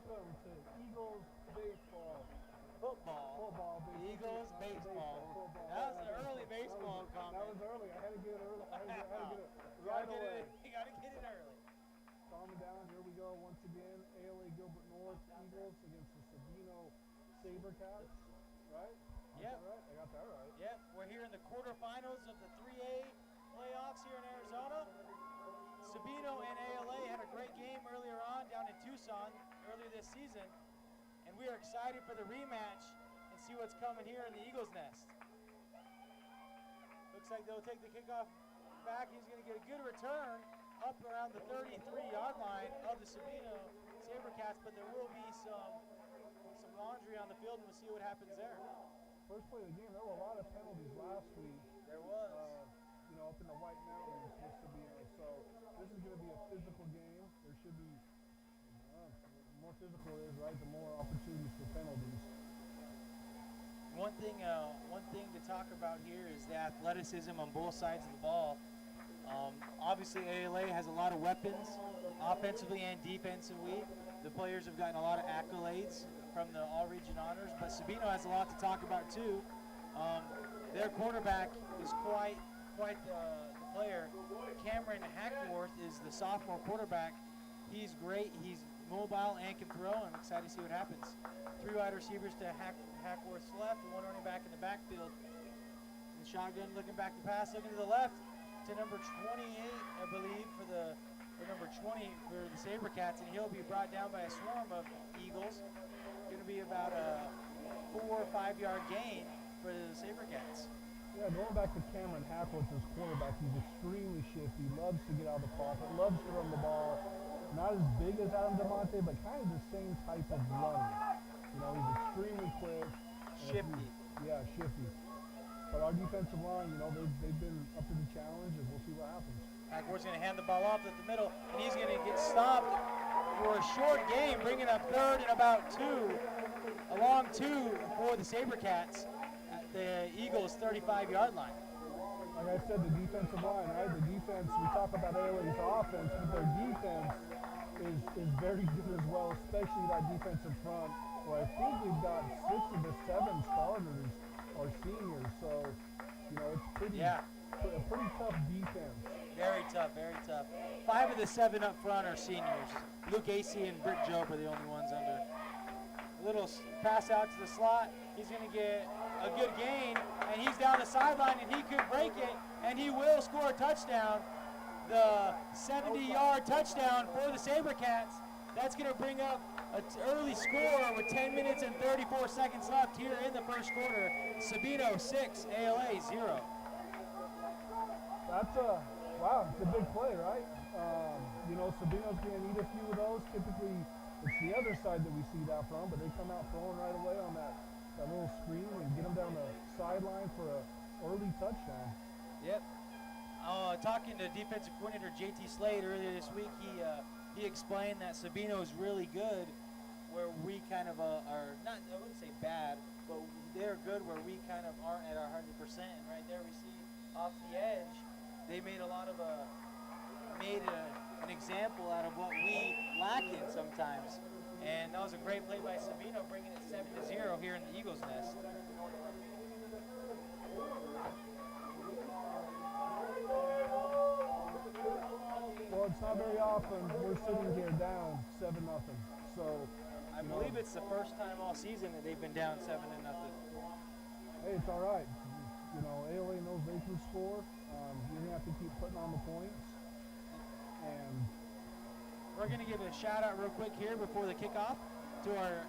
welcome to Eagles baseball. Football. Baseball. Eagles baseball. Football. That was an early baseball comment. That was early. I had to get it early. I had to get it You right away. You gotta get it early. Calm down. Here we go once again. ALA Gilbert North Eagles against the Sabino Sabercats. Right? Yep. Right? I got that right. Yep. We're here in the quarterfinals of the 3A playoffs here in Arizona. Sabino and ALA had a great game earlier on down in Tucson earlier this season, and we are excited for the rematch and see what's coming here in the Eagles Nest. Looks like they'll take the kickoff back. He's going to get a good return up around the 33-yard line of the Sabino Sabercats, but there will be some laundry on the field, and we'll see what happens there. First play of the game, there were a lot of penalties last week. There was. Up in the White Mountains with Sabino. So this is going to be a physical game. There should be the more physical it is, right, the more opportunities for penalties. One thing to talk about here is the athleticism on both sides of the ball. Obviously, ALA has a lot of weapons, offensively and defensively. The players have gotten a lot of accolades from the All-Region Honors, but Sabino has a lot to talk about too. Their quarterback is quite the player. Cameron Hackworth is the sophomore quarterback. He's great. He's mobile and can throw. I'm excited to see what happens. 3 wide receivers to Hackworth's left, 1 running back in the backfield. And shotgun looking back to pass, looking to the left to number 28, I believe, for number 20 for the Sabercats, and he'll be brought down by a swarm of Eagles. Going to be about a 4 or 5 yard gain for the Sabercats. Yeah, going back to Cameron Hackworth as quarterback, he's extremely shifty, loves to get out of the pocket, loves to run the ball. Not as big as Adam DeMonte, but kind of the same type of runner. He's extremely quick. Shifty. Shifty. But our defensive line, they've been up to the challenge, and we'll see what happens. Hackworth's going to hand the ball off at the middle, and he's going to get stopped for a short game, bringing up third and about 2, a long 2 for the Sabercats at the Eagles' 35-yard line. Like I said, the defensive line, right? The defense, we talk about ALA's offense, but their defense is very good as well, especially that defensive front, where I think we've got 6 of the 7 starters are seniors, so, it's a pretty tough defense. Very tough, very tough. 5 of the 7 up front are seniors. Luke Acey and Brick Job are the only ones under. A little pass out to the slot. He's going to get a good gain, and he's down the sideline, and he could break it, and he will score a touchdown. The 70-yard touchdown for the Sabercats. That's going to bring up an early score with 10 minutes and 34 seconds left here in the first quarter. Sabino 6, ALA 0. That's it's a big play, right? Sabino's going to need a few of those. Typically, it's the other side that we see that from, but they come out throwing right away on that little screen and get them down the sideline for an early touchdown. Yep. Talking to defensive coordinator JT Slade earlier this week, he explained that Sabino is really good where we kind of are not, I wouldn't say bad, but they're good where we kind of aren't at our 100%. And right there we see off the edge, they made an example out of what we lack in sometimes. And that was a great play by Sabino, bringing it 7-0 here in the Eagles Nest. Well, it's not very often we're sitting here down 7-0. So I believe it's the first time all season that they've been down 7-0. Hey, it's all right. ALA knows they can score. You're gonna have to keep putting on the points. And we're going to give a shout out real quick here before the kickoff to our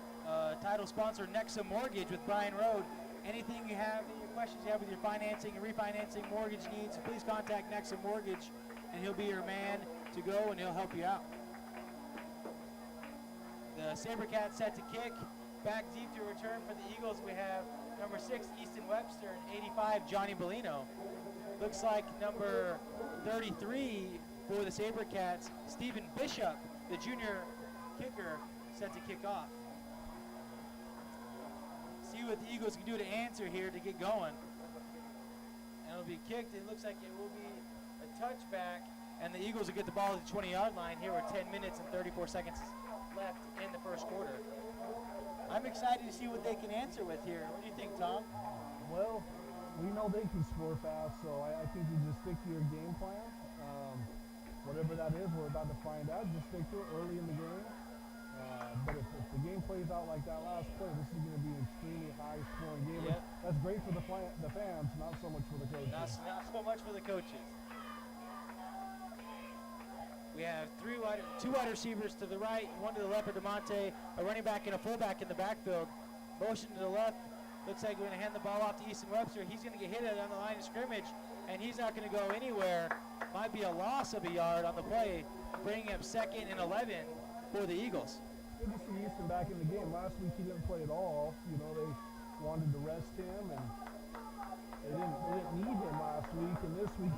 title sponsor, Nexa Mortgage with Bryan Road. Anything you have, any questions you have with your financing and refinancing mortgage needs, please contact Nexa Mortgage, and he'll be your man to go, and he'll help you out. The Sabercats set to kick. Back deep to return for the Eagles, we have number 6, Easton Webster, and 85, Johnny Bellino. Looks like number 33 for the Sabercats, Stephen Bishop, the junior kicker, set to kick off. See what the Eagles can do to answer here to get going. And it'll be kicked. It looks like it will be a touchback, and the Eagles will get the ball at the 20-yard line here with 10 minutes and 34 seconds left in the first quarter. I'm excited to see what they can answer with here. What do you think, Tom? Well, we know they can score fast, so I think you just stick to your game plan. Whatever that is, we're about to find out. Just stick to it early in the game. But if the game plays out like that last play, this is going to be an extremely high-scoring game. Yep. That's great for the fans, not so much for the coaches. Not so much for the coaches. We have two wide receivers to the right, one to the left for DeMonte, a running back and a fullback in the backfield. Motion to the left. Looks like we're going to hand the ball off to Easton Webster. He's going to get hit on the line of scrimmage, and he's not going to go anywhere. Might be a loss of a yard on the play, bringing up 2nd and 11 for the Eagles. Good to see Easton back in the game. Last week he didn't play at all. You know, they wanted to rest him, and they didn't need him last week. And this week,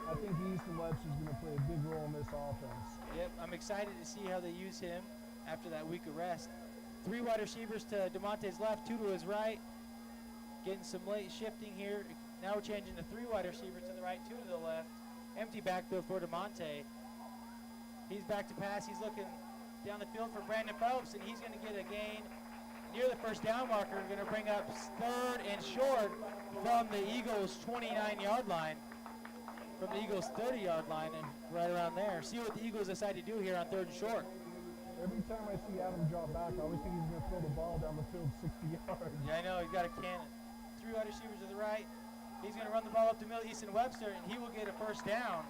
I think Easton Webster is going to play a big role in this offense. Yep, I'm excited to see how they use him after that week of rest. 3 wide receivers to DeMonte's left, 2 to his right. Getting some late shifting here. Now we're changing to 3 wide receivers to the right, 2 to the left. Empty backfield for DeMonte. He's back to pass. He's looking down the field for Brandon Phelps, and he's going to get a gain near the first down marker. Going to bring up 3rd and short from the Eagles' 29-yard line. From the Eagles' 30-yard line, and right around there. See what the Eagles decide to do here on 3rd and short. Every time I see Adam drop back, I always think he's going to throw the ball down the field 60 yards. Yeah, I know. He's got a cannon. 3 wide receivers to the right. He's going to run the ball up to middle, Easton Webster, and he will get a first down.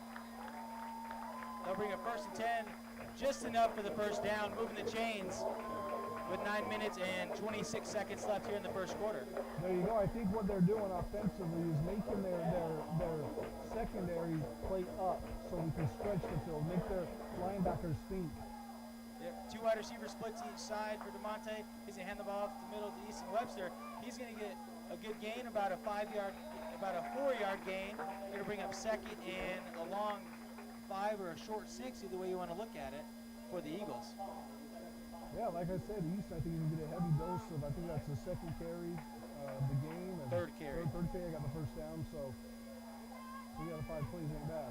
They'll bring a 1st and 10, just enough for the first down, moving the chains with 9 minutes and 26 seconds left here in the first quarter. There you go. I think what they're doing offensively is making their secondary play up so we can stretch the field, make their linebackers think. Yep. 2 wide receivers splits each side for DeMonte. He's going to hand the ball off the middle to Easton Webster. He's going to get a good gain, about a 4-yard gain. Going to bring up 2nd and a long 5 or a short 6, either way you want to look at it, for the Eagles. Yeah, like I said, Easton, I think he's going to get a heavy dose of, I think that's the 2nd carry of the game. And 3rd carry. Third carry, got the first down, so 3 out of 5 plays ain't bad.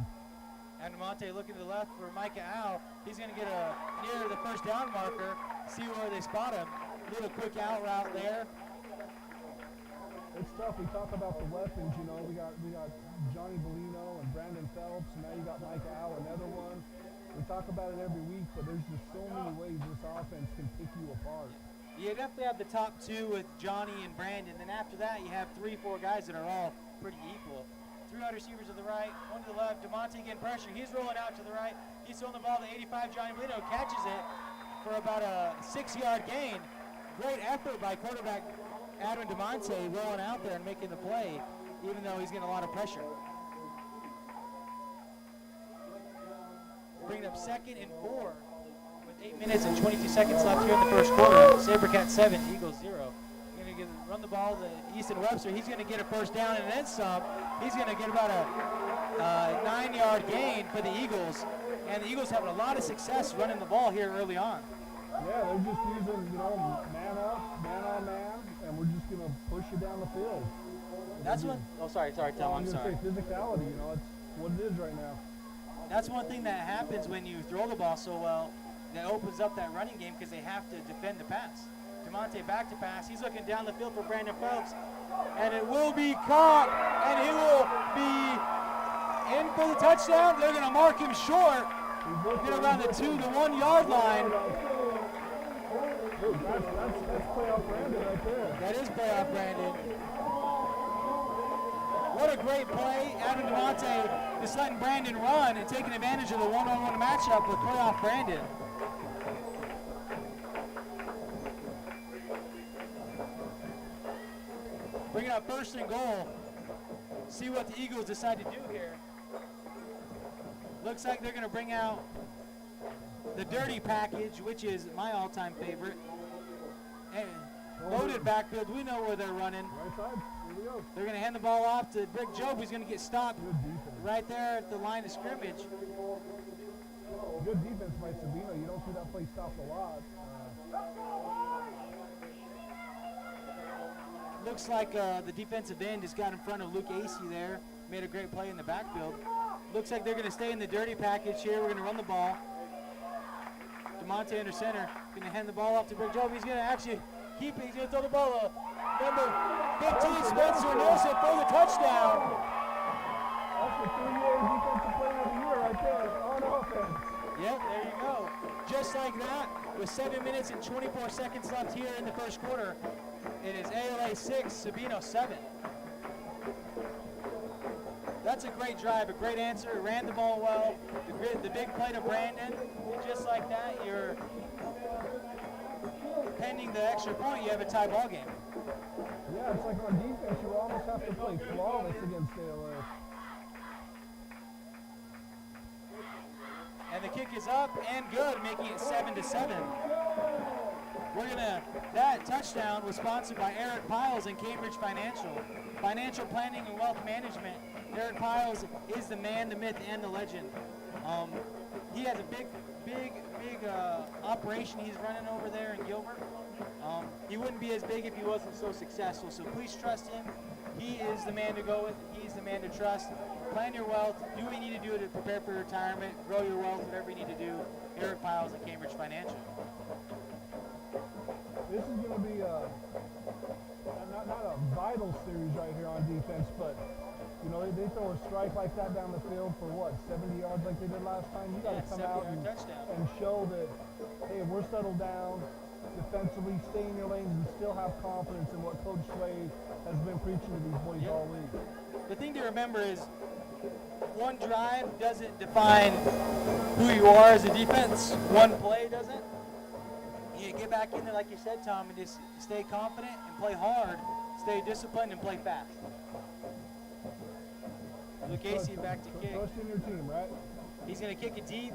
And DeMonte looking to the left for Micah Al. He's going to get near the first down marker, see where they spot him. Little quick out route there. It's tough. We talk about the weapons, you know. We got Johnny Bellino and Brandon Phelps, and now you got Micah Al, another one. We talk about it every week, but there's just so many ways this offense can pick you apart. You definitely have the top 2 with Johnny and Brandon. Then after that, you have 3, 4 guys that are all pretty equal. 3 wide receivers to the right, 1 to the left. DeMonte getting pressure. He's rolling out to the right. He's throwing the ball to 85. Johnny Bellino catches it for about a 6-yard gain. Great effort by quarterback Adam DeMonte rolling out there and making the play, even though he's getting a lot of pressure. Bringing up 2nd and 4 with 8 minutes and 22 seconds left here in the first quarter. SaberCats 7, Eagles 0. Going to run the ball to Easton Webster. He's going to get a first down and then some. He's going to get about a 9-yard gain for the Eagles. And the Eagles having a lot of success running the ball here early on. Yeah, they're just using, you know, man up, man on man, and we're just going to push you down the field. That's what. Oh, sorry, Tom. I'm sorry. Say physicality, you know, it's what it is right now. That's one thing that happens when you throw the ball so well. That opens up that running game because they have to defend the pass. DeMonte back to pass. He's looking down the field for Brandon Phelps, and it will be caught, and he will be in for the touchdown. They're going to mark him short. Get around the 2 to 1 yard line. Dude, that's playoff Brandon right there. That is playoff Brandon. What a great play. Adam DeMonte just letting Brandon run and taking advantage of the one-on-one matchup with playoff Brandon. Bringing up 1st and goal. See what the Eagles decide to do here. Looks like they're going to bring out the dirty package, which is my all-time favorite. And loaded backfield. We know where they're running. Right side. Here we go. They're going to hand the ball off to Brick Job. He's going to get stopped Good defense. right there at the line of scrimmage. Good defense by Sabino. You don't see that play stopped a lot. Looks like the defensive end just got in front of Luke Acey there. Made a great play in the backfield. Looks like they're going to stay in the dirty package here. We're going to run the ball. DeMonte under center. Going to hand the ball off to Big Joe. He's going to actually keep it. He's going to throw the ball up. Number 15, Spencer Nielsen for the touchdown. That's the 3-year defensive player of the year right there on offense. Yep, there you go. Just like that, with 7 minutes and 24 seconds left here in the first quarter, it is ALA 6, Sabino 7. That's a great drive, a great answer. Ran the ball well. The big play to Brandon. Just like that, you're pending the extra point, you have a tie ball game. Yeah, it's like on defense, you almost have to play flawless against ALA. And the kick is up and good, making it 7-7. That touchdown was sponsored by Eric Piles and Cambridge Financial. Financial planning and wealth management. Eric Piles is the man, the myth, and the legend. He has a big operation he's running over there in Gilbert. He wouldn't be as big if he wasn't so successful, so please trust him. He is the man to go with. He's the man to trust. Plan your wealth. Do what you need to do to prepare for retirement. Grow your wealth, whatever you need to do. Eric Piles and Cambridge Financial. This is going to be not a vital series right here on defense, but you know, they throw a strike like that down the field for what, 70 yards like they did last time? You got to come out and show that, hey, we're settled down defensively, stay in your lanes, and still have confidence in what Coach Slade has been preaching to these boys all week. The thing to remember is one drive doesn't define who you are as a defense. One play doesn't. You get back in there, like you said, Tom, and just stay confident and play hard, stay disciplined, and play fast. Lucchese back to kick. Trust in your team, right? He's going to kick it deep,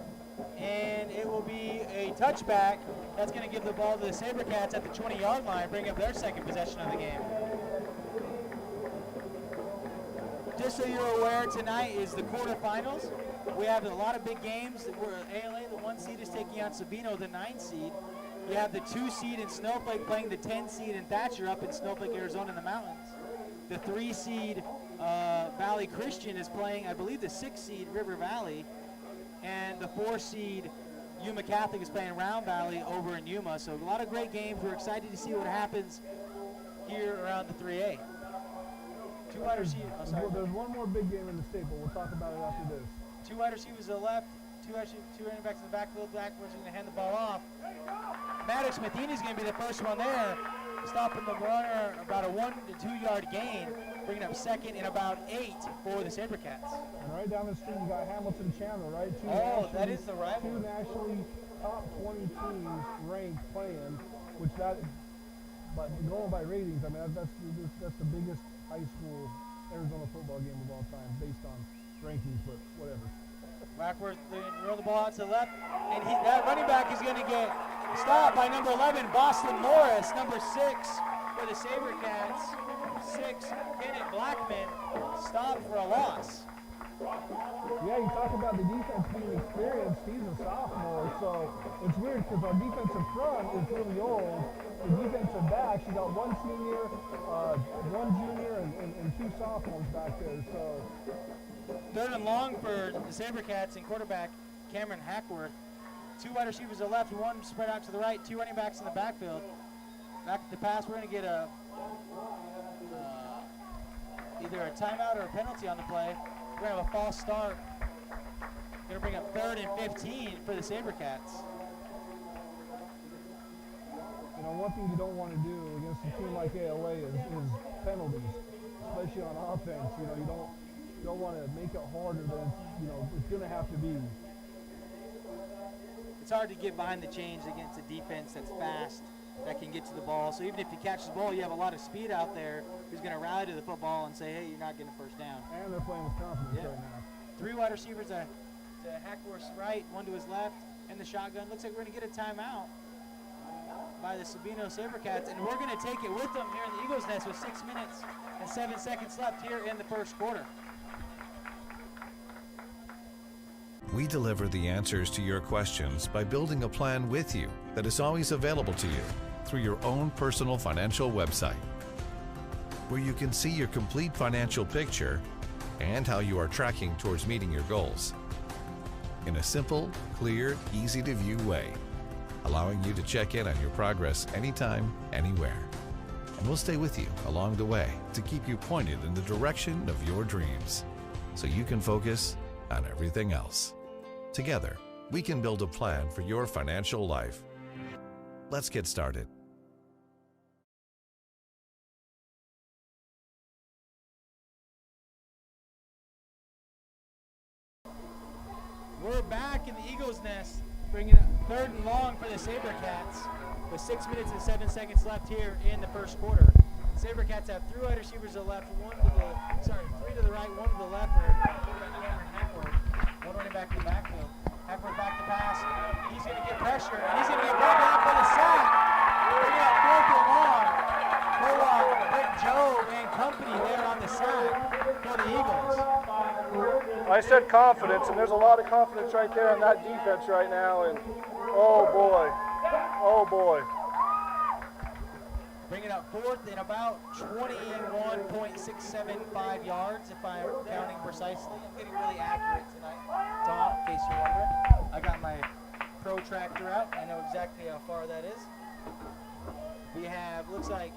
and it will be a touchback. That's going to give the ball to the SaberCats at the 20-yard line, bring up their second possession of the game. Just so you're aware, tonight is the quarterfinals. We have a lot of big games. ALA, the 1 seed, is taking on Sabino, the 9 seed. You have the 2 seed in Snowflake playing the 10 seed in Thatcher up in Snowflake, Arizona in the mountains. The 3 seed Valley Christian is playing, I believe, the 6 seed River Valley. And the 4 seed Yuma Catholic is playing Round Valley over in Yuma. So a lot of great games. We're excited to see what happens here around the 3A. 2 wide receivers. Oh, sorry. There's one more big game in the state, but we'll talk about it after this. 2 wide receivers to the left, 2 running backs in the backfield. Backwards, going to hand the ball off. Maddox Matheny is going to be the first one there, stopping the runner about a 1 to 2 yard gain, bringing up second and about 8 for the SaberCats. And right down the street, you got Hamilton Chandler, right? That is the rival. 2 nationally top 20 teams ranked playing, which but going by ratings, I mean, that's the biggest high school Arizona football game of all time based on rankings, but whatever. Blackworth roll the ball out to the left, and that running back is going to get stopped by number 11, Boston Morris, number 6 for the SaberCats. 6, Kenneth Blackman, stopped for a loss. Yeah, you talk about the defense being experienced. He's a sophomore, so it's weird because our defensive front is really old. The defensive backs, you got 1 senior, 1 junior, and 2 sophomores back there. So 3rd and long for the SaberCats and quarterback Cameron Hackworth. 2 wide receivers to the left, 1 spread out to the right, 2 running backs in the backfield. Back to the pass, we're going to get either a timeout or a penalty on the play. We're going to have a false start. Going to bring up 3rd and 15 for the SaberCats. You know, one thing you don't want to do against a team like ALA is penalties, especially on offense. You know, you don't want to make it harder than it's going to have to be. It's hard to get behind the chains against a defense that's fast, that can get to the ball. So even if you catch the ball, you have a lot of speed out there who's going to rally to the football and say, hey, you're not getting a first down. And they're playing with confidence right now. 3 wide receivers to Hackworth's right, 1 to his left, and the shotgun. Looks like we're going to get a timeout by the Sabino SaberCats, and we're going to take it with them here in the Eagles' Nest with 6 minutes and 7 seconds left here in the first quarter. We deliver the answers to your questions by building a plan with you that is always available to you through your own personal financial website, where you can see your complete financial picture and how you are tracking towards meeting your goals in a simple, clear, easy-to-view way. allowing you to check in on your progress anytime, anywhere. And we'll stay with you along the way to keep you pointed in the direction of your dreams so you can focus on everything else. Together, we can build a plan for your financial life. Let's get started. We're back in the Eagles' nest, bringing it 3rd and long for the SaberCats with 6 minutes and 7 seconds left here in the first quarter. The SaberCats have 3 wide receivers to the left, 3 to the right, 1 to the left for Hackworth. 1 running back in the backfield. Hackworth back to pass. He's going to get pressure, and he's going to get brought down for the sack. Bringing up 4th and long. Brett Joe and company there on the sack for the Eagles. I said confidence, and there's a lot of confidence right there in that defense right now, and oh boy. Bringing up 4th and about 21.675 yards, if I'm counting precisely. I'm getting really accurate tonight, Tom, in case you're wondering. I got my protractor out. I know exactly how far that is. We have, looks like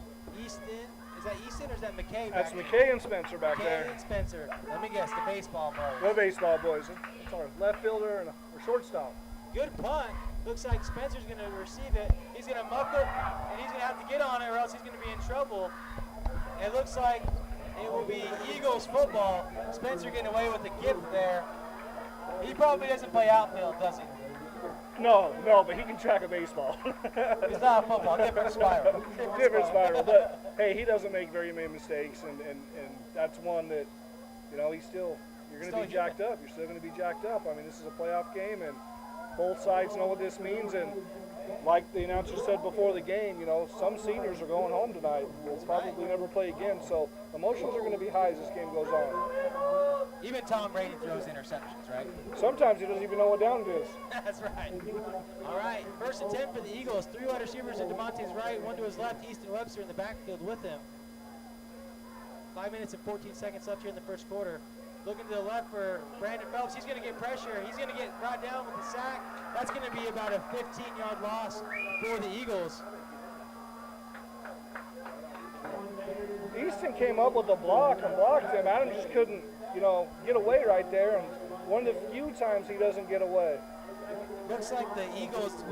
Easton. Is that Easton or is that McKay back That's McKay and Spencer back McKay there. and Spencer. Let me guess, the baseball boys. The baseball boys. It's our left fielder and our shortstop. Good punt. Looks like Spencer's going to receive it. He's going to muck it, and he's going to have to get on it or else he's going to be in trouble. It looks like it will be Eagles football. Spencer getting away with a gift there. He probably doesn't play outfield, does he? No, but he can track a baseball. He's not a football. Different spiral. Different spiral. But, hey, he doesn't make very many mistakes, and that's one that, you're going to be jacked up. You're still going to be jacked up. I mean, this is a playoff game, and both sides know what this means, and like the announcer said before the game, some seniors are going home tonight. We'll probably never play again, so emotions are going to be high as this game goes on. Even Tom Brady throws interceptions, right? Sometimes he doesn't even know what down it is. That's right. All right, 1st and 10 for the Eagles. 3 wide receivers to DeMonte's right, 1 to his left, Easton Webster in the backfield with him. 5 minutes and 14 seconds left here in the first quarter. Looking to the left for Brandon Phelps. He's going to get pressure. He's going to get brought down with the sack. That's going to be about a 15-yard loss for the Eagles. Easton came up with a block and blocked him. Adam just couldn't, get away right there. And one of the few times he doesn't get away. Looks like the Eagles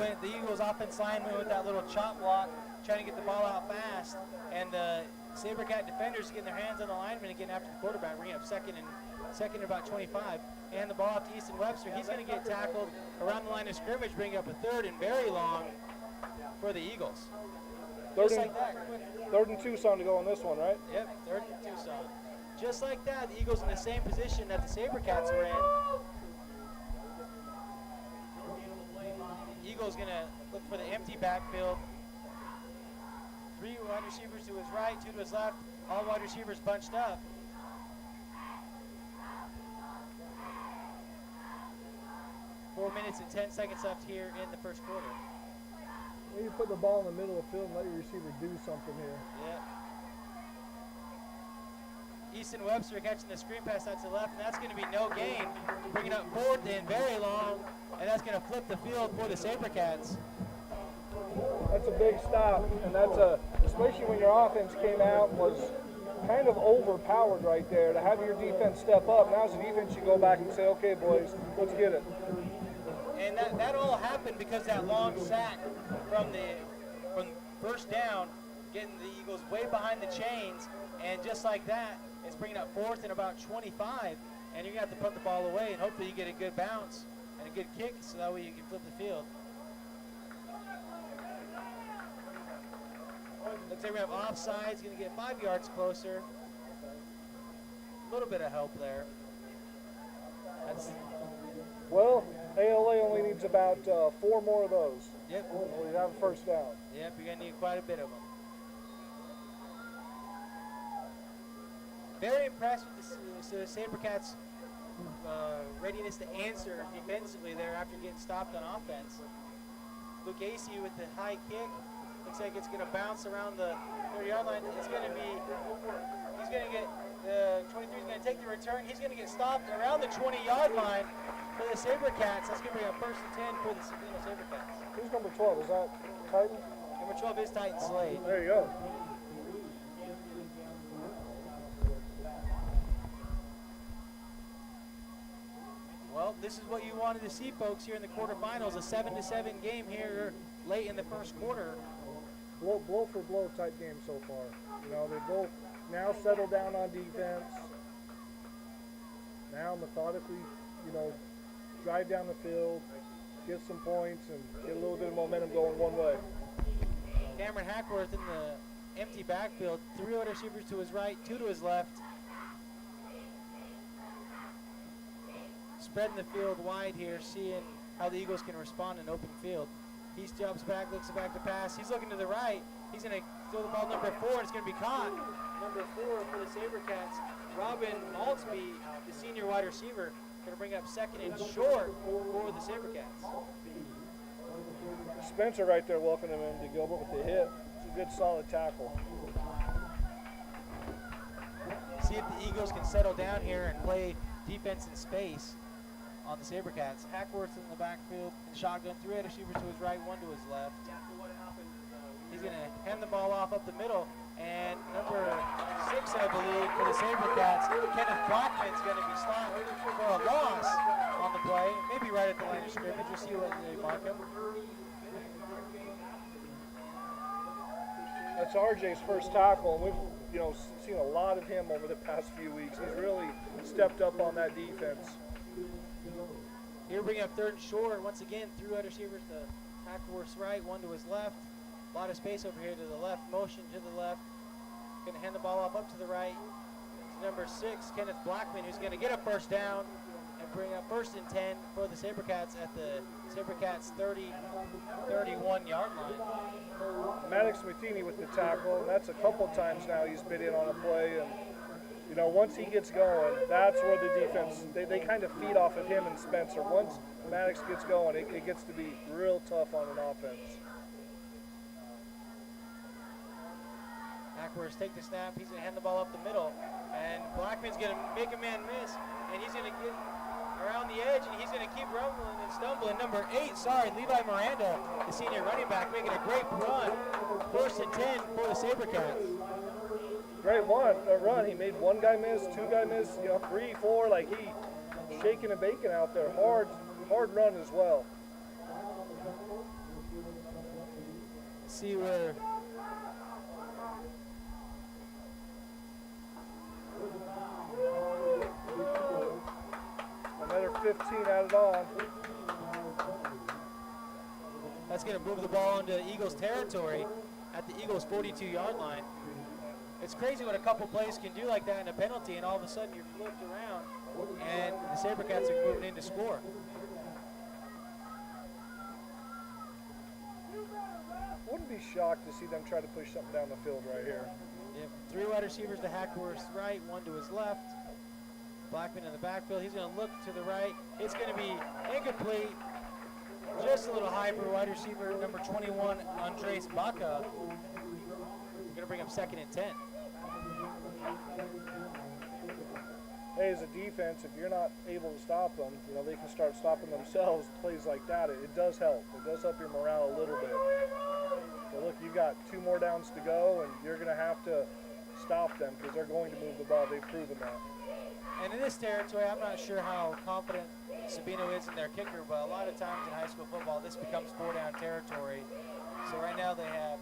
offense lineman with that little chop block, trying to get the ball out fast. And the SaberCat defenders getting their hands on the lineman and getting after the quarterback, bringing up second and about 25. And the ball off to Easton Webster. He's going to get tackled around the line of scrimmage, bringing up a 3rd and very long for the Eagles. Just like that, quick. 3rd and Tucson to go on this one, right? Yep, 3rd and Tucson. Just like that, the Eagles in the same position that the SaberCats were in. The Eagles going to look for the empty backfield. 3 wide receivers to his right, 2 to his left, all wide receivers bunched up. Four minutes and 10 seconds left here in the first quarter. You put the ball in the middle of the field and let your receiver do something here. Yeah. Easton Webster catching the screen pass out to the left, and that's going to be no gain. Bringing up 4th and very long, and that's going to flip the field for the SaberCats. That's a big stop, and especially when your offense came out and was kind of overpowered right there, to have your defense step up. Now as a defense, you go back and say, okay, boys, let's get it. And that all happened because that long sack from first down, getting the Eagles way behind the chains, and just like that, it's bringing up 4th and about 25, and you're going to have to put the ball away, and hopefully you get a good bounce and a good kick so that way you can flip the field. Looks like we have offsides, going to get 5 yards closer. A little bit of help there. Well, ALA only needs about 4 more of those. Yep. We have a first down. Yep, you're going to need quite a bit of them. Very impressed with the SaberCats' readiness to answer defensively there after getting stopped on offense. Luke Acey with the high kick. Looks like it's going to bounce around the 30-yard line. He's going to get, 23 is going to take the return. He's going to get stopped around the 20-yard line. for the SaberCats. That's going to be a 1st and 10 for the Sabino SaberCats. Who's number 12? Is that Titan? Number 12 is Titan Slade. There you go. Well, this is what you wanted to see, folks, here in the quarterfinals. A 7-7 game here late in the first quarter. Blow for blow type game so far. You know, they both now settle down on defense. Now methodically, you know, drive down the field, get some points, and get a little bit of momentum going one way. Cameron Hackworth in the empty backfield. 3 wide receivers to his right, 2 to his left. Spreading the field wide here, seeing how the Eagles can respond in open field. He jumps back, looks back to pass. He's looking to the right. He's going to throw the ball number 4, and it's going to be caught. Number 4 for the SaberCats. Robin Maltzby, the senior wide receiver, going to bring up 2nd and short for the SaberCats. Spencer right there welcoming him to Gilbert with the hit. It's a good solid tackle. See if the Eagles can settle down here and play defense in space on the SaberCats. Hackworth in the backfield, shotgun, 3 wide receivers to his right, 1 to his left. He's going to hand the ball off up the middle, and number 6, I believe, for the SaberCats, Kenneth Blackman's going to be stopped for a loss on the play, maybe right at the line of scrimmage. We'll see what they mark him. That's RJ's first tackle, and we've seen a lot of him over the past few weeks. He's really stepped up on that defense. Here bringing up 3rd and short. Once again, 3 wide receivers to Hackworth's right, 1 to his left. A lot of space over here to the left, motion to the left. Going to hand the ball off up to the right to number 6, Kenneth Blackman, who's going to get a 1st down and bring up 1st and 10 for the SaberCats at the SaberCats 30-31 yard line. Maddox Matheny with the tackle, and that's a couple times now he's been in on a play, and you know, once he gets going, that's where the defense, they kind of feed off of him and Spencer. Once Maddox gets going, it gets to be real tough on an offense. Hackworth take the snap. He's going to hand the ball up the middle, and Blackman's going to make a man miss, and he's going to get around the edge, and he's going to keep rumbling and stumbling. Number 8, Levi Miranda, the senior running back, making a great run. 1st and 10 for the SaberCats. Great run. He made 1 guy miss, 2 guy miss, 3, 4, like he shaking and baking out there. Hard run as well. See where another 15 added on. That's going to move the ball into Eagles territory at the Eagles 42-yard line. It's crazy what a couple plays can do like that in a penalty, and all of a sudden you're flipped around, and the SaberCats are moving in to score. Wouldn't be shocked to see them try to push something down the field right here. Yep. 3 wide receivers to Hackworth's right, 1 to his left. Blackman in the backfield. He's going to look to the right. It's going to be incomplete. Just a little high for wide receiver number 21, Andres Baca. We're going to bring up 2nd and 10. Hey, as a defense, if you're not able to stop them, they can start stopping themselves. Plays like that, it does help. It does help your morale a little bit. So look, you've got 2 more downs to go, and you're going to have to stop them because they're going to move the ball. They've proven that. And in this territory, I'm not sure how confident Sabino is in their kicker, but a lot of times in high school football, this becomes 4-down territory. So right now they have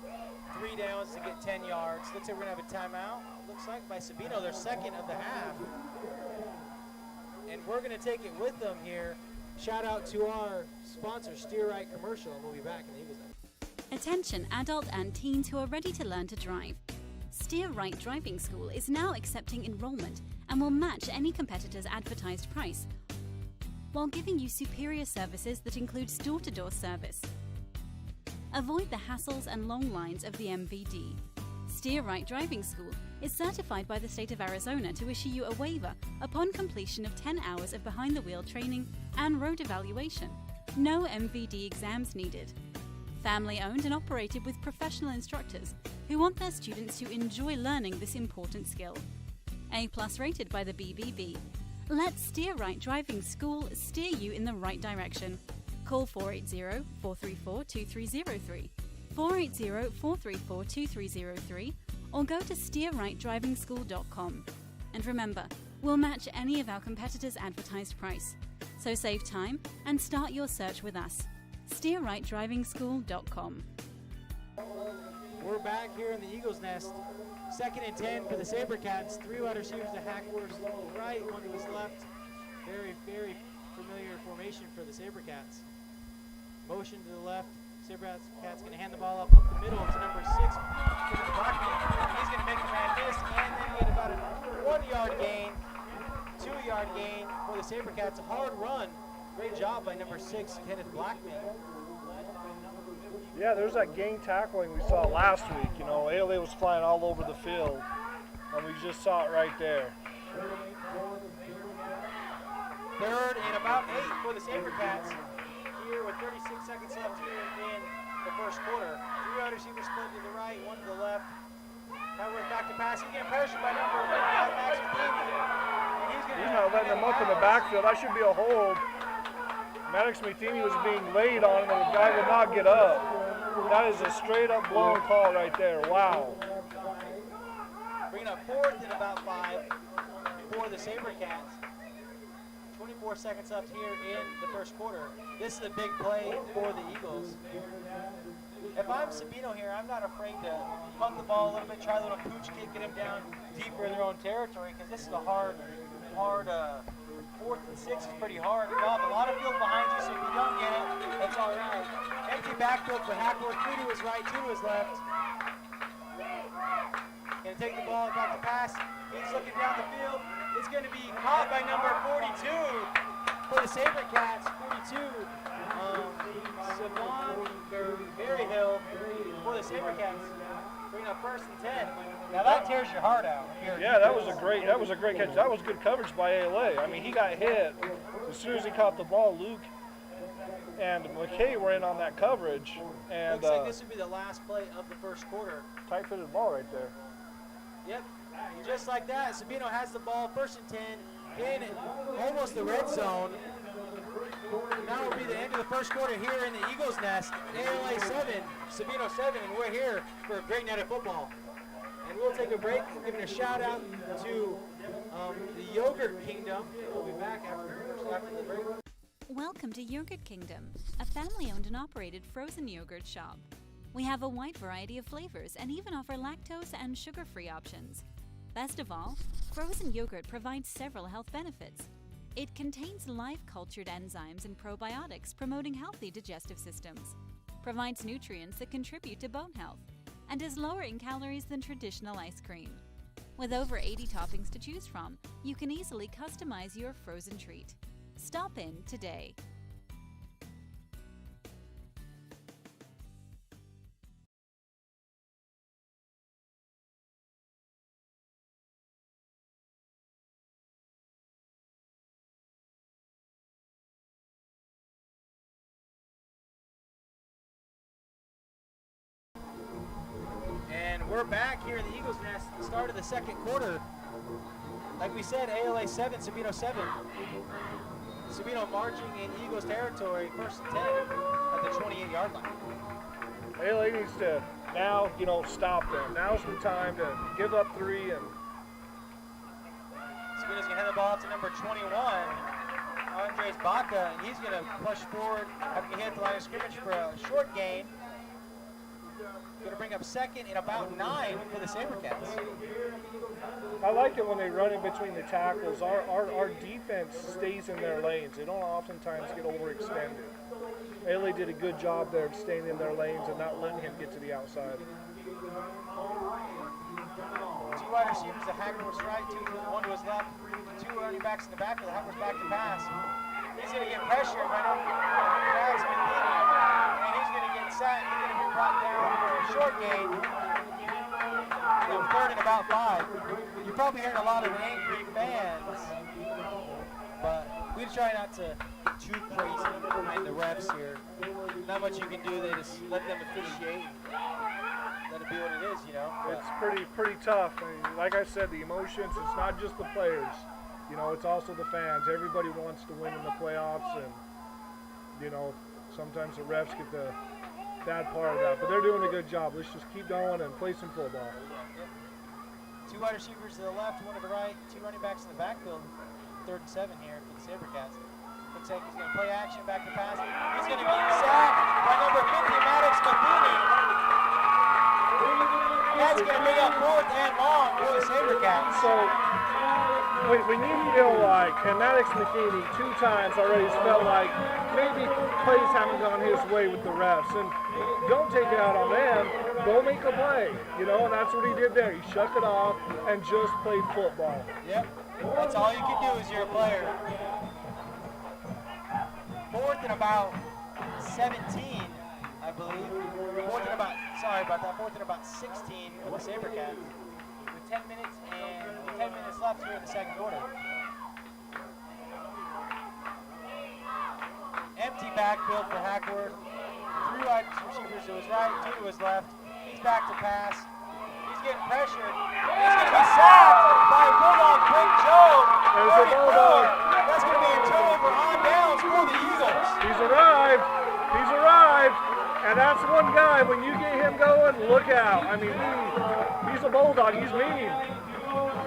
3 downs to get 10 yards. Looks like we're going to have a timeout. Looks like by Sabino, their 2nd of the half. And we're going to take it with them here. Shout out to our sponsor, Steer Right Commercial, and we'll be back in the Eagles Hour. Attention adult and teens who are ready to learn to drive. Steer Right Driving School is now accepting enrollment and will match any competitor's advertised price, while giving you superior services that includes door-to-door service. Avoid the hassles and long lines of the MVD. Steer Right Driving School is certified by the state of Arizona to issue you a waiver upon completion of 10 hours of behind-the-wheel training and road evaluation. No MVD exams needed. Family-owned and operated with professional instructors who want their students to enjoy learning this important skill. A+ rated by the BBB. Let Steer Right Driving School steer you in the right direction. Call 480-434-2303, 480-434-2303, or go to steerrightdrivingschool.com. And remember, we'll match any of our competitors' advertised price. So save time and start your search with us. steerrightdrivingschool.com. We're back here in the Eagles Nest. 2nd and 10 for the SaberCats. 3 wide receivers to Hackworth's right, 1 to his left. Very, very familiar formation for the SaberCats. Motion to the left. SaberCats going to hand the ball up the middle to number 6. He's going to make the man miss, and then get about a 1-yard gain, 2-yard gain for the SaberCats. A hard run. Great job by number 6, Kenneth Blackman. Yeah, there's that gang tackling we saw last week. You know, ALA was flying all over the field, and we just saw it right there. 3rd and about 8 for the SaberCats here with 36 seconds left here in the first quarter. 3 wide receivers split to the right, 1 to the left. Hackworth back to pass. He's getting pressured by number 1, Max Matheny. He's not letting him up in the backfield. That should be a hold. Maddox Matheny was being laid on him, and the guy would not get up. That is a straight-up blown call right there. Wow. Bringing up 4th and about 5 for the SaberCats. 24 seconds left here in the first quarter. This is a big play for the Eagles. If I'm Sabino here, I'm not afraid to punt the ball a little bit, try a little pooch kick, get them down deeper in their own territory, because this is a hard 4th and 6 is pretty hard. You have a lot of field behind you, so if you don't get it, that's all right. Empty backfield for Hackworth, 2 to his right, 2 to his left. Gonna take the ball back to pass. He's looking down the field. It's gonna be caught by number 42 for the SaberCats. 42, Savon Berryhill for the SaberCats. Bring up 1st and 10. Now that tears your heart out. Yeah, that was a great catch. That was good coverage by ALA. I mean, he got hit as soon as he caught the ball. Luke and McKay were in on that coverage, and looks like this would be the last play of the first quarter. Tight-fitted ball right there. Yep, just like that, Sabino has the ball, 1st and 10 in almost the red zone. Now will be the end of the first quarter here in the Eagles Nest. ALA 7, Sabino 7, and we're here for a great night of football. And we'll take a break, giving a shout out to the Yogurt Kingdom. We'll be back after the break. Welcome to Yogurt Kingdom, a family-owned and operated frozen yogurt shop. We have a wide variety of flavors and even offer lactose and sugar-free options. Best of all, frozen yogurt provides several health benefits. It contains live-cultured enzymes and probiotics promoting healthy digestive systems, provides nutrients that contribute to bone health, and is lower in calories than traditional ice cream. With over 80 toppings to choose from, you can easily customize your frozen treat. Stop in today. And we're back here in the Eagles Nest at the start of the second quarter. Like we said, ALA 7, Sabino 7. Sabino marching in Eagles territory, 1st and 10 at the 28-yard line. ALA needs to now, stop them. Now's the time to give up 3 and Sabino's going to hand the ball to number 21, Andres Baca, and he's going to push forward after he hit the line of scrimmage for a short gain. Going to bring up 2nd and about 9 for the SaberCats. I like it when they run in between the tackles. Our defense stays in their lanes. They don't oftentimes get overextended. ALA did a good job there of staying in their lanes and not letting him get to the outside. 2 wide receivers to Hackworth's right, 1 to his left, 2 running backs in the backfield. Hackworth back to pass. He's going to get pressure by Max Matheny, and he's going to get sacked. He's going to be brought down for a short gain. 3rd and about 5. You're probably hearing a lot of angry fans, but we try not to get too crazy behind the refs here. Not much you can do. They just let them officiate. Let it be what it is, It's pretty tough. I mean, like I said, the emotions, it's not just the players. you know, it's also the fans. Everybody wants to win in the playoffs, and, you know, sometimes the refs get the bad part of that. But they're doing a good job. Let's just keep going and play some football. Two wide receivers to the left, one to the right, two running backs in the backfield. 3rd and 7 here for the SaberCats. Looks like he's going to play action, back to pass. He's going to get sacked by number 50, Maddox Matheny. That's going to bring up 4th and long for the SaberCats. So when you feel like, and Maddox Matheny 2 times already has felt like maybe plays haven't gone his way with the refs, and don't take it out on them. Go make a play, you know, and that's what he did there. He shook it off and just played football. Yep, that's all you can do as you're a player. 4th and about 17, I believe. 4th and about, sorry about that, 4th and about 16 for the SaberCats. With 10 minutes left here in the second quarter. Empty backfield for Hackworth. 3 wide receivers to his right, 2 to his left. He's back to pass. He's getting pressured. He's going to be sacked by Bulldog Quick Joe. There's a Bulldog. That's going to be a turnover on downs for the Eagles. He's arrived. He's arrived. And that's one guy, when you get him going, look out. I mean, he's a Bulldog. He's mean.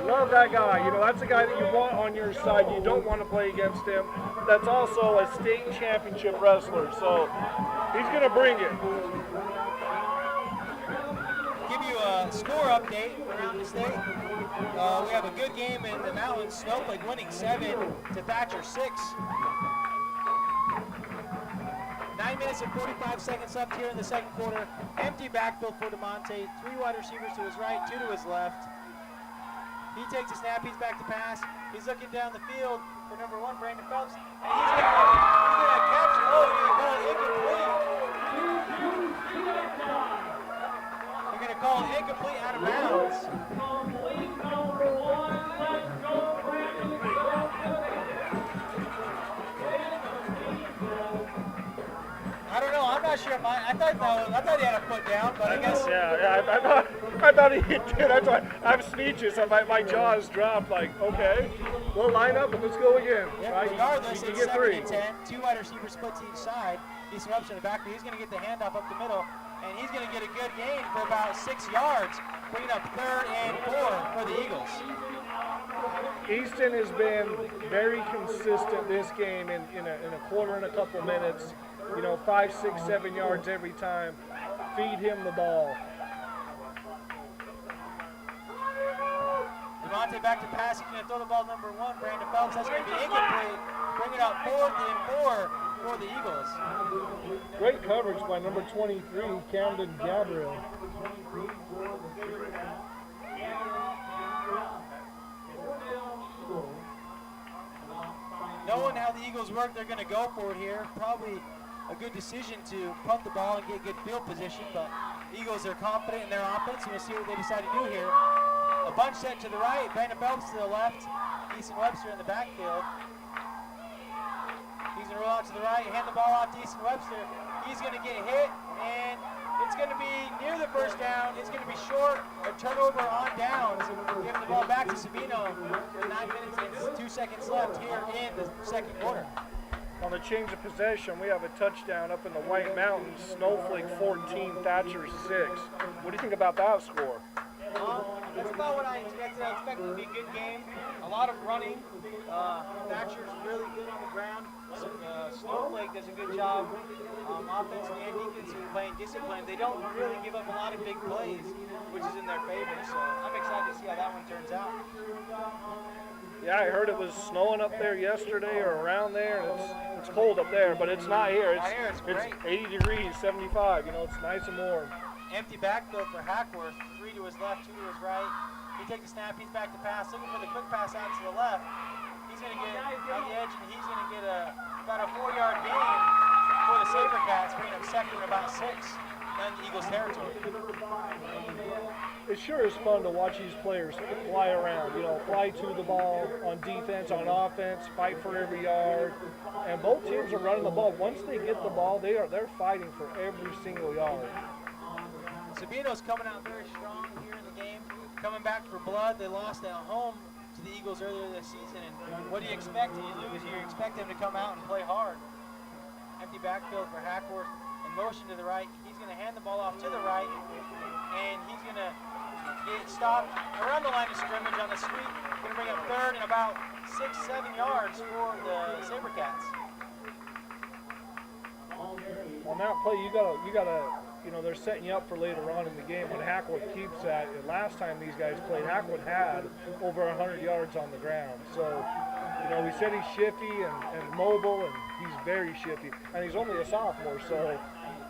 Love that guy. You know, that's a guy that you want on your side. You don't want to play against him. That's also a state championship wrestler. So he's going to bring it. Give you a score update around the state. We have a good game in the mountains. Snowflake winning 7 to Thatcher 6. 9 minutes and 45 seconds left here in the second quarter. Empty backfield for DeMonte. 3 wide receivers to his right, 2 to his left. He takes a snap, he's back to pass. He's looking down the field for number 1, Brandon Phelps. And he's going to catch it. Oh, he's going to incomplete. They're going to call it incomplete out of bounds. I don't know. I'm not sure. I thought he had a foot down, but I guess. Yeah. I thought he did. That's why I'm speechless. My jaw is dropped. Like, okay, we'll line up and let's go again. Yep, right? regardless, you it's get 7 3. and 10. 2 wide receivers split to each side. He's Phelps in the back. He's going to get the handoff up the middle, and he's going to get a good gain for about 6 yards, bringing up 3rd and 4 for the Eagles. Easton has been very consistent this game in a quarter and a couple minutes. You know, 5, 6, 7 yards every time. Feed him the ball. DeMonte back to pass. He's going to throw the ball number 1, Brandon Phelps. That's going to be incomplete. Bringing up 4th and 4 for the Eagles. Great coverage by number 23, Camden Gabriel. Knowing how the Eagles work, they're going to go for it here. Probably a good decision to punt the ball and get good field position, but Eagles are confident in their offense, and we'll see what they decide to do here. A bunch set to the right, Brandon Phelps to the left, Easton Webster in the backfield. He's going to roll out to the right, hand the ball off to Easton Webster. He's going to get hit, and it's going to be near the first down. It's going to be short, a turnover on downs. Giving the ball back to Sabino. 9 minutes and 2 seconds left here in the second quarter. On the change of possession, we have a touchdown up in the White Mountains. Snowflake 14, Thatcher 6. What do you think about that score? That's about what I expected. I expected it to be a good game. A lot of running. Thatcher's really good on the ground. Snowflake does a good job offensively and defensively playing discipline. They don't really give up a lot of big plays, which is in their favor. So I'm excited to see how that one turns out. Yeah, I heard it was snowing up there yesterday or around there. It's cold up there, but it's not here. It's great. 80 degrees, 75. You know, it's nice and warm. Empty backfield for Hackworth. 3 to his left, 2 to his right. He takes a snap. He's back to pass. Looking for the quick pass out to the left. He's going to get on the edge, and he's going to get about a 4-yard gain for the SaberCats, bringing him second and about 6 in the Eagles' territory. It sure is fun to watch these players fly around, you know, fly to the ball on defense, on offense, fight for every yard. And both teams are running the ball. Once they get the ball, they're fighting for every single yard. Sabino's coming out very strong here in the game, coming back for blood. They lost at home to to the Eagles earlier this season, and what do you expect? You lose, you expect them to come out and play hard. Empty backfield for Hackworth, in motion to the right. He's going to hand the ball off to the right, and he's going to get stopped around the line of scrimmage on the sweep. Going to bring up third and about 6-7 yards for the Sabercats. On that play, you gotta, they're setting you up for later on in the game when Hackworth keeps that. And last time these guys played, Hackworth had over 100 yards on the ground. So, we said he's shifty and mobile, and he's very shifty. And he's only a sophomore, so. You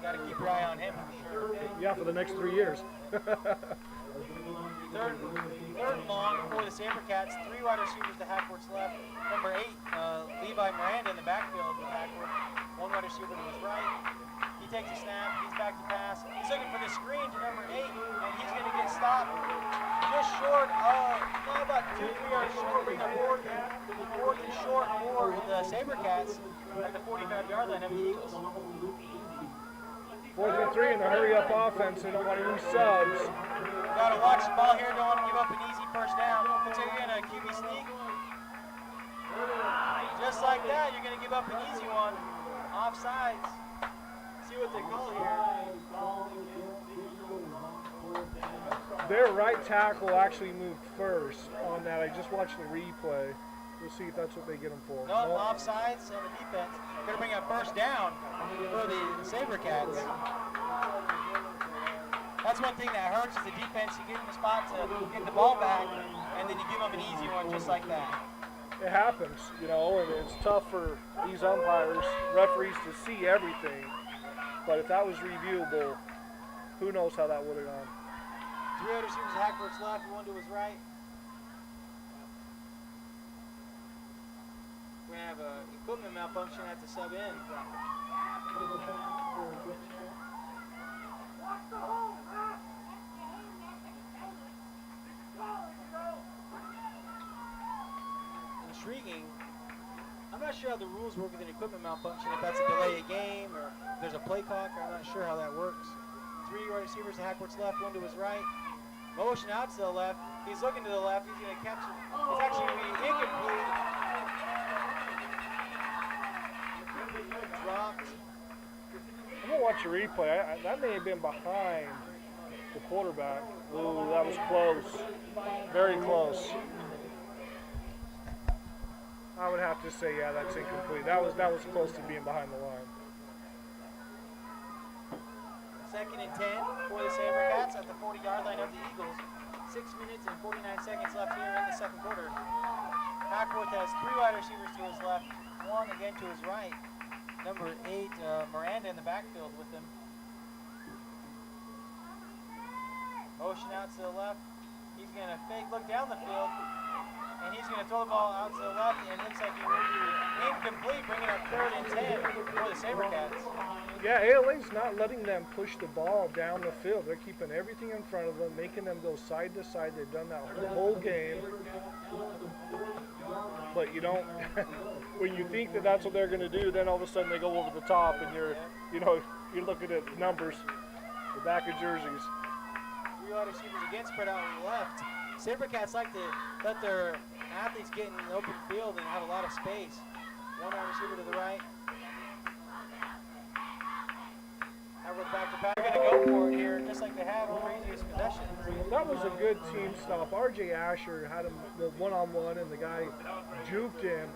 got to keep your eye on him for sure. Yeah, for the next 3 years. Third and long for the Sabercats. 3 wide receivers to Hackworth's left. Number 8, Levi Miranda in the backfield with Hackworth. 1 wide receiver to his right. He takes a snap. He's back to pass. He's looking for the screen to number 8, and he's going to get stopped just short of, about 2-3 yards short, bringing up fourth and short for the Sabercats at the 45-yard line of the Eagles. 4th and 3 in the hurry-up offense. They don't want any subs. Got to watch the ball here. Don't want to give up an easy first down. Looks like you're going to QB sneak. Just like that, you're going to give up an easy one. Offsides. See what they call here. Their right tackle actually moved first on that. I just watched the replay. We'll see if that's what they get him for. No, offsides on the defense. Going to bring up first down for the Sabercats. That's one thing that hurts is the defense. You give them a spot to get the ball back, and then you give them an easy one just like that. It happens, and it's tough for these umpires, referees to see everything. But if that was reviewable, who knows how that would have gone. 3 wide receivers to Hackworth's left, 1 to his right. We're going to have an equipment malfunction at the sub in. Intriguing. I'm not sure how the rules work with an equipment malfunction, if that's a delay a game or if there's a play clock. I'm not sure how that works. 3 wide receivers to Hackworth's left, 1 to his right. Motion out to the left. He's looking to the left. He's going to catch it. It's actually going to be incomplete. Dropped. I'm going to watch the replay. That may have been behind the quarterback. Ooh, that was close. Very close. I would have to say, yeah, that's incomplete. That was close to being behind the line. 2nd and 10 for the Sabercats at the 40-yard line of the Eagles. 6 minutes and 49 seconds left here in the second quarter. Hackworth has 3 wide receivers to his left, 1 again to his right. Number 8, Miranda in the backfield with him. Motion out to the left. He's going to fake look down the field. And he's going to throw the ball out to the left, and it looks like he will be incomplete, bringing up 3rd and 10 for the Sabercats. Yeah, ALA's not letting them push the ball down the field. They're keeping everything in front of them, making them go side to side. They've done that the whole game. But you don't, when you think that that's what they're going to do, then all of a sudden they go over the top, and you're looking at numbers, the back of jerseys. 3 wide receivers again spread out on the left. Sabercats like to let their athletes get in the open field and have a lot of space. 1 wide receiver to the right. Hackworth back to pass. They're going to go for it here, just like they have in previous possessions. That was a good team stop. R.J. Asher had him the one-on-one, and the guy juked him,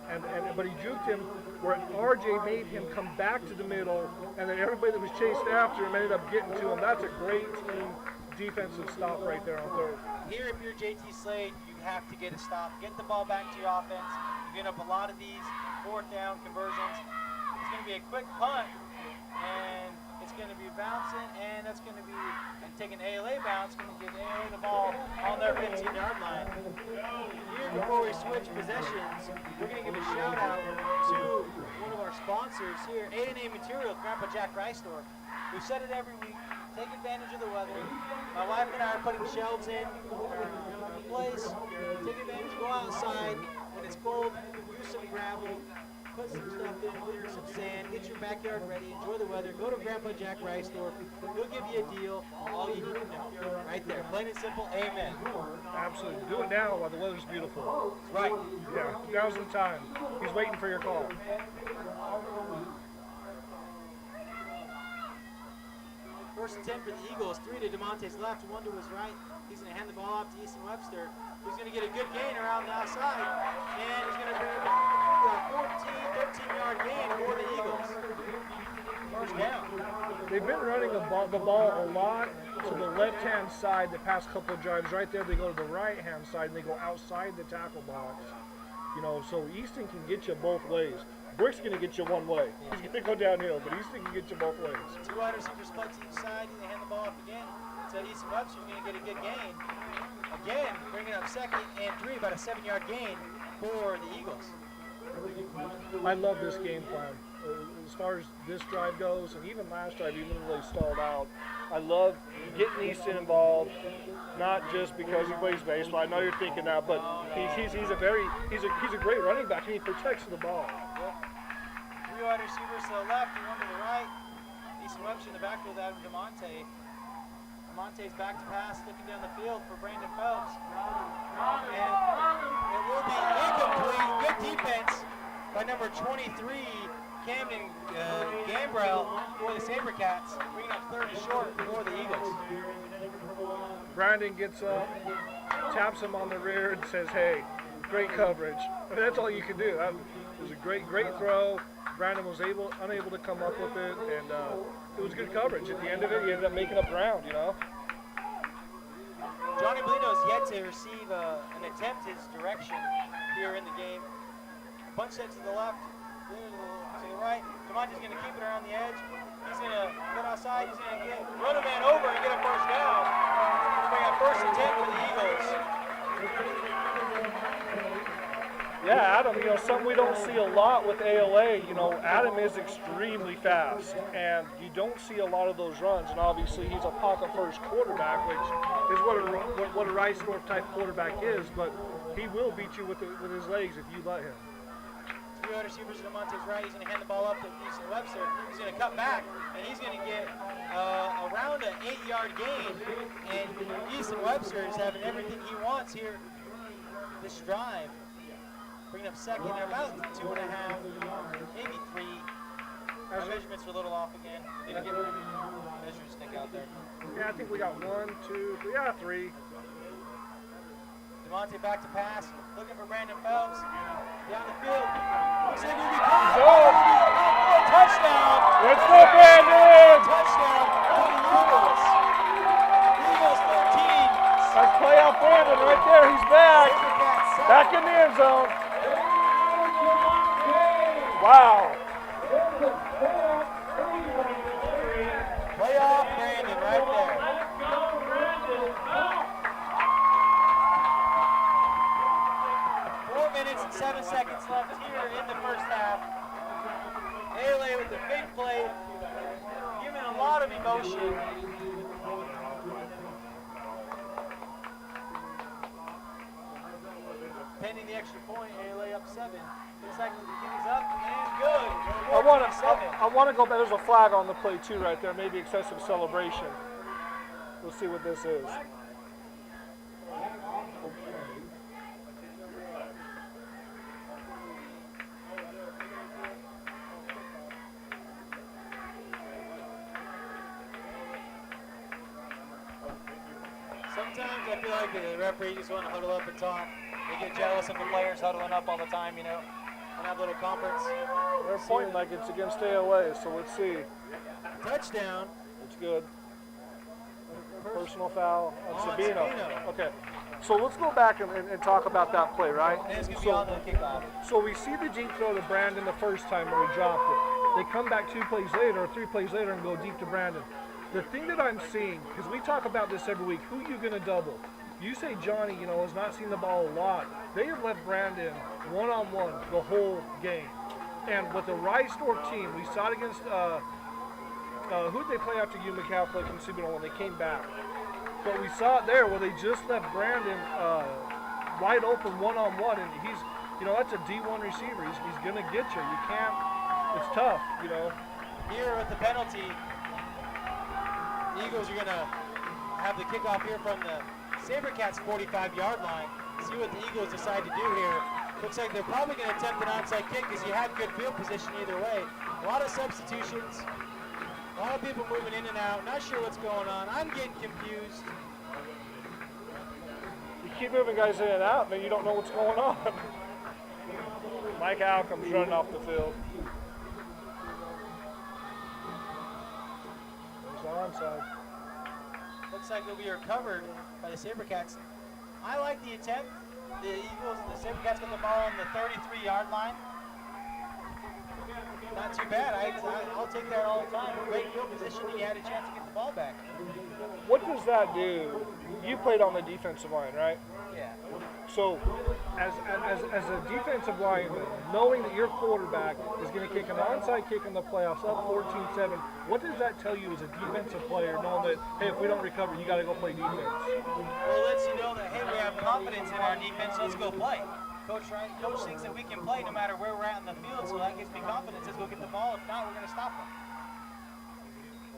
but he juked him where R.J. made him come back to the middle, and then everybody that was chasing after him ended up getting to him. That's a great team defensive stop right there on 3rd. Here, if you're JT Slade, you have to get a stop. Get the ball back to your offense. You get up a lot of these 4th down conversions. It's going to be a quick punt, and it's going to be bouncing, and that's going to be taking ALA bounce, going to give ALA the ball on their 15-yard line. Here, before we switch possessions, we're going to give a shout-out to one of our sponsors here, A&A Materials, Grandpa Jack Rice Store. We've said it every week. Take advantage of the weather. My wife and I are putting shelves in place. Take advantage, go outside when it's cold, use some gravel. put some stuff in, clear some sand, get your backyard ready, enjoy the weather, go to Grandpa Jack Rice Store. He'll give you a deal, all you need to know. Right there, plain and simple, amen. Absolutely. Do it now while the weather's beautiful. That's right. Yeah, now's the time. He's waiting for your call. First and 10 for the Eagles, 3 to DeMonte's left, 1 to his right. He's going to hand the ball off to Easton Webster, who's going to get a good gain around the outside, and he's going to bring a 13-yard gain for the Eagles. First down. They've been running the ball a lot to the left-hand side the past couple of drives. Right there, they go to the right-hand side, and they go outside the tackle box. You know, so Easton can get you both ways. Brick's going to get you one way. He's going to go downhill, but Easton can get you both ways. 2 wide receivers split to each side. He's going to hand the ball off again. So Easton Webster's going to get a good gain. Again, bringing up 2nd and 3, about a 7-yard gain for the Eagles. I love this game plan. As far as this drive goes, and even last drive, even though they stalled out, I love getting Easton involved, not just because he plays baseball. I know you're thinking that, but he's a great running back, and he protects the ball. Yep. 3 wide receivers to the left and 1 to the right. Easton Webster in the backfield, Adam DeMonte. DeMonte's back to pass, looking down the field for Brandon Phelps. And it will be incomplete. Good defense by number 23, Camden Gambrell for the Sabercats, bringing up 3rd and short for the Eagles. Brandon gets up, taps him on the rear, and says, "Hey, great coverage." I mean, that's all you can do. That was a great throw. Brandon was unable to come up with it, and it was good coverage. At the end of it, he ended up making up ground, you know. Johnny Bolino has yet to receive an attempt his direction here in the game. Bunch set to the left, to the right. DeMonte's going to keep it around the edge. He's going to go outside. He's going to run a man over and get a first down. Bring up 1st and 10 for the Eagles. Yeah, Adam, you know, something we don't see a lot with ALA, you know, Adam is extremely fast, and you don't see a lot of those runs, and obviously he's a pocket-first quarterback, which is what a Rice-Thorpe type quarterback is, but he will beat you with his legs if you let him. 3 wide receivers to DeMonte's right. He's going to hand the ball up to Easton Webster. He's going to cut back, and he's going to get around an 8-yard gain, and Easton Webster is having everything he wants here this drive. Bringing up 2nd and about 2.5, maybe 3. Our measurements were a little off again. Didn't get measuring stick out there. Yeah, I think we got 1, 2, 3. Yeah, 3. DeMonte back to pass, looking for Brandon Phelps. Down the field. Looks like he'll be touchdown. Let's go, Brandon. Touchdown for the Eagles. Eagles 13. Let's play out Brandon right there. He's back. Back in the end zone. Wow. Playoff Brandon right there. 4 minutes and 7 seconds left here in the first half. ALA with the big play, giving a lot of emotion. Pending the extra point, ALA up 7. Looks like the kicking is up and good. I want to go back. There's a flag on the play too right there. Maybe excessive celebration. We'll see what this is. Sometimes I feel like the referees just want to huddle up and talk. They get jealous of the players huddling up all the time, you know, and have a little conference. They're pointing like it's against ALA, so let's see. Touchdown. It's good. Personal foul on Sabino. Sabino. Okay, so let's go back and talk about that play, right? And it's going to be on the kickoff. So we see the deep throw to Brandon the first time where he dropped it. They come back 2 plays later or 3 plays later and go deep to Brandon. The thing that I'm seeing, because we talk about this every week, who are you going to double? You say Johnny, you know, has not seen the ball a lot. They have left Brandon one-on-one the whole game. And with the Rice-Thorpe team, we saw it against, who did they play after UMA Catholic and Sabino when they came back? But we saw it there where they just left Brandon wide open one-on-one, and you know, that's a D1 receiver. He's going to get you. You can't, it's tough, you know. Here with the penalty, the Eagles are going to have the kickoff here from the SaberCats 45-yard line. See what the Eagles decide to do here. Looks like they're probably going to attempt an onside kick because you have good field position either way. A lot of substitutions, a lot of people moving in and out. Not sure what's going on. I'm getting confused. You keep moving guys in and out, and then you don't know what's going on. Mike Howe comes running off the field. There's the onside. Looks like it'll be recovered by the SaberCats. I like the attempt. The Eagles, the SaberCats got the ball on the 33-yard line. Not too bad. I'll take that all the time. Great field position. You had a chance to get the ball back. What does that do? You played on the defensive line, right? Yeah. So, as a defensive lineman, knowing that your quarterback is going to kick an onside kick in the playoffs up 14-7, what does that tell you as a defensive player, knowing that, hey, if we don't recover, you got to go play defense? Well, it lets you know that, hey, we have confidence in our defense, let's go play. Coach thinks that we can play no matter where we're at in the field, so that gives me confidence. Let's go get the ball. If not, we're going to stop them.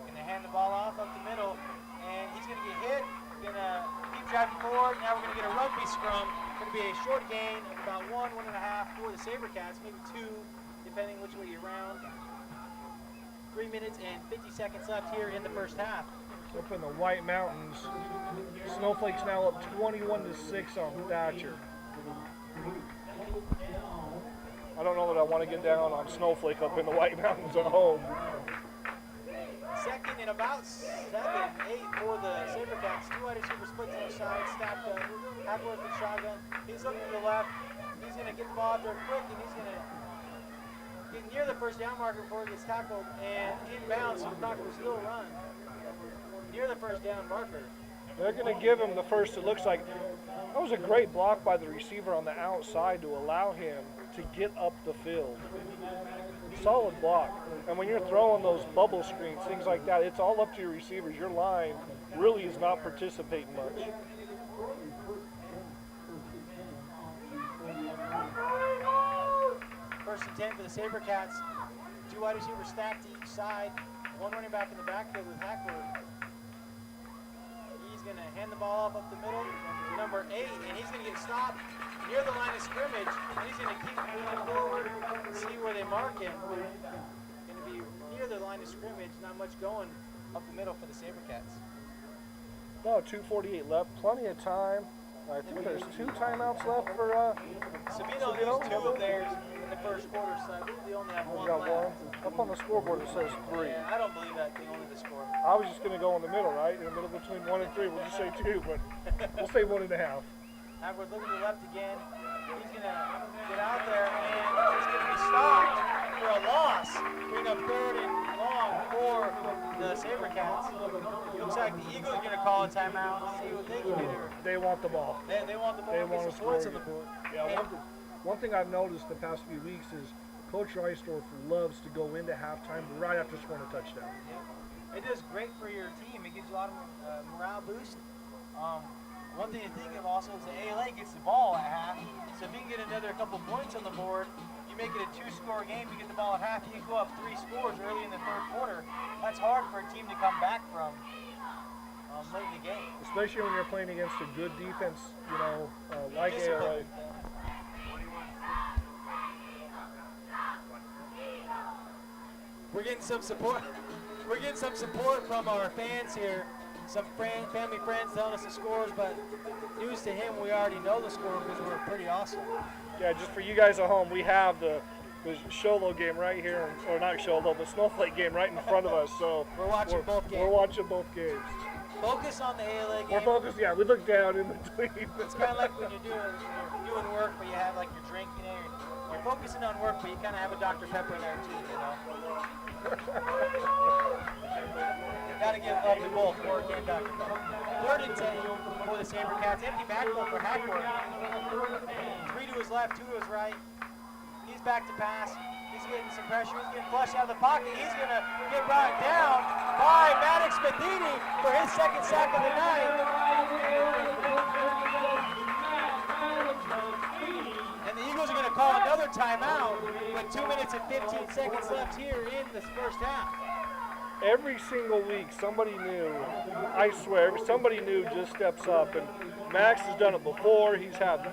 Going to hand the ball off up the middle, and he's going to get hit. Going to keep driving forward. Now we're going to get a rugby scrum. Going to be a short gain of about 1.5 for the SaberCats, maybe 2, depending which way you round. 3 minutes and 50 seconds left here in the first half. Up in the White Mountains, Snowflake's now up 21-6 on Thatcher. I don't know that I want to get down on Snowflake up in the White Mountains at home. Second and about 7, 8 for the SaberCats. 2 wide receiver splits on the side, stacked up. Hackworth and shotgun. He's looking to the left. He's going to get the ball out there quick, and he's going to get near the first down marker before he gets tackled. And inbounds, so the clock will still run. Near the first down marker. They're going to give him the first. It looks like that was a great block by the receiver on the outside to allow him to get up the field. Solid block. And when you're throwing those bubble screens, things like that, it's all up to your receivers. Your line really is not participating much. First and 10 for the SaberCats. 2 wide receivers stacked to each side. 1 running back in the backfield with Hackworth. He's going to hand the ball off up the middle to number 8, and he's going to get stopped near the line of scrimmage. And he's going to keep moving forward, see where they mark him. Going to be near the line of scrimmage, not much going up the middle for the SaberCats. No, 2:48 left, plenty of time. I think there's 2 timeouts left for Sabino used 2 of theirs in the first quarter, so I believe they only have 1 left. Up on the scoreboard it says 3. Yeah, I don't believe that they only the score. I was just going to go in the middle, right? In the middle between 1 and 3. We'll just say 2, but we'll say 1.5. Hackworth looking to the left again. He's going to get out there, and he's going to be stopped for a loss. Bring up 3rd and long for the SaberCats. Looks like the Eagles are going to call a timeout, see what they can do. They want the ball. They want the ball. They want to score. On the board. Yeah, one thing I've noticed the past few weeks is Coach Reisdorf loves to go into halftime right after scoring a touchdown. Yeah. It does great for your team. It gives you a lot of morale boost. One thing to think of also is the ALA gets the ball at half. So if you can get another couple points on the board, you make it a 2-score game. You get the ball at half, you can go up 3 scores early in the 3rd quarter. That's hard for a team to come back from late in the game. Especially when you're playing against a good defense, you know, like ALA. We're getting some support. We're getting some support from our fans here. Some family friends telling us the scores, but news to him, we already know the score because we're pretty awesome. Yeah, just for you guys at home, we have the Sholo game right here, or not Sholo, but Snowflake game right in front of us. So we're watching both games. We're watching both games. Focus on the ALA game. We're focused, yeah, we look down in between. It's kind of like when you're doing work, but you have like your drink, you know, you're focusing on work, but you kind of have a Dr. Pepper there too, you know. Got to give love to both work and Dr. Pepper. 3rd and 10 for the SaberCats. Empty backfield for Hackworth. 3 to his left, 2 to his right. He's back to pass. He's getting some pressure. He's getting flushed out of the pocket. He's going to get brought down by Maddox Matheny for his 2nd sack of the night. And the Eagles are going to call another timeout with 2 minutes and 15 seconds left here in this first half. Every single week, somebody new, I swear, somebody new just steps up. And Max has done it before. He's had,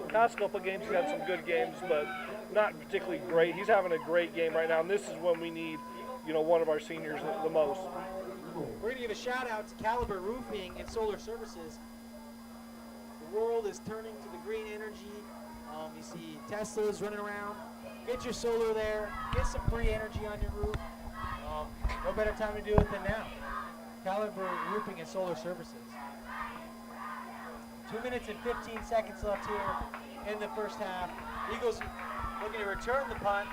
past couple of games, he's had some good games, but not particularly great. He's having a great game right now, and this is when we need, one of our seniors the most. We're going to give a shout out to Caliber Roofing and Solar Services. The world is turning to the green energy. You see Teslas running around. Get your solar there. Get some free energy on your roof. No better time to do it than now. Caliber Roofing and Solar Services. 2 minutes and 15 seconds left here in the first half. Eagles looking to return the punt.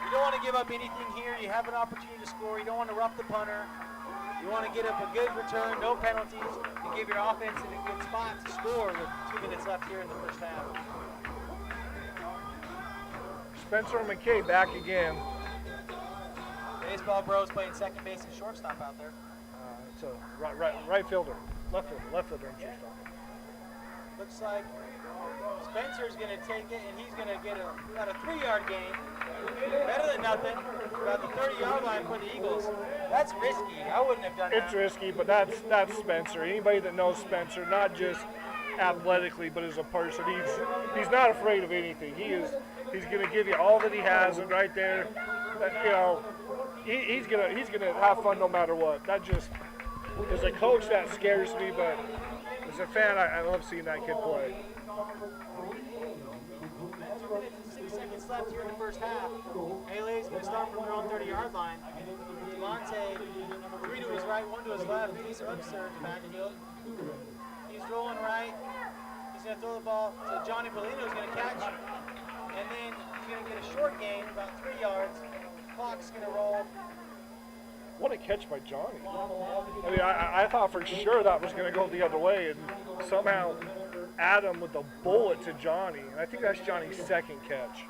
You don't want to give up anything here. You have an opportunity to score. You don't want to rough the punter. You want to get up a good return, no penalties, and give your offense in a good spot to score with 2 minutes left here in the first half. Spencer McKay back again. Baseball Bros playing second base and shortstop out there. It's a right fielder, left fielder and shortstop. Looks like Spencer's going to take it, and he's going to get about a 3-yard gain. Better than nothing. About the 30-yard line for the Eagles. That's risky. I wouldn't have done that. It's risky, but that's Spencer. Anybody that knows Spencer, not just athletically, but as a person, he's not afraid of anything. He's going to give you all that he has, and right there, he's gonna have fun no matter what. That just, as a coach, that scares me, but as a fan, I love seeing that kid play. 2 minutes and 6 seconds left here in the first half. ALA is going to start from their own 30-yard line. Devontae, 3 to his right, 1 to his left. He's Upster in the backfield. He's rolling right. He's going to throw the ball to Johnny Bellino, who's going to catch. And then he's going to get a short gain, about 3 yards. Clock's going to roll. What a catch by Johnny. I mean, I thought for sure that was going to go the other way, and somehow Adam with the bullet to Johnny. And I think that's Johnny's second catch.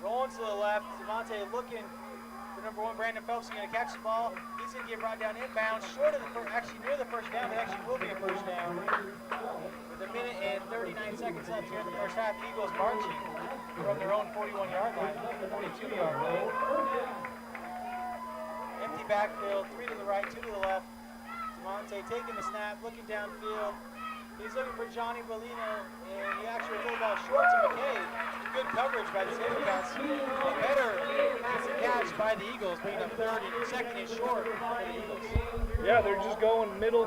Rolling to the left. Devontae looking for number 1, Brandon Phelps. Is going to catch the ball. He's going to get brought down inbounds, short of the actually near the first down. It actually will be a first down. With 1 minute and 39 seconds left here in the first half, Eagles marching from their own 41-yard line, 42-yard line. Empty backfield, 3 to the right, 2 to the left. Devontae taking the snap, looking downfield. He's looking for Johnny Bellino, and he actually threw the ball short to McKay. Good coverage by the Sabercats. A better pass and catch by the Eagles, bringing up second and short for the Eagles. Yeah, they're just going middle.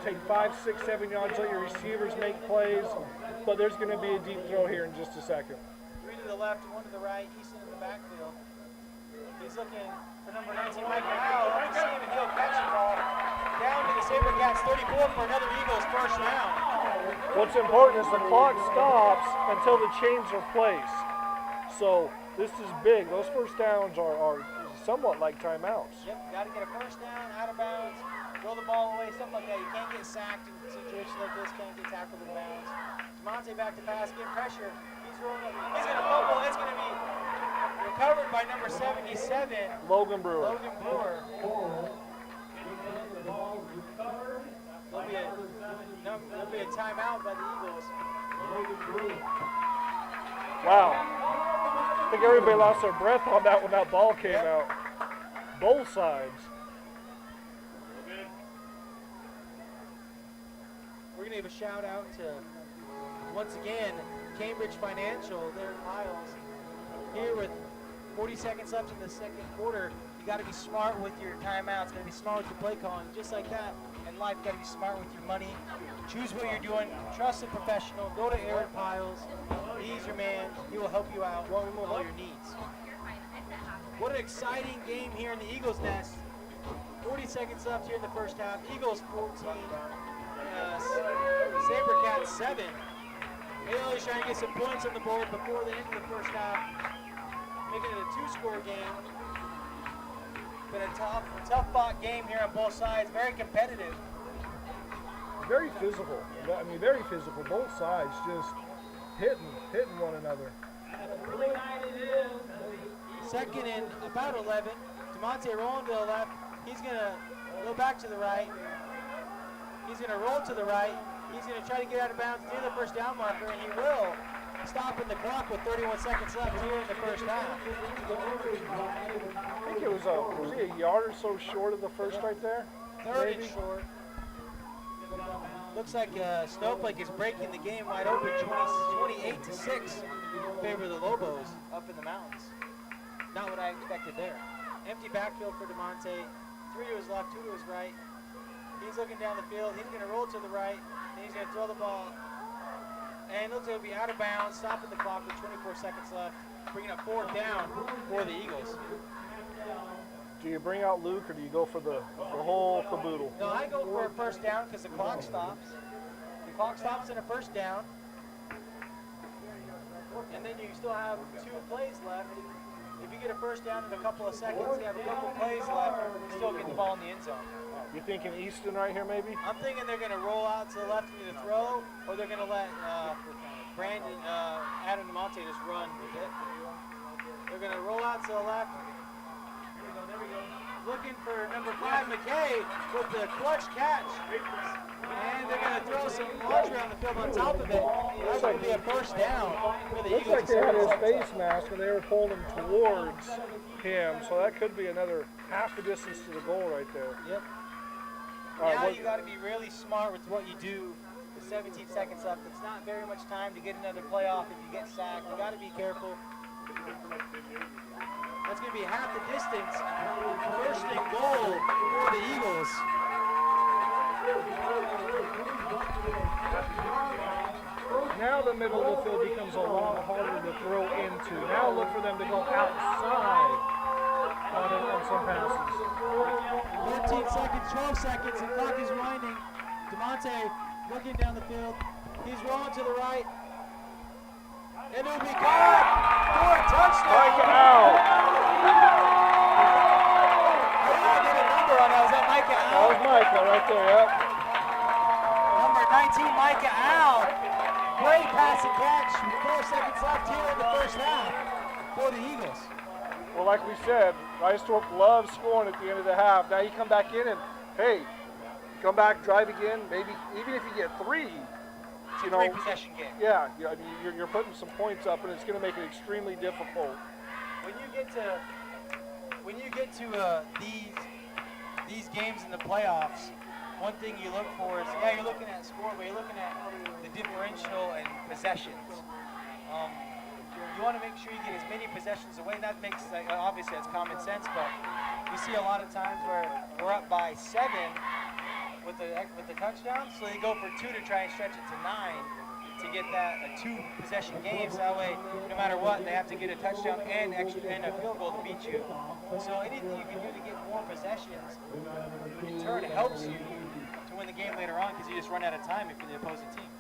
Take 5, 6, 7 yards, let your receivers make plays, but there's going to be a deep throw here in just a second. 3 to the left, 1 to the right, Easton in the backfield. He's looking for number 19, Mike Powell. Let me see him, and he'll catch the ball. Down to the Sabercats 34 for another Eagles first down. What's important is the clock stops until the chains are placed. So this is big. Those first downs are somewhat like timeouts. Yep, got to get a first down, out of bounds, throw the ball away, stuff like that. You can't get sacked in situations like this, can't get tackled in bounds. Devontae back to pass, get pressure. He's rolling up. He's going to fumble. It's going to be recovered by number 77. Logan Brewer. There'll be a timeout by the Eagles. Wow. I think everybody lost their breath on that when that ball came out. Both sides. We're going to give a shout out to, once again, Cambridge Financial. They're in Miles. Here with 40 seconds left in the second quarter, you got to be smart with your timeouts. Got to be smart with your play calling. Just like that in life, you got to be smart with your money. Choose what you're doing. Trust a professional. Go to Aaron Piles. He's your man. He will help you out with all your needs. What an exciting game here in the Eagles' nest. 40 seconds left here in the first half. Eagles 14, Sabercats 7. ALA is trying to get some points on the board before the end of the first half, making it a 2-score game. Been a tough fought game here on both sides. Very competitive. Very physical. I mean, very physical. Both sides just hitting one another. Second and about 11. Demonte rolling to the left. He's going to go back to the right. He's going to roll to the right. He's going to try to get out of bounds near the first down marker, and he will, stopping the clock with 31 seconds left here in the first half. I think it was he a yard or so short of the first right there? Third and short. Looks like Snowflake is breaking the game wide open, 28-6 in favor of the Lobos up in the mountains. Not what I expected there. Empty backfield for DeMonte. 3 to his left, 2 to his right. He's looking down the field. He's going to roll to the right. And he's going to throw the ball. And it looks like it'll be out of bounds, stopping the clock with 24 seconds left, bringing up 4th down for the Eagles. Do you bring out Luke or do you go for the whole caboodle? No, I go for a first down because the clock stops. The clock stops in a first down. And then you still have 2 plays left. If you get a first down in a couple of seconds, you have a couple of plays left, you still get the ball in the end zone. You're thinking Easton right here maybe? I'm thinking they're going to roll out to the left and either throw, or they're going to let Adam DeMonte just run with it. They're going to roll out to the left. There we go. Looking for number 5, McKay, with the clutch catch. And they're going to throw some laundry on the field on top of it. That's going to be a first down for the Eagles. Looks like they had his face mask and they were pulling him towards him, so that could be another half the distance to the goal right there. Yep. Now you got to be really smart with what you do with 17 seconds left. It's not very much time to get another playoff if you get sacked. You got to be careful. That's going to be half the distance. First and goal for the Eagles. Now the middle of the field becomes a lot harder to throw into. Now look for them to go outside on some passes. 13 seconds, 12 seconds, the clock is winding. DeMonte looking down the field. He's rolling to the right. And it'll be caught for a touchdown. Micah out. I didn't get a number on that. Was that Micah out? That was Micah right there, yep. Number 19, Micah out. Great pass and catch. 4 seconds left here in the first half for the Eagles. Well, like we said, Rice-Thorpe loves scoring at the end of the half. Now you come back in and, hey, come back, drive again. Maybe even if you get 3, It's a 3-possession game. Yeah, I mean, you're putting some points up, and it's going to make it extremely difficult. When you get to these games in the playoffs, one thing you look for is, you're looking at score, but you're looking at the differential and possessions. You want to make sure you get as many possessions away, and that makes, obviously that's common sense, but you see a lot of times where we're up by 7 with the touchdown, so they go for 2 to try and stretch it to 9 to get that a 2-possession game, so that way no matter what they have to get a touchdown and a field goal to beat you. So anything you can do to get more possessions in turn helps you to win the game later on, because you just run out of time if you're the opposing team.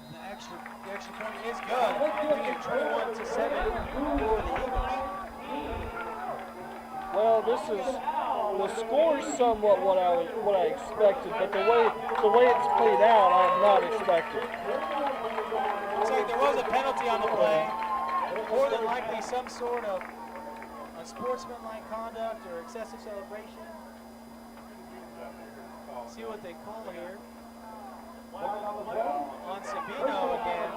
The extra point is good. We get 21-7 for the Eagles. Well, the score is somewhat what I expected, but the way it's played out, I have not expected. Looks like there was a penalty on the play. More than likely some sort of unsportsmanlike conduct or excessive celebration. See what they call here. On Sabino again.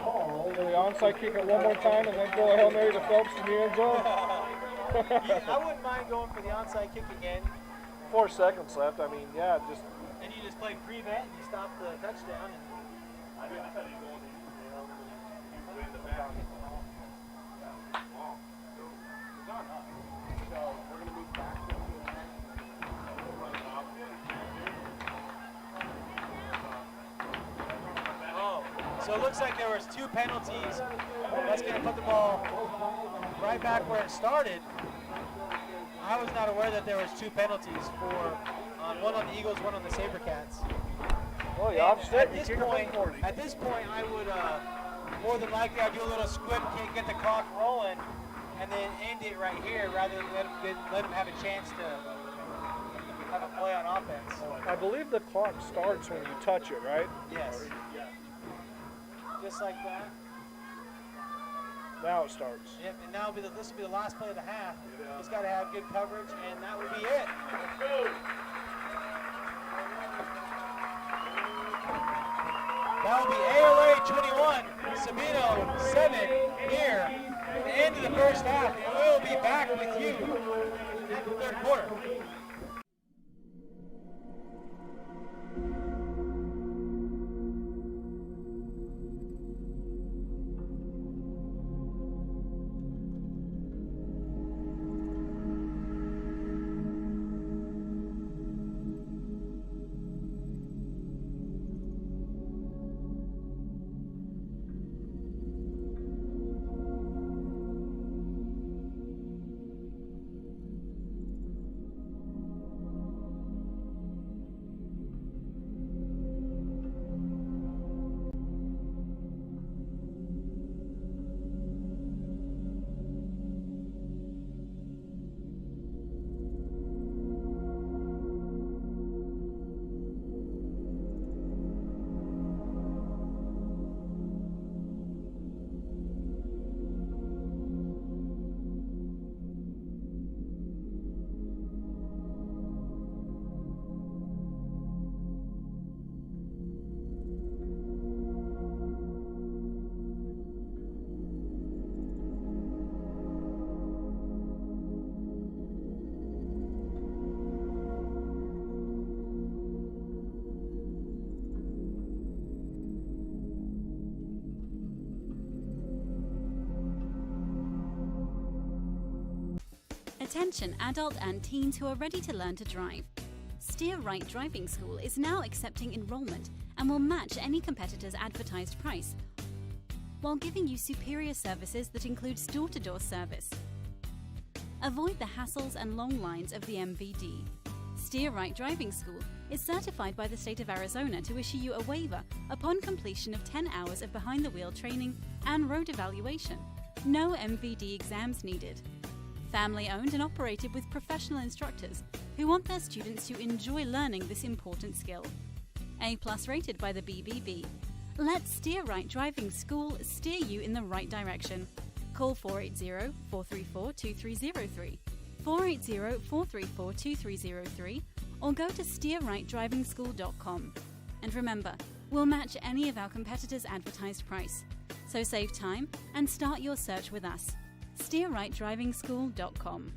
So the onside kick it one more time and then throw a Hail Mary to Phelps in the end zone. I wouldn't mind going for the onside kick again. 4 seconds left. I mean, yeah, just. And you just play prevent and you stop the touchdown. So it looks like there was 2 penalties. That's going to put the ball right back where it started. I was not aware that there was 2 penalties for one on the Eagles, one on the SaberCats. Well, yeah, at this point, I would more than likely I'd do a little squib kick, get the clock rolling, and then end it right here rather than let them have a chance to have a play on offense. I believe the clock starts when you touch it, right? Yes. Just like that. Now it starts. Yep, and now this will be the last play of the half. He's got to have good coverage, and that will be it. Sabino 7 here at the end of the first half, and we'll be back with you at the third quarter. Attention adult and teens who are ready to learn to drive. Steer Right Driving School is now accepting enrollment and will match any competitor's advertised price while giving you superior services that includes door-to-door service. Avoid the hassles and long lines of the MVD. Steer Right Driving School is certified by the state of Arizona to issue you a waiver upon completion of 10 hours of behind-the-wheel training and road evaluation. No MVD exams needed. Family owned and operated with professional instructors who want their students to enjoy learning this important skill. A+ rated by the BBB. Let Steer Right Driving School steer you in the right direction. Call 480-434-2303, 480-434-2303, or go to steerrightdrivingschool.com. And remember, we'll match any of our competitors' advertised price. So save time and start your search with us. steerrightdrivingschool.com.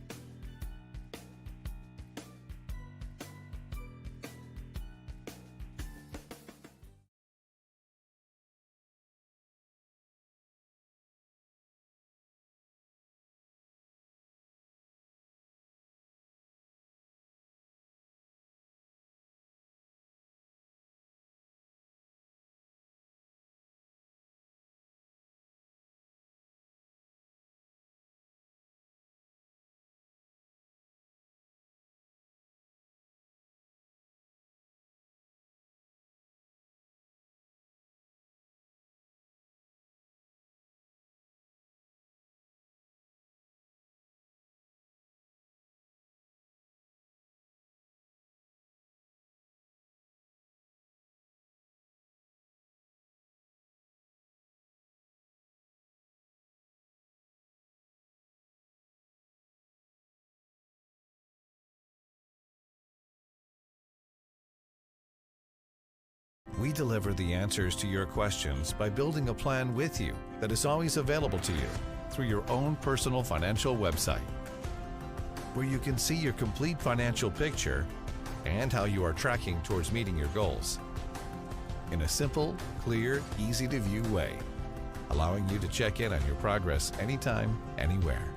We deliver the answers to your questions by building a plan with you that is always available to you through your own personal financial website, where you can see your complete financial picture and how you are tracking towards meeting your goals in a simple, clear, easy-to-view way, allowing you to check in on your progress anytime, anywhere.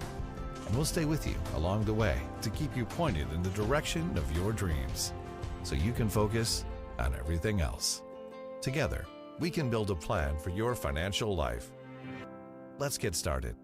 And we'll stay with you along the way to keep you pointed in the direction of your dreams so you can focus on everything else. Together, we can build a plan for your financial life. Let's get started.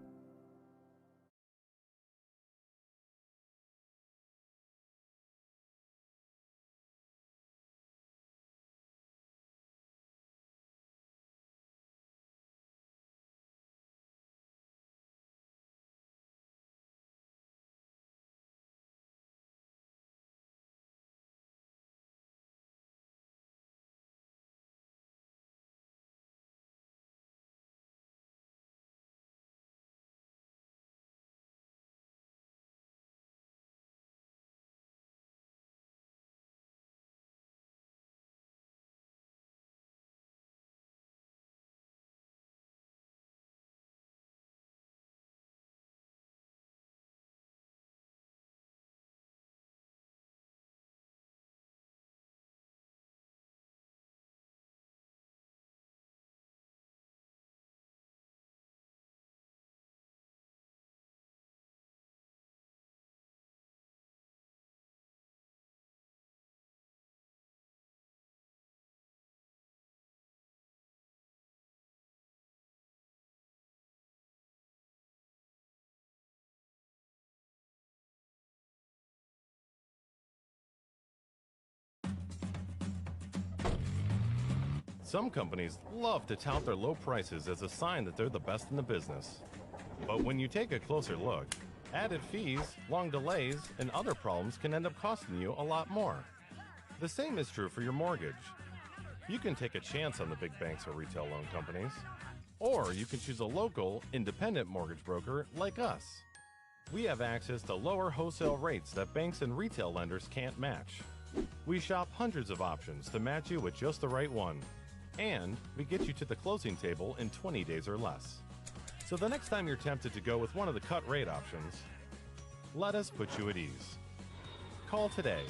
Some companies love to tout their low prices as a sign that they're the best in the business. But when you take a closer look, added fees, long delays, and other problems can end up costing you a lot more. The same is true for your mortgage. You can take a chance on the big banks or retail loan companies, or you can choose a local, independent mortgage broker like us. We have access to lower wholesale rates that banks and retail lenders can't match. We shop hundreds of options to match you with just the right one. And we get you to the closing table in 20 days or less. So the next time you're tempted to go with one of the cut rate options, let us put you at ease. Call today.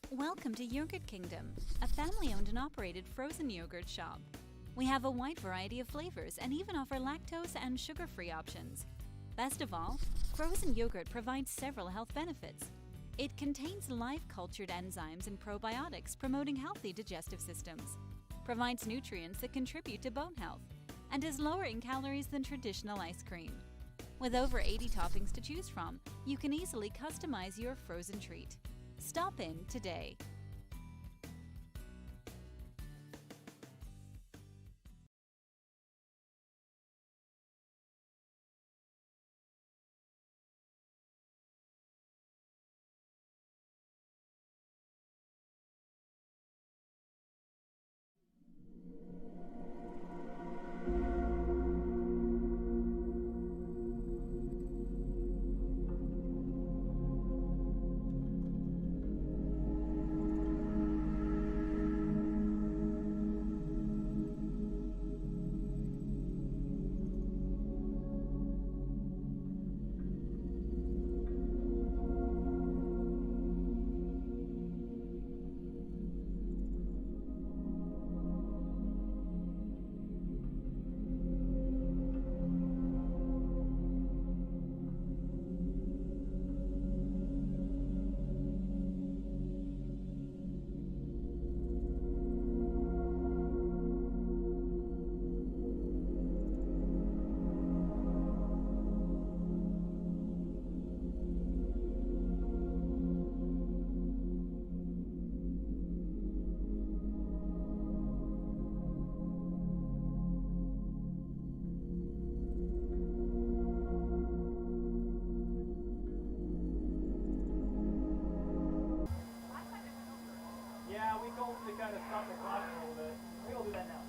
Welcome to Yogurt Kingdom, a family-owned and operated frozen yogurt shop. We have a wide variety of flavors and even offer lactose and sugar-free options. Best of all, frozen yogurt provides several health benefits. It contains live cultured enzymes and probiotics promoting healthy digestive systems, provides nutrients that contribute to bone health, and is lower in calories than traditional ice cream. With over 80 toppings to choose from, you can easily customize your frozen treat. Stop in today. Yeah, we told him to kind of stop the clock a little bit. We're going to do that now.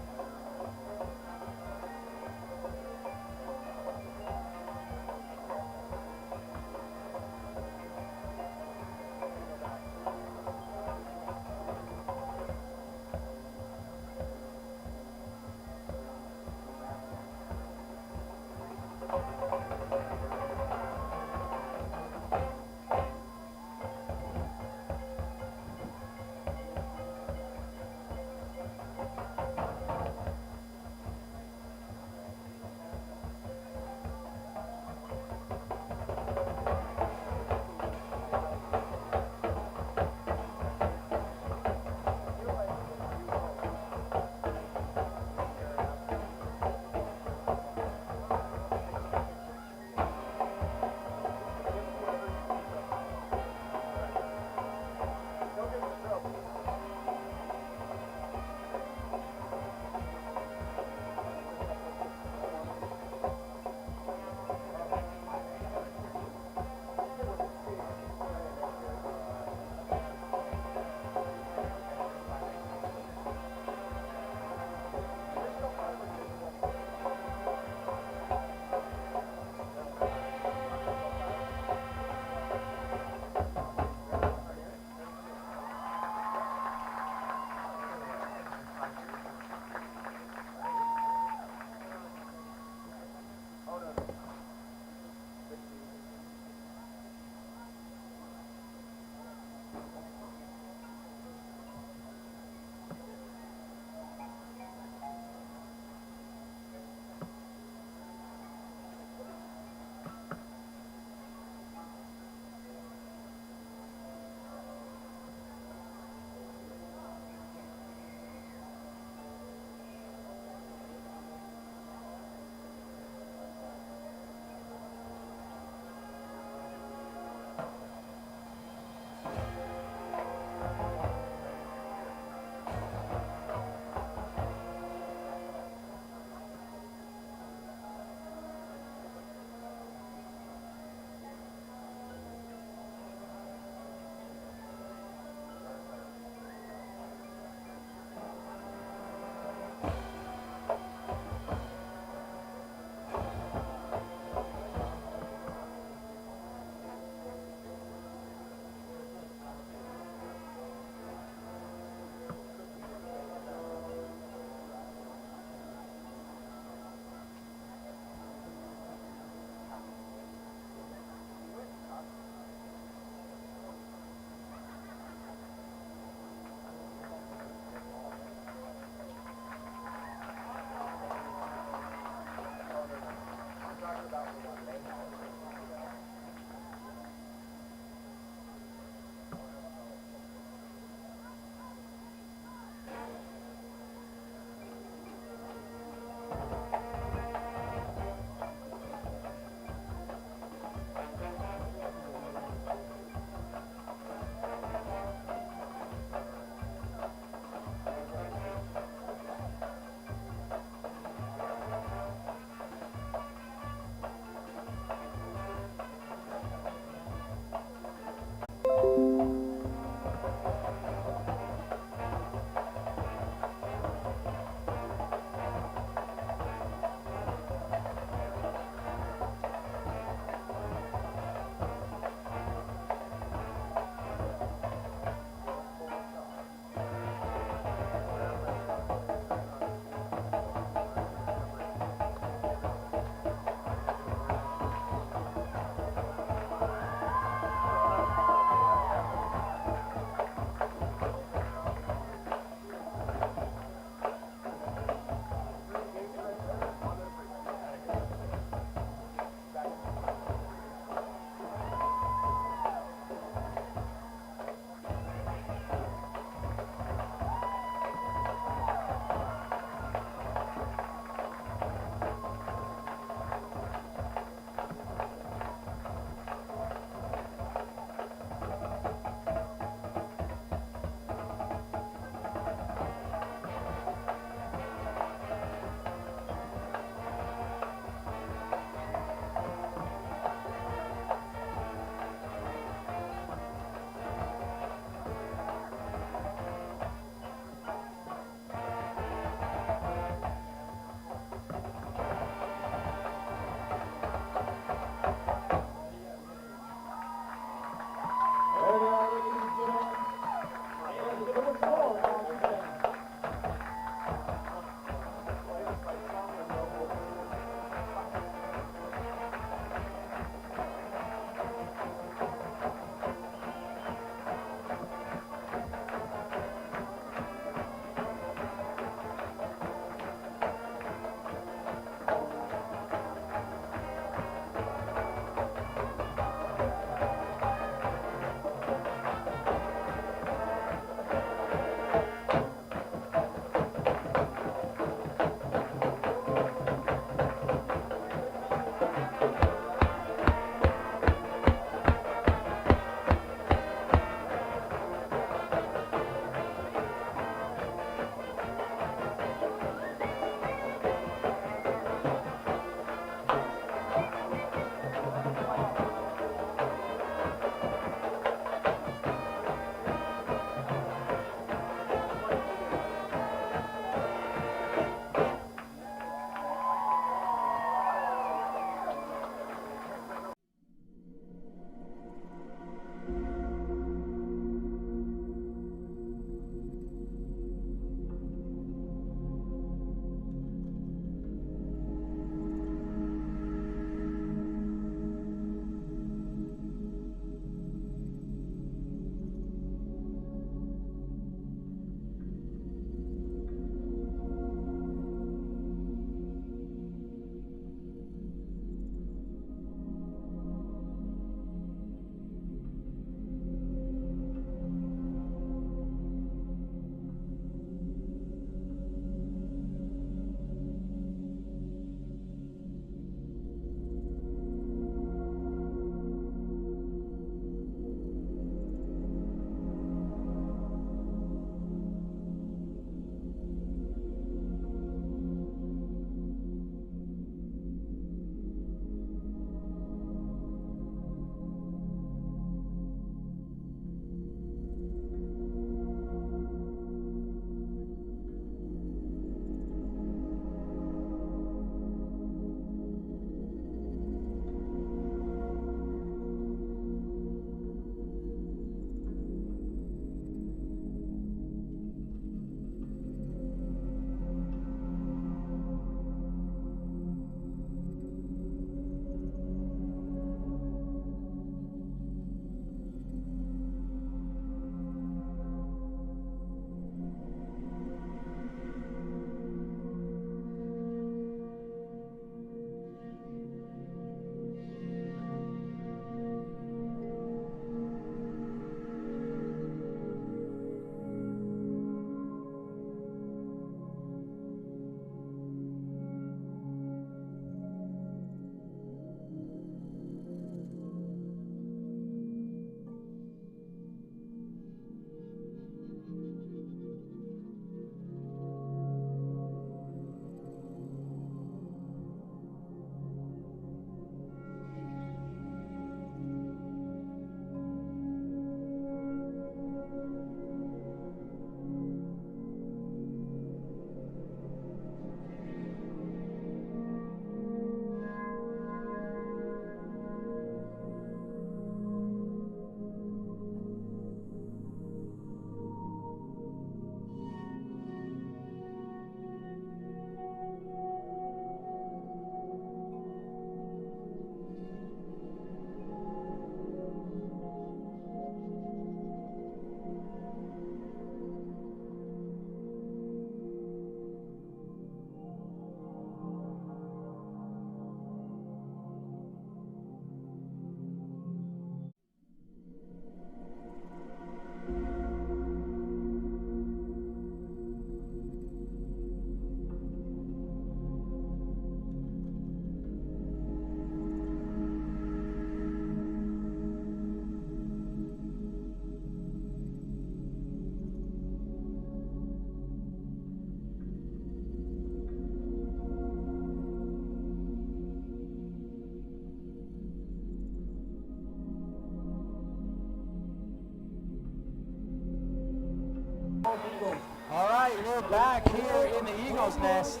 we're back here in the Eagles' nest.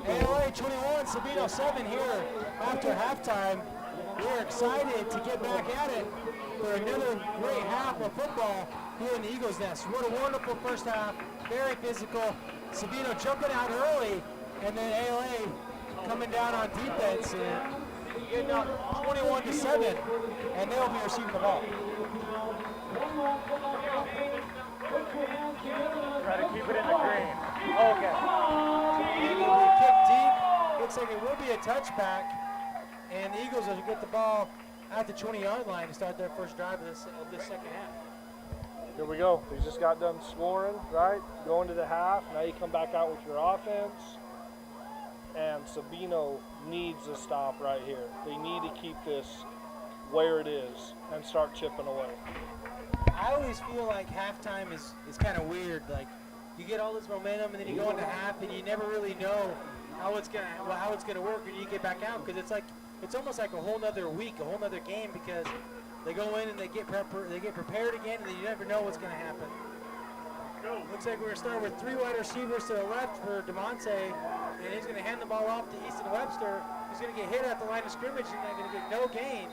ALA 21, Sabino 7 here after halftime. We're excited to get back at it for another great half of football here in the Eagles' nest. What a wonderful first half, very physical. Sabino jumping out early, and then ALA coming down on defense and getting up 21-7, and they'll be receiving the ball. Try to keep it in the green. Okay. Eagles kick deep. Looks like it will be a touchback, and the Eagles will get the ball at the 20-yard line to start their first drive of this second half. Here we go. We just got done scoring, right? Going to the half. Now you come back out with your offense. And Sabino needs a stop right here. They need to keep this where it is and start chipping away. I always feel like halftime is kind of weird. Like, you get all this momentum, and then you go into half, and you never really know how it's gonna work when you get back out, because it's almost like a whole nother week, a whole nother game, because they go in and they get prepared again, and then you never know what's gonna happen. Looks like we're gonna start with 3 wide receivers to the left for DeMonte, and he's gonna hand the ball off to Easton Webster. He's gonna get hit at the line of scrimmage, and they're gonna get no gain,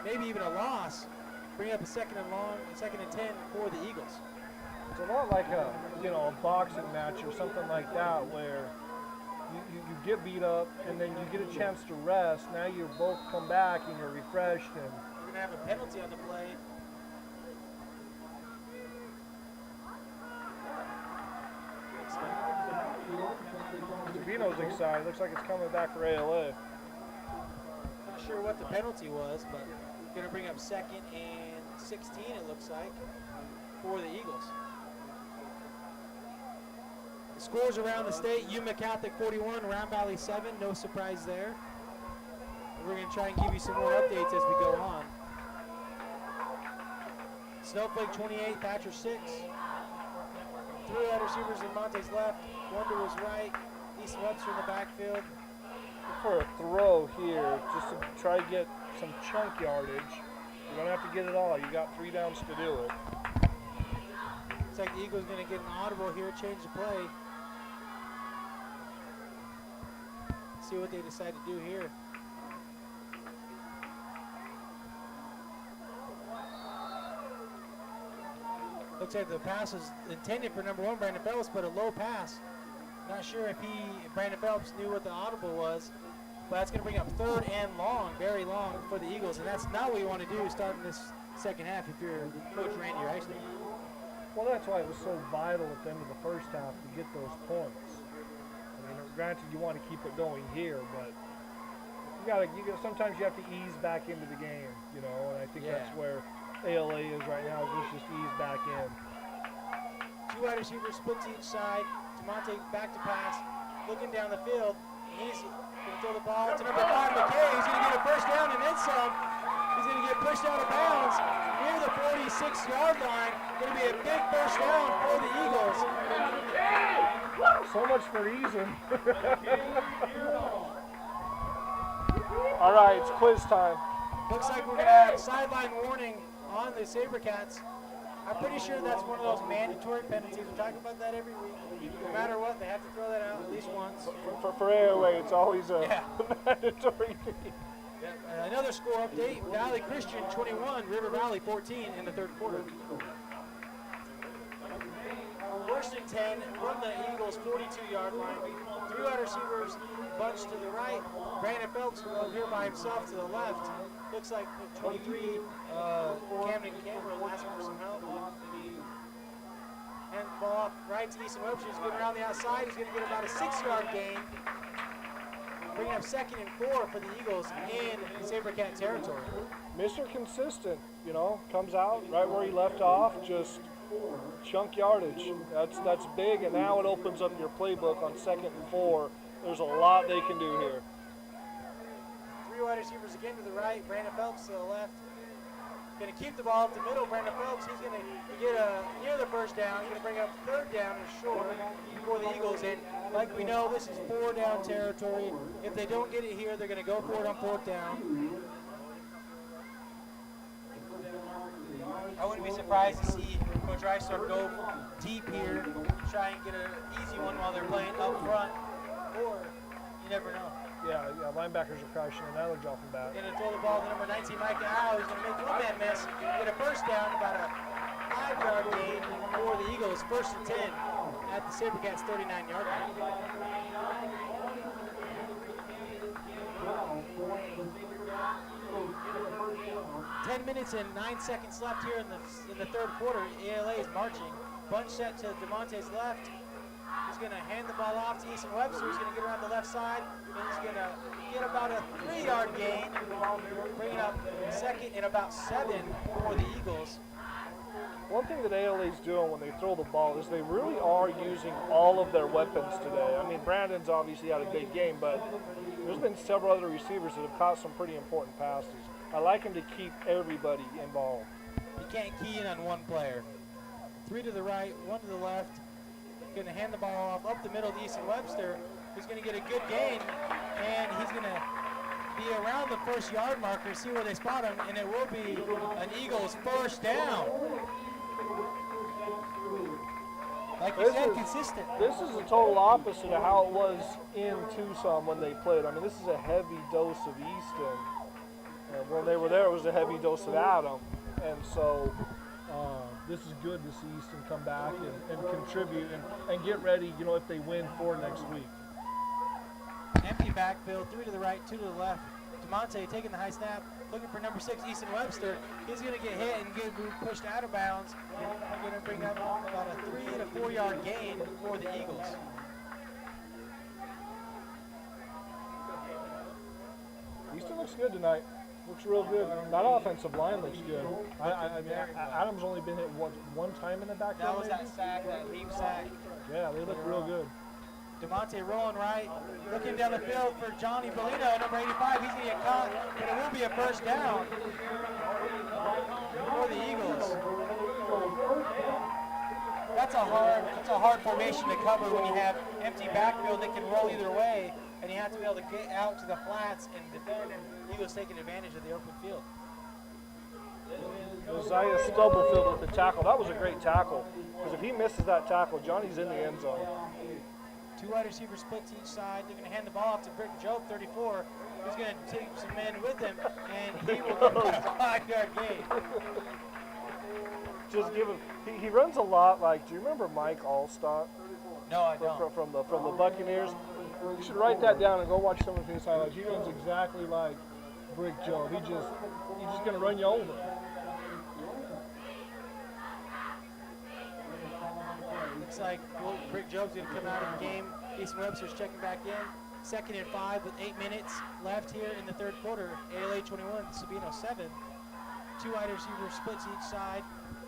maybe even a loss. Bring up a second and 10 for the Eagles. It's a lot like a boxing match or something like that, where you get beat up and then you get a chance to rest. Now you both come back and you're refreshed. And we're gonna have a penalty on the play. Sabino's excited. Looks like it's coming back for ALA. Not sure what the penalty was, but going to bring up 2nd and 16, it looks like, for the Eagles. The scores around the state: Yuma Catholic 41, Round Valley 7. No surprise there. We're going to try and give you some more updates as we go on. Snowflake 28, Thatcher 6. 3 wide receivers in Monte's left. Wonder was right. Easton Webster in the backfield. Look for a throw here, just to try to get some chunk yardage. You don't have to get it all. You got 3 downs to do it. Looks like the Eagles going to get an audible here, change the play. See what they decide to do here. Looks like the pass was intended for number 1, Brandon Phelps, but a low pass. Not sure if Brandon Phelps knew what the audible was, but that's going to bring up 3rd and long, very long for the Eagles, and that's not what you want to do starting this second half if you're Coach Randy Reisner. Well, that's why it was so vital at the end of the first half to get those points. I mean, granted, you want to keep it going here, but sometimes you have to ease back into the game, and I think that's where ALA is right now. Let's just ease back in. 2 wide receivers split to each side. DeMonte back to pass, looking down the field. He's going to throw the ball to number 5, McKay. He's going to get a first down and then some. He's going to get pushed out of bounds near the 46-yard line. Going to be a big first down for the Eagles. So much for easing. All right, it's quiz time. Looks like we're going to have sideline warning on the SaberCats. I'm pretty sure that's one of those mandatory penalties. We talk about that every week. No matter what, they have to throw that out at least once. For AOA, it's always a mandatory thing. Another score update: Valley Christian 21, River Valley 14 in the 3rd quarter. 1st and 10 from the Eagles' 42-yard line. 3 wide receivers bunched to the right. Brandon Phelps over here by himself to the left. Looks like 23, Camden Cameron asking for some help. And ball off right to Easton Webster. He's going around the outside. He's going to get about a 6-yard gain. Bringing up 2nd and 4 for the Eagles in SaberCat territory. Mr. Consistent, comes out right where he left off, just chunk yardage. That's big, and now it opens up your playbook on 2nd and 4. There's a lot they can do here. 3 wide receivers again to the right. Brandon Phelps to the left. Going to keep the ball up the middle. Brandon Phelps, he's going to get near the first down. He's going to bring up 3rd down and short for the Eagles. And like we know, this is 4-down territory. If they don't get it here, they're going to go for it on 4th down. I wouldn't be surprised to see Coach Reisdorf go deep here, try and get an easy one while they're playing up front, or you never know. Yeah, linebackers are probably showing another dropping back. Going to throw the ball to number 19, Mike Al. He's going to make the one-man miss, get a first down, about a 5-yard gain for the Eagles. 1st and 10 at the SaberCats 39-yard line. 10 minutes and 9 seconds left here in the third quarter. ALA is marching. Bunch set to DeMonte's left. He's going to hand the ball off to Easton Webster. He's going to get around the left side, and he's going to get about a 3-yard gain, bringing up 2nd and about 7 for the Eagles. One thing that ALA is doing when they throw the ball is they really are using all of their weapons today. I mean, Brandon's obviously had a big game, but there's been several other receivers that have caught some pretty important passes. I like him to keep everybody involved. You can't key in on one player. 3 to the right, 1 to the left. Going to hand the ball off up the middle to Easton Webster, who's going to get a good gain, and he's going to be around the 1st-yard marker, see where they spot him, and it will be an Eagles 1st down. Like you said, consistent. This is the total opposite of how it was in Tucson when they played. I mean, this is a heavy dose of Easton. And when they were there, it was a heavy dose of Adam. And so this is good to see Easton come back and contribute and get ready, you know, if they win for next week. Empty backfield, 3 to the right, 2 to the left. DeMonte taking the high snap, looking for number 6, Easton Webster. He's going to get hit and get pushed out of bounds. They're going to bring up about a 3 to 4-yard gain for the Eagles. Easton looks good tonight. Looks real good. That offensive line looks good. I mean, Adam's only been hit one time in the backfield. That was that sack, that deep sack. Yeah, they look real good. DeMonte rolling right, looking down the field for Johnny Bellino, number 85. He's going to get caught, but it will be a 1st down for the Eagles. That's a hard formation to cover when you have empty backfield that can roll either way, and you have to be able to get out to the flats and defend, and Eagles taking advantage of the open field. Isaiah Stubblefield with the tackle. That was a great tackle, because if he misses that tackle, Johnny's in the end zone. 2 wide receivers split to each side. They're going to hand the ball off to Brick Job, 34. He's going to take some men with him, and he will get a 5-yard gain. Just give him. He runs a lot like. Do you remember Mike Allstott? No, I don't. From the Buccaneers. You should write that down and go watch some of his highlights. He runs exactly like Brick Job. He's just going to run you over. Looks like Brick Job's going to come out of the game. Easton Webster's checking back in. 2nd and 5 with 8 minutes left here in the third quarter. ALA 21, Sabino 7. 2 wide receivers split to each side.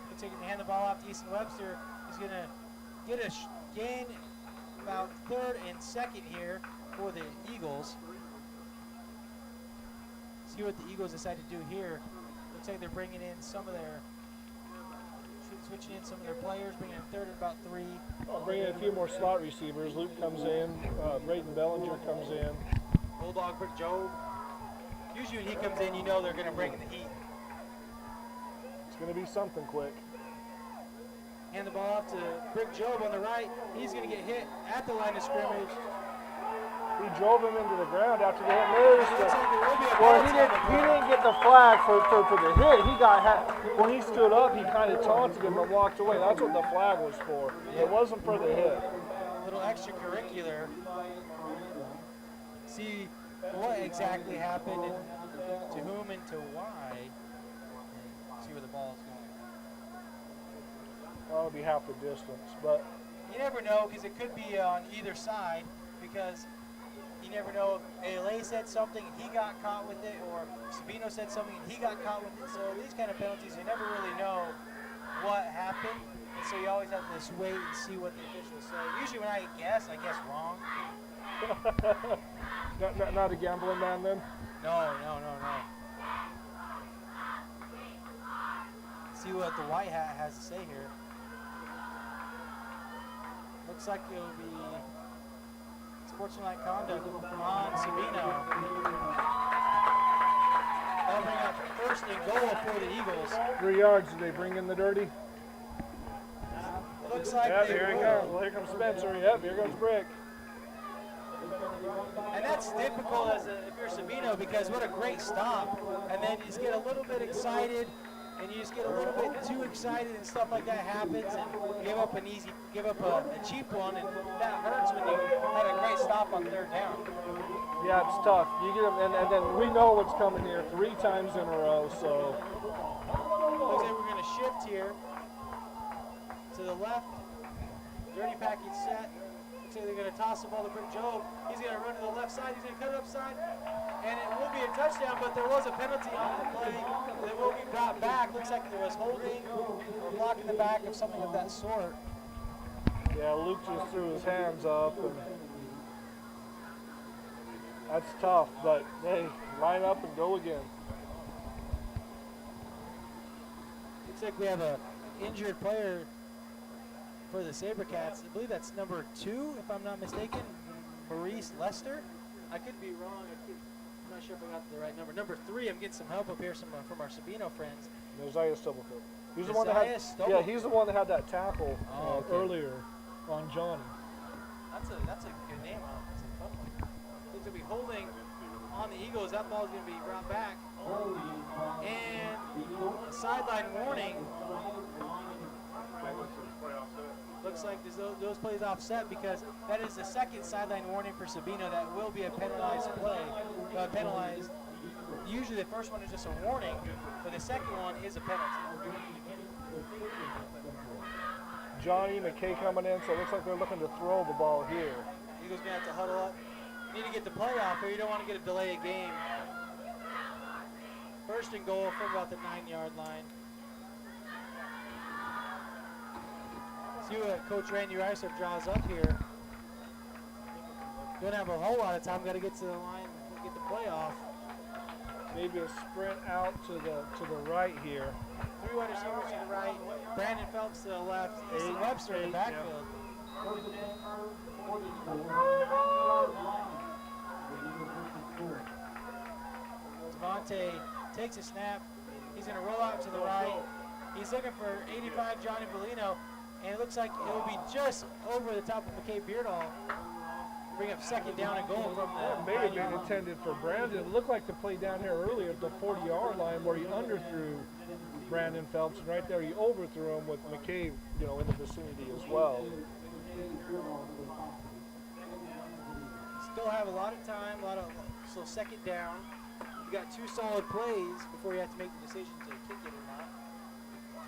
Looks like he's going to hand the ball off to Easton Webster. He's going to get a gain about 3rd and 2nd here for the Eagles. See what the Eagles decide to do here. Looks like they're bringing in some of their switching in some of their players, bringing in 3rd and about 3. Bringing in a few more slot receivers. Luke comes in. Braden Bellinger comes in. Bulldog Brick Job. Usually when he comes in, you know they're going to bring in the heat. It's going to be something quick. Hand the ball off to Brick Job on the right. He's going to get hit at the line of scrimmage. He drove him into the ground after the hit missed. Well, he didn't get the flag for the hit. He got when he stood up, he kind of taunted him and walked away. That's what the flag was for. Yeah. It wasn't for the hit. A little extracurricular. See what exactly happened and to whom and to why. And see where the ball is going. Well, it'll be half the distance, but you never know because it could be on either side because you never know if ALA said something and he got caught with it, or Sabino said something and he got caught with it. So these kind of penalties, you never really know what happened. And so you always have to just wait and see what the officials say. Usually when I guess wrong. not a gambling man then? No. See what the white hat has to say here. Looks like it'll be sportsmanlike conduct on Sabino. That'll bring up 1st and goal for the Eagles. 3 yards. Did they bring in the dirty? looks like Yep, they here he will. comes. Well, here comes Spencer. Yep, here comes Brick. And that's difficult if you're Sabino, because what a great stop. And then you just get a little bit excited, and you just get a little bit too excited, and stuff like that happens, and give up a cheap one, and that hurts when you had a great stop on third down. Yeah, it's tough. You get them, and then we know what's coming here 3 times in a row. So Looks like we're going to shift here to the left. Dirty package set. Looks like they're going to toss the ball to Brick Job. He's going to run to the left side. He's going to cut it upside. And it will be a touchdown, but there was a penalty on the play that will be brought back. Looks like there was holding or blocking the back of something of that sort. yeah, Luke just threw his hands up, and that's tough. But hey, line up and go again. Looks like we have a injured player for the Sabercats. I believe that's number 2, if I'm not mistaken, Maurice Lester. I could be wrong. I'm not sure if I got the right number. Number 3, I'm getting some help up here from our Sabino friends. Josiah Stubblefield. He's the one Josiah that had, he's the one that had that tackle okay. earlier on Johnny. That's a good name. That's a fun one. Looks to be holding on the Eagles. That ball is going to be brought back. And a sideline warning. Looks like those plays offset, because that is the second sideline warning for Sabino. That will be a penalized play. Penalized. Usually the first one is just a warning, but the second one is a penalty. Johnny McKay coming in, so it looks like they're looking to throw the ball here. Eagles going to have to huddle up. Need to get the play off, or you don't want to get a delay of game. First and goal from about the 9-yard line. See what Coach Randy Ricer draws up here. Don't have a whole lot of time. Got to get to the line and get the play off. Maybe a sprint out to the right here. 3 wide receivers to the right. Brandon Phelps to the left. Easton Webster in the backfield. Devontae takes a snap. He's going to roll out to the right. He's looking for 85 Johnny Bellino, and it looks like it will be just over the top of McKay Beardall. Bring up second down and goal from the May have been intended for Brandon. It looked like the play down here earlier at the 40-yard line where he underthrew Brandon Phelps, and right there he overthrew him with McKay, in the vicinity as well. Still have a lot of time, so second down. You got 2 solid plays before you have to make the decision to kick it or not.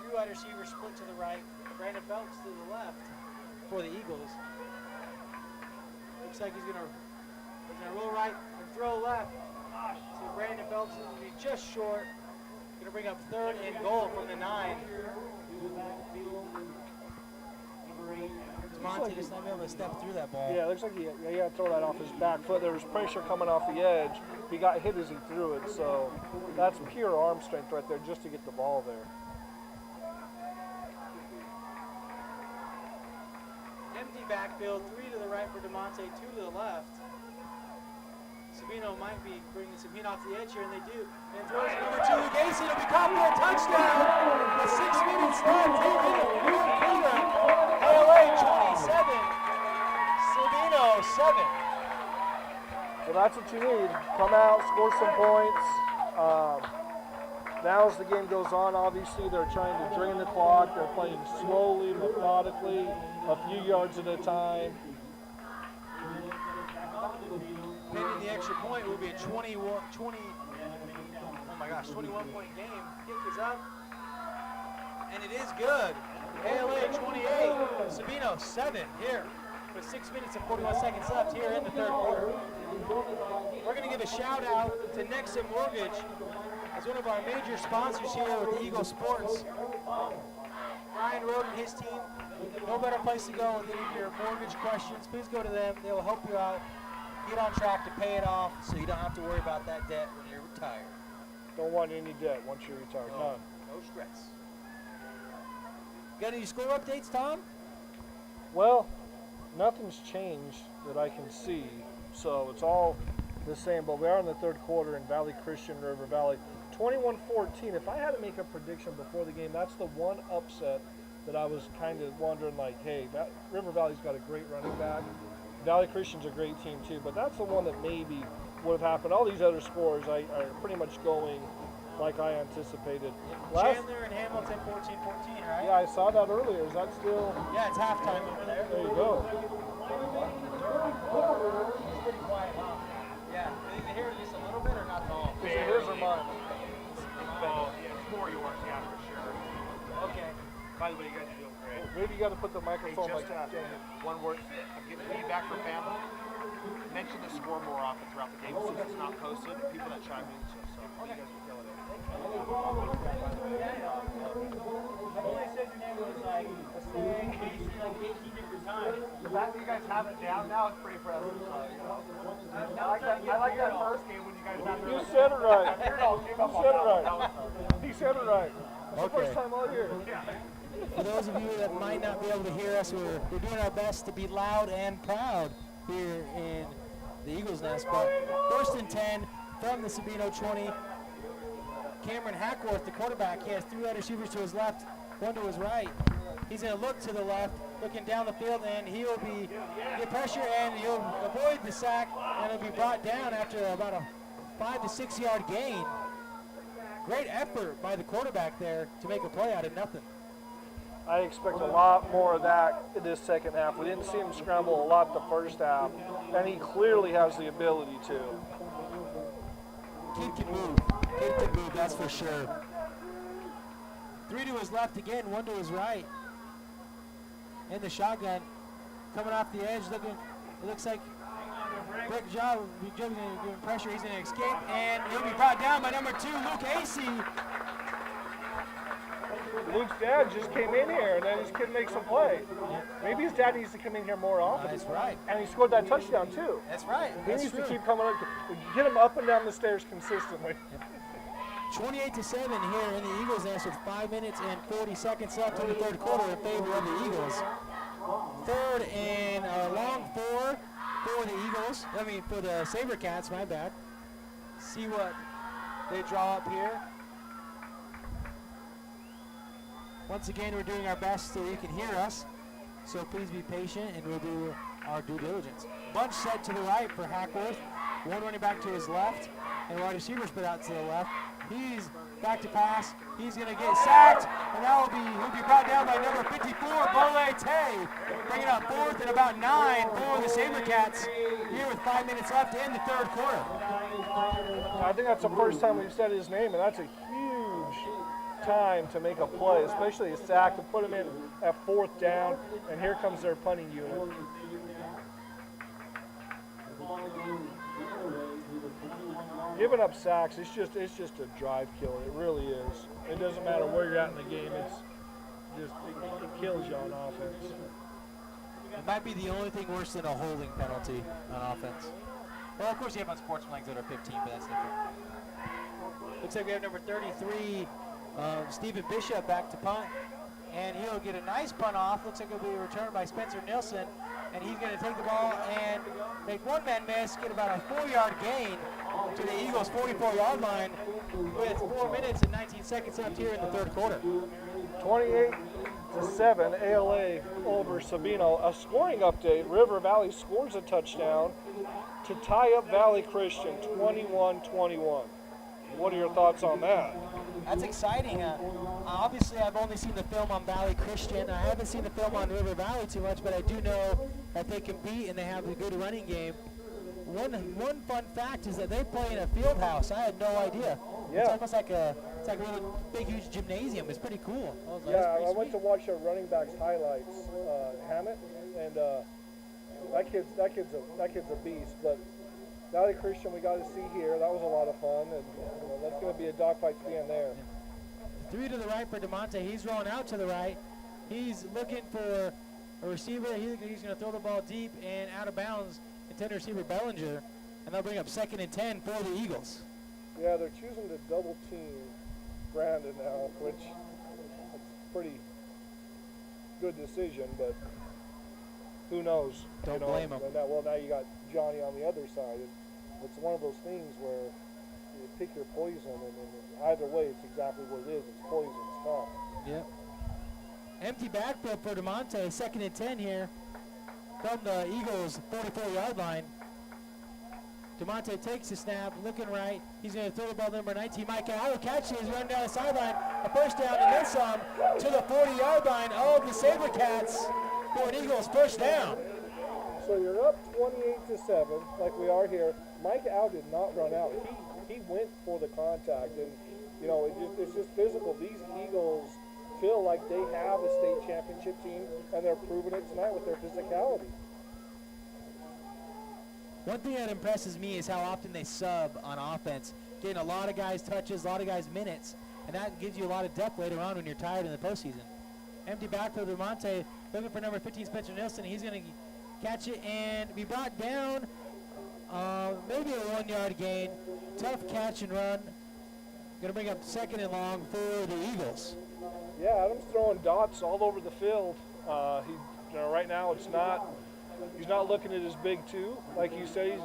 3 wide receivers split to the right. Brandon Phelps to the left for the Eagles. Looks like he's gonna roll right and throw left. So Brandon Phelps is gonna be just short. Gonna bring up third and goal from the 9. Monty just not able to step through that ball. Yeah, it looks like he had to throw that off his back foot. There was pressure coming off the edge. He got hit as he threw it, so that's pure arm strength right there just to get the ball there. Empty backfield, 3 to the right for DeMonte, 2 to the left. Sabino might be bringing some heat off the edge here, and they do. And throws number 2 to Gacy. It'll be caught for a touchdown. With 6 minutes left here in the fourth quarter. ALA 27, Sabino 7. So that's what you need. Come out, score some points. Now as the game goes on, obviously they're trying to drain the clock. They're playing slowly, methodically, a few yards at a time. Pending the extra point, it will be a 21-point game. Kick is up, and it is good. ALA 28, Sabino 7 here with 6 minutes and 41 seconds left here in the third quarter. We're going to give a shout out to Nexa Mortgage as one of our major sponsors here with the Eagle Sports. Ryan Road and his team, no better place to go with any of your mortgage questions. Please go to them. They will help you out. Get on track to pay it off so you don't have to worry about that debt when you're retired. Don't want any debt once you're retired. None. No stress. Got any score updates, Tom? Well, nothing's changed that I can see, so it's all the same, but we are in the third quarter in Valley Christian, River Valley. 21-14. If I had to make a prediction before the game, that's the one upset that I was kind of wondering, like, hey, River Valley's got a great running back. Valley Christian's a great team too, but that's the one that maybe would have happened. All these other scores are pretty much going like I anticipated. Chandler and Hamilton 14-14, right? Yeah, I saw that earlier. Is that still? Yeah, it's halftime over there. There you go. It's pretty quiet, huh? Yeah. Did you hear it just a little bit or not at all? Is it his or mine? Oh, yeah, it's more yours, yeah, for sure. Okay. By the way, you guys are doing great. Maybe you got to put the microphone Hey, just like one word. I'm getting feedback from family. Mention the score more often throughout the game since it's not posted. People that chime in, so you guys are killing it. Only says your name was like Casey like 18 different times. The fact that you guys have it down now is pretty impressive. I like that first game when you guys had You said it right. You said it right. He said it right. It's the first time all year. For those of you that might not be able to hear us, we're doing our best to be loud and proud here in the Eagles Nest. But first and 10 from the Sabino 20. Cameron Hackworth, the quarterback, he has 3 wide receivers to his left, 1 to his right. He's going to look to the left, looking down the field, and he'll get pressure, and he'll avoid the sack, and he'll be brought down after about a 5 to 6 yard gain. Great effort by the quarterback there to make a play out of nothing. I expect a lot more of that in this second half. We didn't see him scramble a lot the first half, and he clearly has the ability to. Kid can move. Kid can move, that's for sure. 3 to his left again, 1 to his right. In the shotgun, coming off the edge, looking. It looks like great job giving pressure. He's going to escape, and he'll be brought down by number 2, Luke Acey. Luke's dad just came in here, and then his kid makes a play. Maybe his dad needs to come in here more often. That's right. And he scored that touchdown too. That's right. He That's needs true. to keep coming up, get him up and down the stairs consistently. 28-7 here in the Eagles Nest with 5 minutes and 40 seconds left in the third quarter in favor of the Eagles. Third and a long 4 for the Eagles. I mean, for the SaberCats, my bad. See what they draw up here. Once again, we're doing our best so you can hear us. So please be patient and we'll do our due diligence. Bunch set to the right for Hackworth. 1 running back to his left and wide receiver spread out to the left. He's back to pass. He's going to get sacked, and he'll be brought down by number 54, Bolete, bringing up 4th and about 9 for the SaberCats here with 5 minutes left in the third quarter. I think that's the first time we've said his name, and that's a huge time to make a play, especially a sack to put him in at 4th down, and here comes their punting unit. Giving up sacks, it's just a drive killer. It really is. It doesn't matter where you're at in the game. It's just it kills you on offense. It might be the only thing worse than a holding penalty on offense. Well, of course you have unsportsmanlike that are 15, but that's different. Looks like we have number 33, Stephen Bishop back to punt, and he'll get a nice punt off. Looks like it'll be returned by Spencer Nilsson, and he's going to take the ball and make one man miss, get about a 4-yard gain to the Eagles' 44-yard line with 4 minutes and 19 seconds left here in the third quarter. 28-7, ALA over Sabino. A scoring update. River Valley scores a touchdown to tie up Valley Christian 21-21. What are your thoughts on that? That's exciting. Obviously, I've only seen the film on Valley Christian. I haven't seen the film on River Valley too much, but I do know that they compete and they have a good running game. One fun fact is that they play in a field house. I had no idea. Yeah. It's almost like a really big, huge gymnasium. It's pretty cool. I went to watch a running back's highlights, Hammett, and that kid's a beast. But Valley Christian, we got to see here. That was a lot of fun, and that's going to be a dogfight to be in there. 3 to the right for DeMonte. He's rolling out to the right. He's looking for a receiver. He's going to throw the ball deep and out of bounds. Intended receiver Bellinger, and they'll bring up 2nd and 10 for the Eagles. Yeah, they're choosing to double team Brandon now, which is a pretty good decision, but who knows? Don't blame him. Now you got Johnny on the other side. It's one of those things where you pick your poison, and either way, it's exactly what it is. It's poison. It's tough. Yep. Empty backfield for DeMonte, 2nd and 10 here from the Eagles' 44-yard line. DeMonte takes the snap, looking right. He's going to throw the ball to number 19, Mike Allen. Catch it, he's running down the sideline. A first down and then some to the 40-yard line of the SaberCats for an Eagles first down. So you're up 28-7, like we are here. Mike Al did not run out. He went for the contact, and you know it's just physical. These Eagles feel like they have a state championship team, and they're proving it tonight with their physicality. One thing that impresses me is how often they sub on offense, getting a lot of guys touches, a lot of guys minutes, and that gives you a lot of depth later on when you're tired in the postseason. Empty backfield, DeMonte looking for number 15, Spencer Nilsson. He's going to catch it and be brought down. Maybe a 1-yard gain. Tough catch and run. Going to bring up 2nd and long for the Eagles. Yeah, Adam's throwing dots all over the field. Right now it's not. He's not looking at his big two, like you said.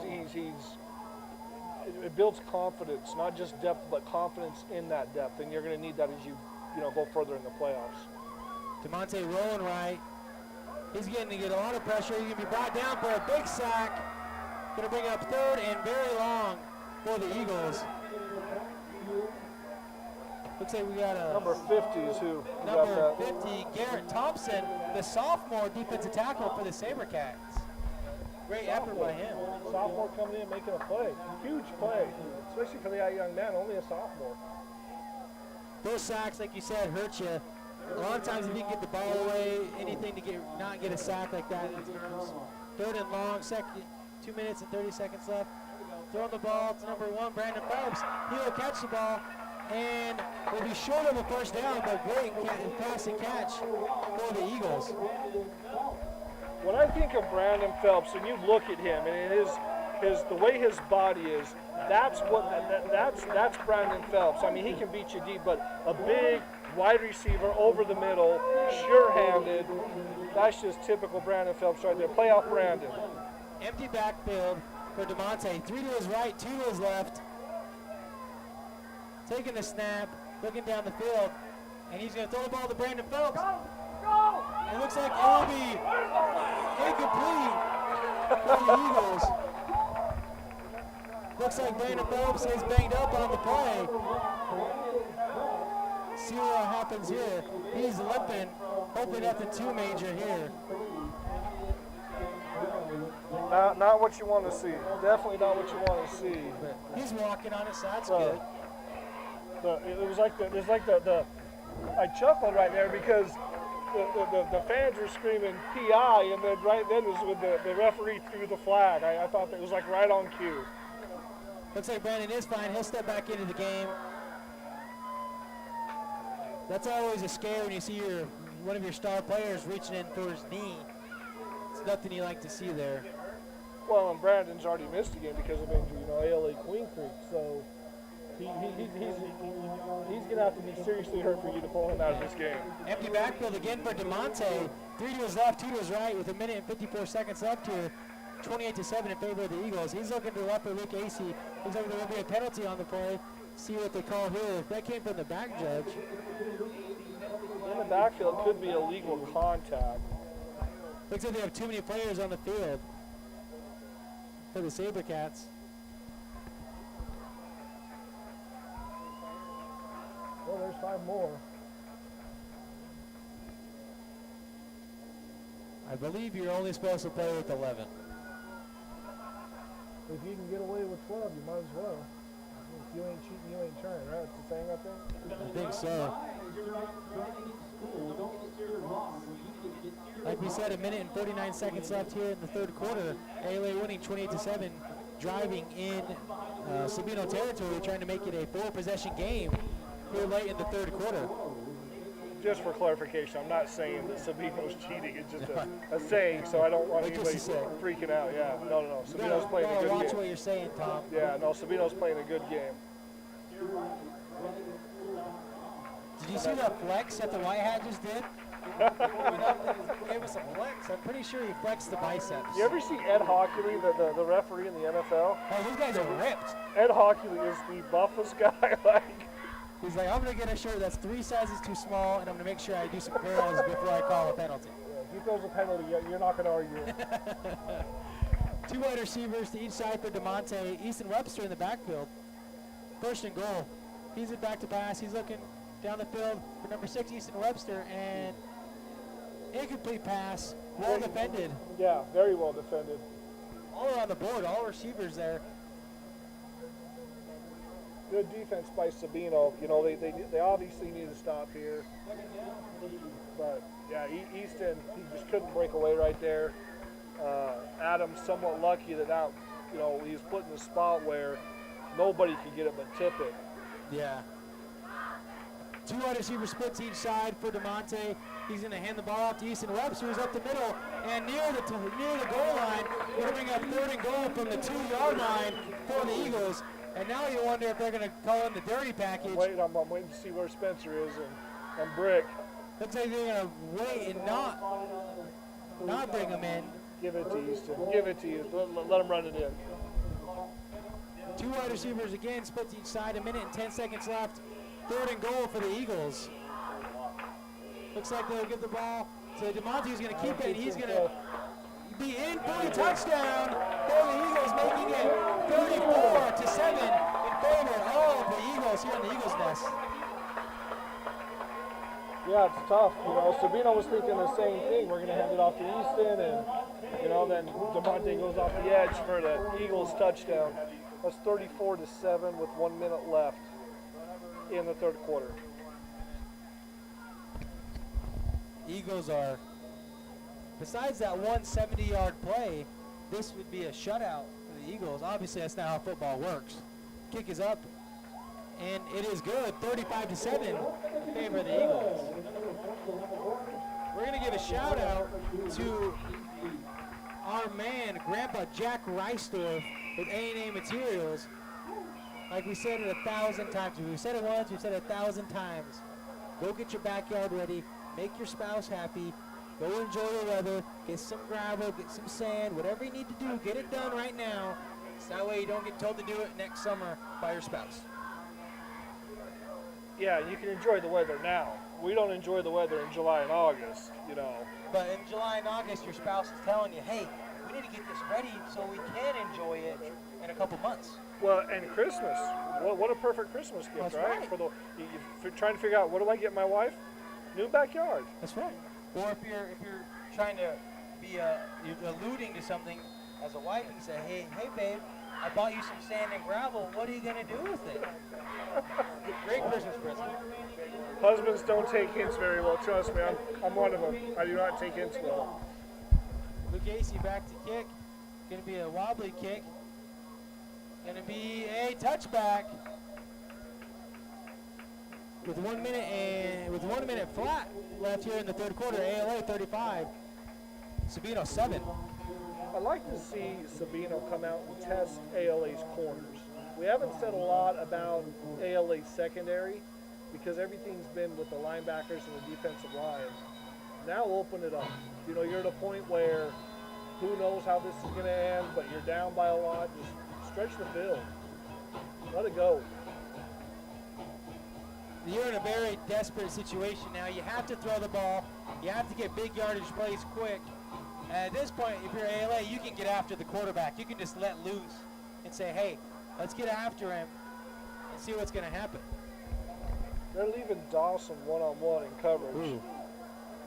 It builds confidence, not just depth, but confidence in that depth, and you're going to need that as you go further in the playoffs. DeMonte rolling right. He's going to get a lot of pressure. He's going to be brought down for a big sack. Going to bring up 3rd and very long for the Eagles. Looks like we got a number 50 is who? Number 50, Garrett Thompson, the sophomore defensive tackle for the SaberCats. Great effort by him. Sophomore coming in making a play. Huge play, especially for that young man, only a sophomore. Those sacks, like you said, hurt you. A lot of times if you can get the ball away, anything to not get a sack like that. 3rd and long, 2 minutes and 30 seconds left. Throwing the ball to number 1, Brandon Phelps. He will catch the ball and will be short of a first down, but great pass and catch for the Eagles. When I think of Brandon Phelps, and you look at him and the way his body is, that's Brandon Phelps. I mean, he can beat you deep, but a big wide receiver over the middle, sure-handed. That's just typical Brandon Phelps right there. Playoff Brandon. Empty backfield for DeMonte. 3 to his right, 2 to his left. Taking the snap, looking down the field, and he's going to throw the ball to Brandon Phelps. Go! It looks like it will be incomplete for the Eagles. Looks like Brandon Phelps is banged up on the play. See what happens here. He's limping. Hopefully nothing too major here. Not what you want to see. Definitely not what you want to see. But he's walking on it, so that's good. I chuckled right there because the fans were screaming PI, and then right then was when the referee threw the flag. I thought that was like right on cue. Looks like Brandon is fine. He'll step back into the game. That's always a scare when you see one of your star players reaching in for his knee. It's nothing you like to see there. Well, and Brandon's already missed a game because of injury, ALA Queen Creek, so he's going to have to be seriously hurt for you to pull him out of this game. Empty backfield again for DeMonte. 3 to his left, 2 to his right with 1 minute and 54 seconds left here. 28-7 in favor of the Eagles. He's looking to left for Luke Acey. Looks like there will be a penalty on the play. See what they call here. That came from the back judge. In the backfield could be illegal contact. Looks like they have too many players on the field for the SaberCats. Well, there's 5 more. I believe you're only supposed to play with 11. If you can get away with 12, you might as well. If you ain't cheating, you ain't trying, right? That's the saying, I think? I think so. Like we said, 1 minute and 49 seconds left here in the third quarter. ALA winning 28-7, driving in Sabino territory, trying to make it a 4-possession game here late in the third quarter. Just for clarification, I'm not saying that Sabino's cheating. It's just a saying, so I don't want anybody freaking out. Yeah, no. Sabino's playing a good game. Watch what you're saying, Tom. Yeah, no, Sabino's playing a good game. Did you see that flex that the white hat just did? Gave us a flex. I'm pretty sure he flexed the biceps. You ever see Ed Hockley, the referee in the NFL? Oh, these guys are ripped. Ed Hockley is the buffest guy. He's like, I'm going to get a shirt that's 3 sizes too small, and I'm going to make sure I do some curls before I call a penalty. If he throws a penalty, you're not going to argue it. 2 wide receivers to each side for DeMonte. Easton Webster in the backfield. 1st and goal. He's it back to pass. He's looking down the field for number 6, Easton Webster, and incomplete pass. Well defended. Yeah, very well defended. All around the board, all receivers there. Good defense by Sabino. You know, they obviously need to stop here. But, yeah, Easton, he just couldn't break away right there. Adam's somewhat lucky that, you know, he was put in a spot where nobody could get it but tip it. Yeah. 2 wide receiver splits each side for DeMonte. He's going to hand the ball off to Easton Webster, who's up the middle, and near the goal line. We're going to bring up 3rd and goal from the 2-yard line for the Eagles. And now you wonder if they're going to call in the dirty package. I'm waiting to see where Spencer is and Brick. Looks like they're going to wait and not bring him in. Give it to Easton. Give it to you. Let him run it in. 2 wide receivers again, splits each side. 1 minute and 10 seconds left. 3rd and goal for the Eagles. Looks like they'll give the ball to DeMonte, who's going to keep it, and he's going to be in for the touchdown for the Eagles, making it 34-7 in favor of the Eagles here in the Eagles' Nest. Yeah, it's tough. You know, Sabino was thinking the same thing. We're going to hand it off to Easton, and, you know, then DeMonte goes off the edge for the Eagles touchdown. That's 34-7 with 1 minute left in the 3rd quarter. Eagles are, besides that 170-yard play, this would be a shutout for the Eagles. Obviously, that's not how football works. Kick is up, and it is good, 35-7 in favor of the Eagles. We're going to give a shout-out to our man, Grandpa Jack Reisdorf with A&A Materials. Like we said it 1,000 times. We've said it once, we've said it 1,000 times. Go get your backyard ready. Make your spouse happy. Go enjoy the weather. Get some gravel, get some sand, whatever you need to do, get it done right now. So that way you don't get told to do it next summer by your spouse. Yeah, you can enjoy the weather now. We don't enjoy the weather in July and August, you know. But in July and August, your spouse is telling you, hey, we need to get this ready so we can enjoy it in a couple months. Well, and Christmas. What a perfect Christmas gift, That's right? right. For you're trying to figure out, what do I get my wife? New backyard. That's right. Or if you're trying to be you're alluding to something as a wife, you say, hey babe, I bought you some sand and gravel. What are you gonna do with it? Great Christmas present. Husbands don't take hints very well. Trust me, I'm one of them. I do not take hints well. Luke Casey back to kick. Gonna be a wobbly kick. Gonna be a touchback. With 1 minute flat left here in the 3rd quarter, ALA 35, Sabino 7. I'd like to see Sabino come out and test ALA's corners. We haven't said a lot about ALA's secondary because everything's been with the linebackers and the defensive line. Now open it up. You know, you're at a point where who knows how this is going to end, but you're down by a lot. Just stretch the field. Let it go. You're in a very desperate situation now. You have to throw the ball. You have to get big yardage plays quick. And at this point, if you're ALA, you can get after the quarterback. You can just let loose and say, hey, let's get after him and see what's going to happen. They're leaving Dawson one-on-one in coverage. Ooh.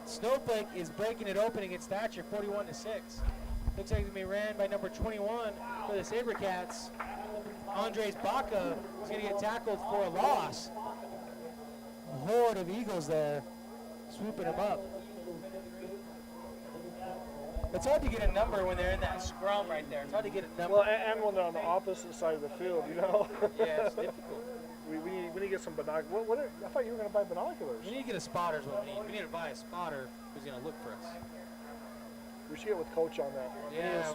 Snowflake is breaking it open against Thatcher, 41-6. Looks like it's going to be ran by number 21 for the SaberCats. Andres Baca is going to get tackled for a loss. A horde of Eagles there, swooping him up. It's hard to get a number when they're in that scrum right there. It's hard to get a number. Well, and when they're on the opposite side of the field, you know. Yeah, it's difficult. We need to get some binoculars. I thought you were going to buy binoculars. We need to get a spotter is what we need. We need to buy a spotter who's going to look for us. We should get with Coach on that. Yeah.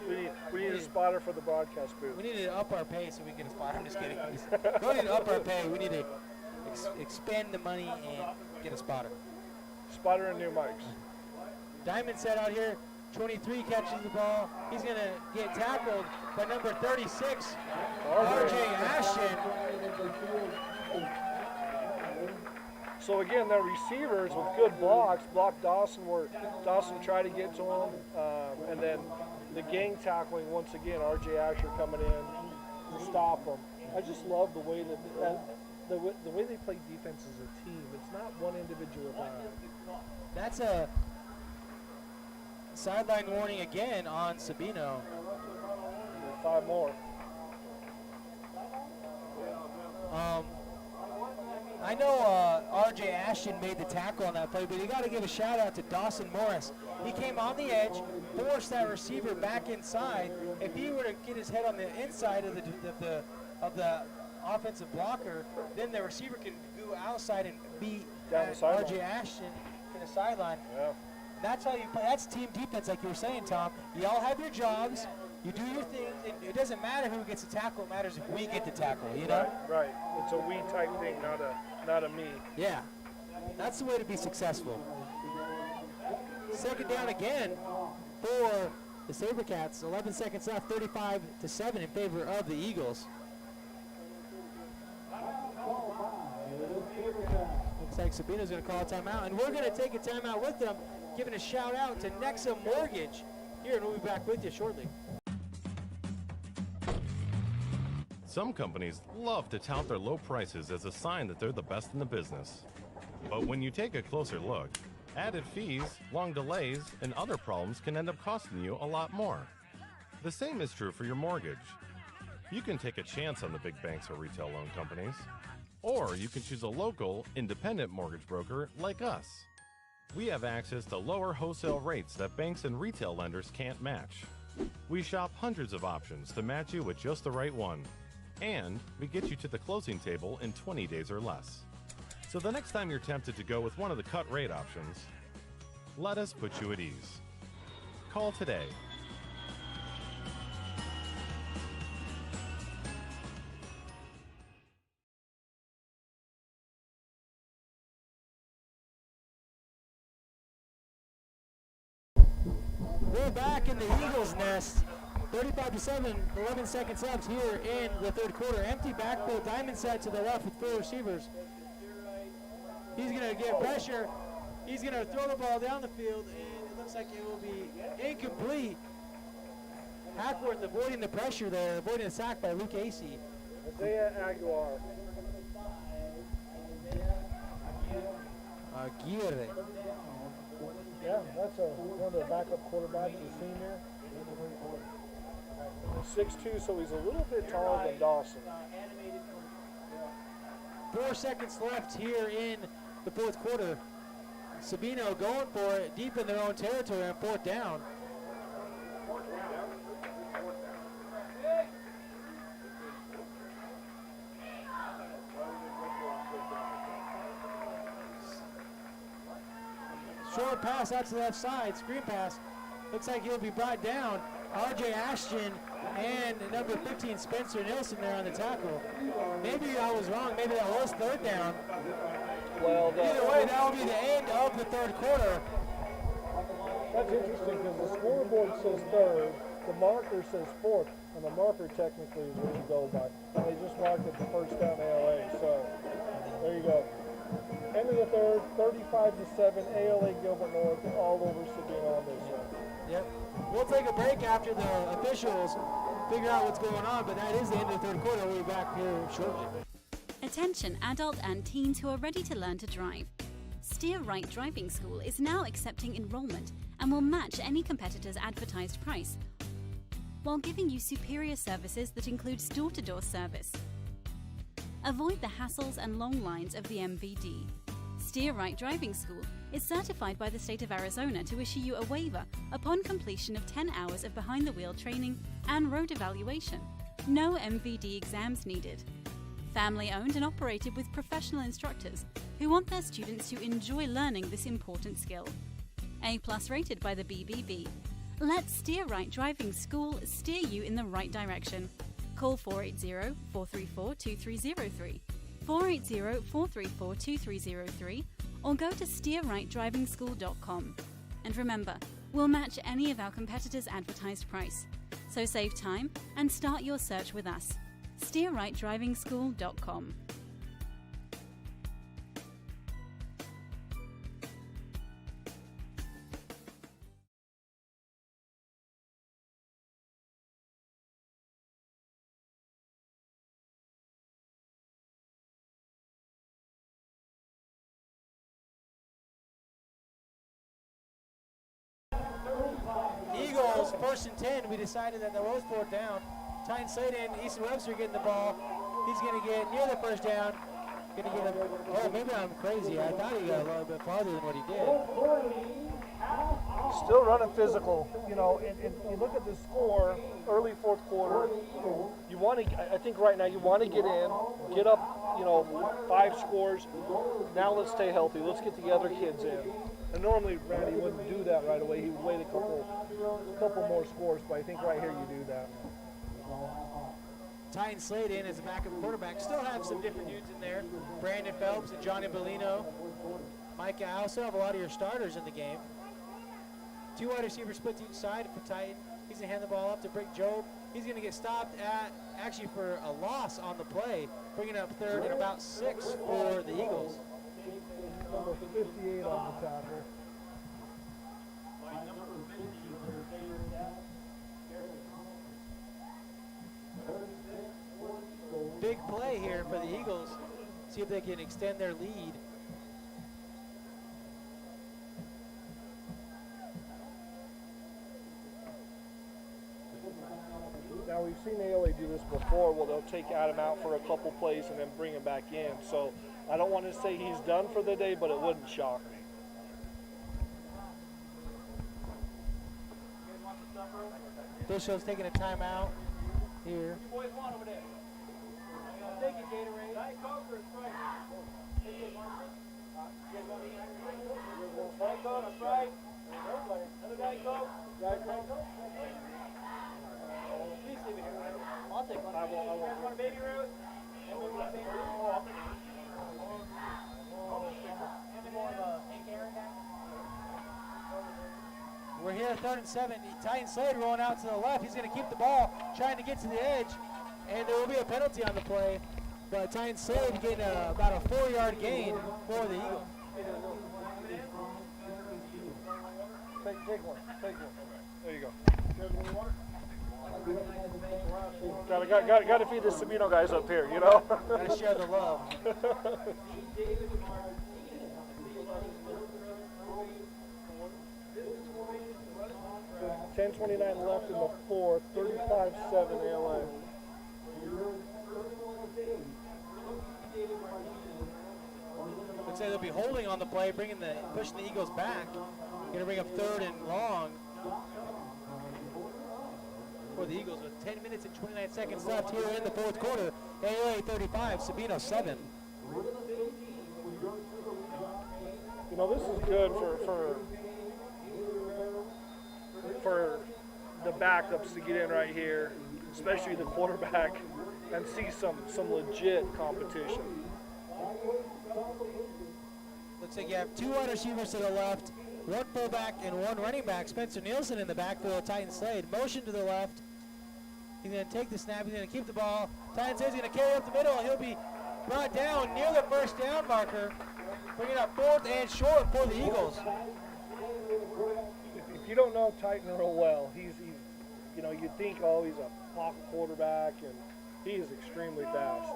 We need a spotter for the broadcast booth. We need to up our pay so we can get a spotter. I'm just kidding. We don't need to up our pay. We need to expend the money and get a spotter. Spotter and new mics. Diamond set out here. 23 catches the ball. He's going to get tackled by number 36, RJ Ashton. So again, their receivers with good blocks blocked Dawson where Dawson tried to get to him, and then the gang tackling once again. R.J. Asher coming in to stop them. I just love the way that the way they play defense as a team. It's not one individual guy. That's a sideline warning again on Sabino. 5 more. I know R.J. Ashton made the tackle on that play, but you got to give a shout out to Dawson Morris. He came on the edge, forced that receiver back inside. If he were to get his head on the inside of the offensive blocker, then the receiver can go outside and beat R.J. Ashton in the sideline. Yeah. That's how you play. That's team defense, like you were saying, Tom. You all have your jobs. You do your thing. It doesn't matter who gets the tackle. It matters if we get the tackle, you know? Right. It's a we type thing, not a me. Yeah. That's the way to be successful. Second down again for the SaberCats. 11 seconds left, 35-7 in favor of the Eagles. Looks like Sabino's going to call a timeout, and we're going to take a timeout with them, giving a shout out to Nexa Mortgage. Here, and we'll be back with you shortly. Some companies love to tout their low prices as a sign that they're the best in the business. But when you take a closer look, added fees, long delays, and other problems can end up costing you a lot more. The same is true for your mortgage. You can take a chance on the big banks or retail loan companies, or you can choose a local, independent mortgage broker like us. We have access to lower wholesale rates that banks and retail lenders can't match. We shop hundreds of options to match you with just the right one. And we get you to the closing table in 20 days or less. So the next time you're tempted to go with one of the cut rate options, let us put you at ease. Call today. We're back in the Eagles' nest. 35-7, 11 seconds left here in the third quarter. Empty backfield, diamond set to the left with 4 receivers. He's going to get pressure. He's going to throw the ball down the field, and it looks like it will be incomplete. Hackworth avoiding the pressure there, avoiding a sack by Luke Acey. Isaiah Aguilar. Aguirre. Yeah, that's one of the backup quarterbacks, a senior. 6'2", so he's a little bit taller than Dawson. 4 seconds left here in the fourth quarter. Sabino going for it deep in their own territory on 4th down. Short pass out to the left side, screen pass. Looks like he'll be brought down. R.J. Ashton and number 15, Spencer Nilsson there on the tackle. Maybe I was wrong. Maybe that was 3rd down. Well, either way, that will be the end of the third quarter. That's interesting because the scoreboard says 3rd, the marker says 4th, and the marker technically is what you go by. And they just marked it the first down ALA, so there you go. End of the third, 35-7, ALA Gilbert North, all over Sabino on this one. Yep. We'll take a break after the officials figure out what's going on, but that is the end of the third quarter. We'll be back here shortly. Attention adult and teens who are ready to learn to drive. Steer Right Driving School is now accepting enrollment and will match any competitor's advertised price while giving you superior services that includes door-to-door service. Avoid the hassles and long lines of the MVD. Steer Right Driving School is certified by the state of Arizona to issue you a waiver upon completion of 10 hours of behind-the-wheel training and road evaluation. No MVD exams needed. Family-owned and operated with professional instructors who want their students to enjoy learning this important skill. A+ rated by the BBB. Let Steer Right Driving School steer you in the right direction. Call 480-434-2303, 480-434-2303, or go to steerrightdrivingschool.com. And remember, we'll match any of our competitors' advertised price. So save time and start your search with us. steerrightdrivingschool.com. first and 10, we decided that was fourth down. Tyne Sladen, Easton Webster getting the ball. He's going to get near the first down. Going to get him. Oh, maybe I'm crazy. I thought he got a little bit farther than what he did. Still running physical, you know, and you look at the score, early fourth quarter, you want to, I think right now you want to get in, get up, you know, 5 scores. Now let's stay healthy. Let's get the other kids in. And normally Randy wouldn't do that right away. He would wait a couple more scores, but I think right here you do that. Tyne Sladen as a backup quarterback. Still have some different dudes in there. Brandon Phelps and Johnny Bellino. Micah, I also have a lot of your starters in the game. 2 wide receivers split to each side for Titan. He's going to hand the ball up to Brick Job. He's going to get stopped actually for a loss on the play, bringing up third and about 6 for the Eagles. Number 58 on the tackle. Big play here for the Eagles. See if they can extend their lead. Now we've seen ALA do this before. Well, they'll take Adam out for a couple plays and then bring him back in. So I don't want to say he's done for the day, but it wouldn't shock me. Bishop's taking a timeout here. Take it, Gatorade. Diet Coke or Sprite? Diet Coke or Sprite? Another Diet Coke? Diet Coke? Please leave it here. I'll take one. You guys want a baby root? Anyone want a baby root? Oh, I'll take it. Any more of a Hank Aaron guy? We're here at 3rd and 7. Tyne Slade rolling out to the left. He's going to keep the ball, trying to get to the edge. And there will be a penalty on the play, but Tyne Slade getting about a 4-yard gain for the Eagles. Take one. There you go. Got to feed the Sabino guys up here, you know. Got to share the love. 10:29 left in the fourth. 35-7 ALA. Looks like they'll be holding on the play, pushing the Eagles back. Going to bring up 3rd and long for the Eagles with 10 minutes and 29 seconds left here in the fourth quarter. ALA 35, Sabino 7. You know, this is good for the backups to get in right here, especially the quarterback, and see some legit competition. Looks like you have 2 wide receivers to the left, 1 fullback and 1 running back. Spencer Nielsen in the backfield, Tyne Slade. Motion to the left. He's going to take the snap. He's going to keep the ball. Tyne Slade's going to carry up the middle. He'll be brought down near the first down marker, bringing up 4th and short for the Eagles. If you don't know Titan real well, he's you know, you'd think, oh, he's a pocket quarterback, and he is extremely fast.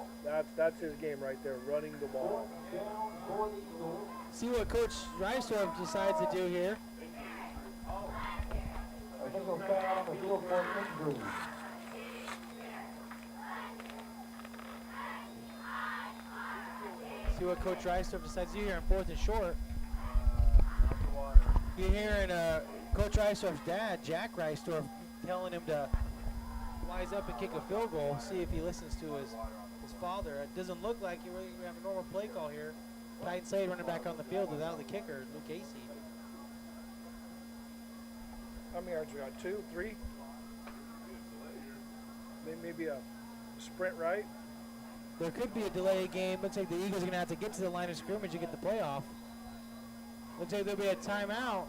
That's his game right there, running the ball. See what Coach Reisdorf decides to do here. See what Coach Reisdorf decides to do here on 4th and short. You're hearing Coach Reisdorf's dad, Jack Reisdorf, telling him to wise up and kick a field goal, see if he listens to his father. It doesn't look like you really have a normal play call here. Tyne Slade running back on the field without the kicker, Luke Casey. How many yards we got? 2, 3? Maybe a sprint right? There could be a delay game. Looks like the Eagles are going to have to get to the line of scrimmage to get the playoff. Looks like there'll be a timeout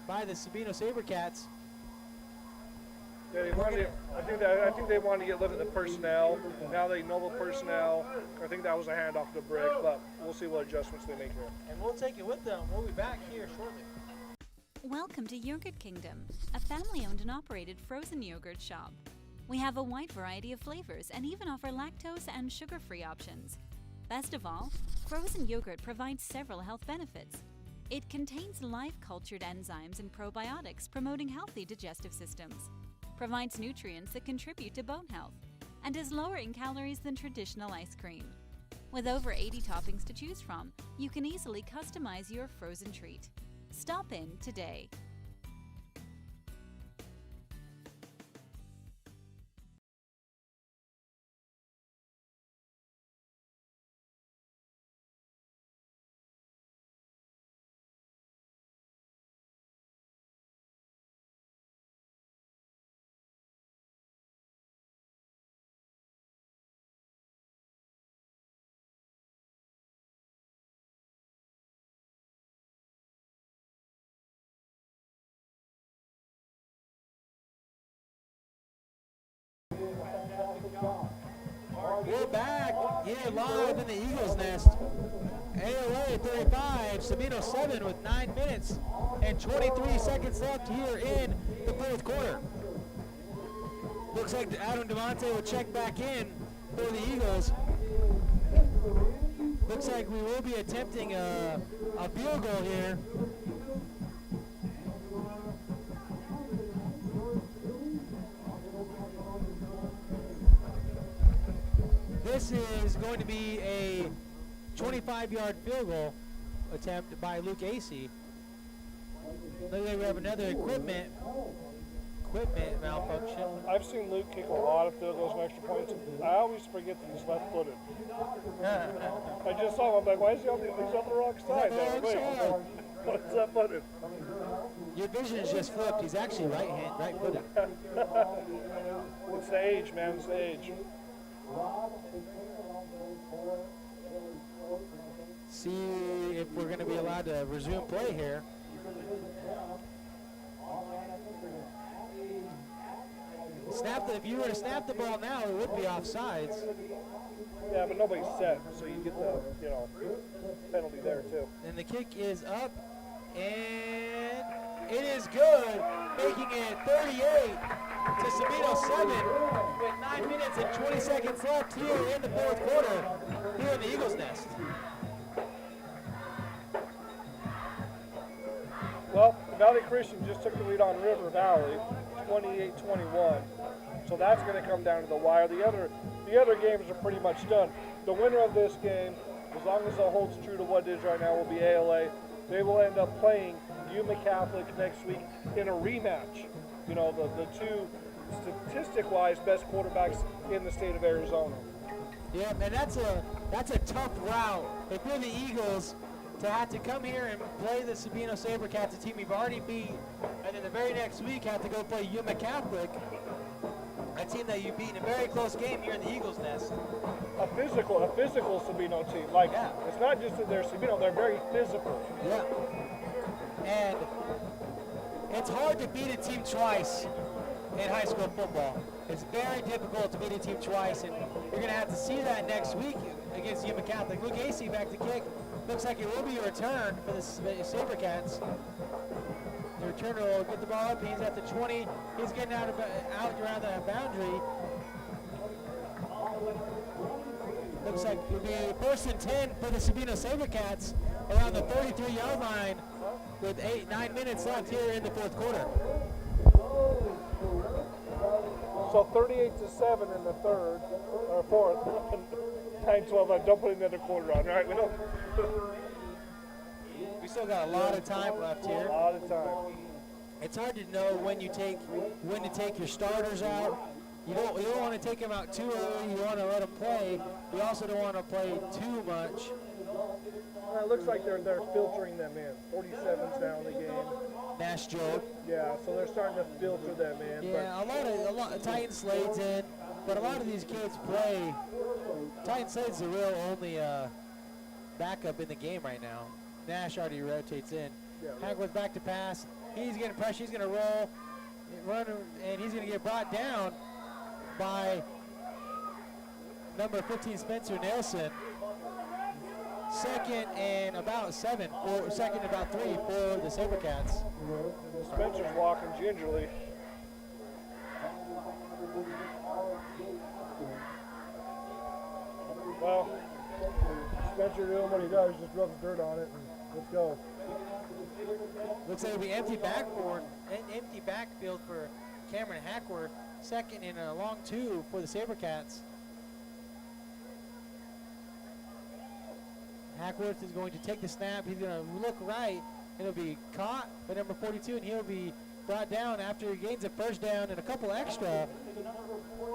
by the Sabino SaberCats. Yeah, I think they wanted to get a look at the personnel. Now they know the personnel. I think that was a handoff to Brick, but we'll see what adjustments they make here. And we'll take it with them. We'll be back here shortly. Welcome to Yogurt Kingdom, a family-owned and operated frozen yogurt shop. We have a wide variety of flavors and even offer lactose and sugar-free options. Best of all, frozen yogurt provides several health benefits. It contains live cultured enzymes and probiotics promoting healthy digestive systems, provides nutrients that contribute to bone health, and is lower in calories than traditional ice cream. With over 80 toppings to choose from, you can easily customize your frozen treat. Stop in today. We're back here live in the Eagles Nest. ALA 35, Sabino 7 with 9 minutes and 23 seconds left here in the fourth quarter. Looks like Adam DeMonte will check back in for the Eagles. Looks like we will be attempting a field goal here. This is going to be a 25-yard field goal attempt by Luke Acey. Look like we have another equipment malfunction. I've seen Luke kick a lot of field goals and extra points. I always forget that he's left-footed. I just saw him. I'm like, why is he on the wrong side? What's left-footed? Your vision is just flipped. He's actually right-footed. It's the age, man. It's the age. See if we're going to be allowed to resume play here. If you were to snap the ball now, it would be offsides. Yeah, but nobody's set, so you get the penalty there too. And the kick is up, and it is good, making it 38 to Sabino 7 with 9 minutes and 20 seconds left here in the fourth quarter here in the Eagles Nest. Well, Valley Christian just took the lead on River Valley, 28-21. So that's going to come down to the wire. The other games are pretty much done. The winner of this game, as long as it holds true to what it is right now, will be ALA. They will end up playing Yuma Catholic next week in a rematch. You know, the two statistic-wise best quarterbacks in the state of Arizona. Yeah, man, that's a tough route. If you're the Eagles, to have to come here and play the Sabino SaberCats, a team you've already beat, and then the very next week have to go play Yuma Catholic, a team that you beat in a very close game here in the Eagles Nest. A physical Sabino team. It's not just that they're Sabino, they're very physical. Yeah. And it's hard to beat a team twice in high school football. It's very difficult to beat a team twice, and you're going to have to see that next week against Yuma Catholic. Luke Acey back to kick. Looks like it will be a return for the SaberCats. The returner will get the ball up. He's at the 20. He's getting out around the boundary. Looks like it'll be 1st and 10 for the Sabino SaberCats around the 33-yard line with 9 minutes left here in the fourth quarter. So 38-7 in the third, or fourth, 9-12. Don't put another quarter on, right? We still got a lot of time left here. A lot of time. It's hard to know when to take your starters out. You don't want to take them out too early. You want to let them play. You also don't want to play too much. Well, it looks like they're filtering them in. 47's now in the game. Nash joke. Yeah, so they're starting to filter them in. Yeah, a lot of Titan Slade's in, but a lot of these kids play. Titan Slade's the real only backup in the game right now. Nash already rotates in. Yeah, Hagwood's back to pass. He's getting pressure. He's going to run, and he's going to get brought down by number 15, Spencer Nelson. Second and about 3 for the SaberCats. Spencer's walking gingerly. Well, Spencer doing what he does, just rubs dirt on it and let's go. Looks like it'll be empty backfield for Cameron Hackworth. Second and a long 2 for the SaberCats. Hackworth is going to take the snap. He's going to look right. It'll be caught by number 42, and he'll be brought down after he gains a first down and a couple extra.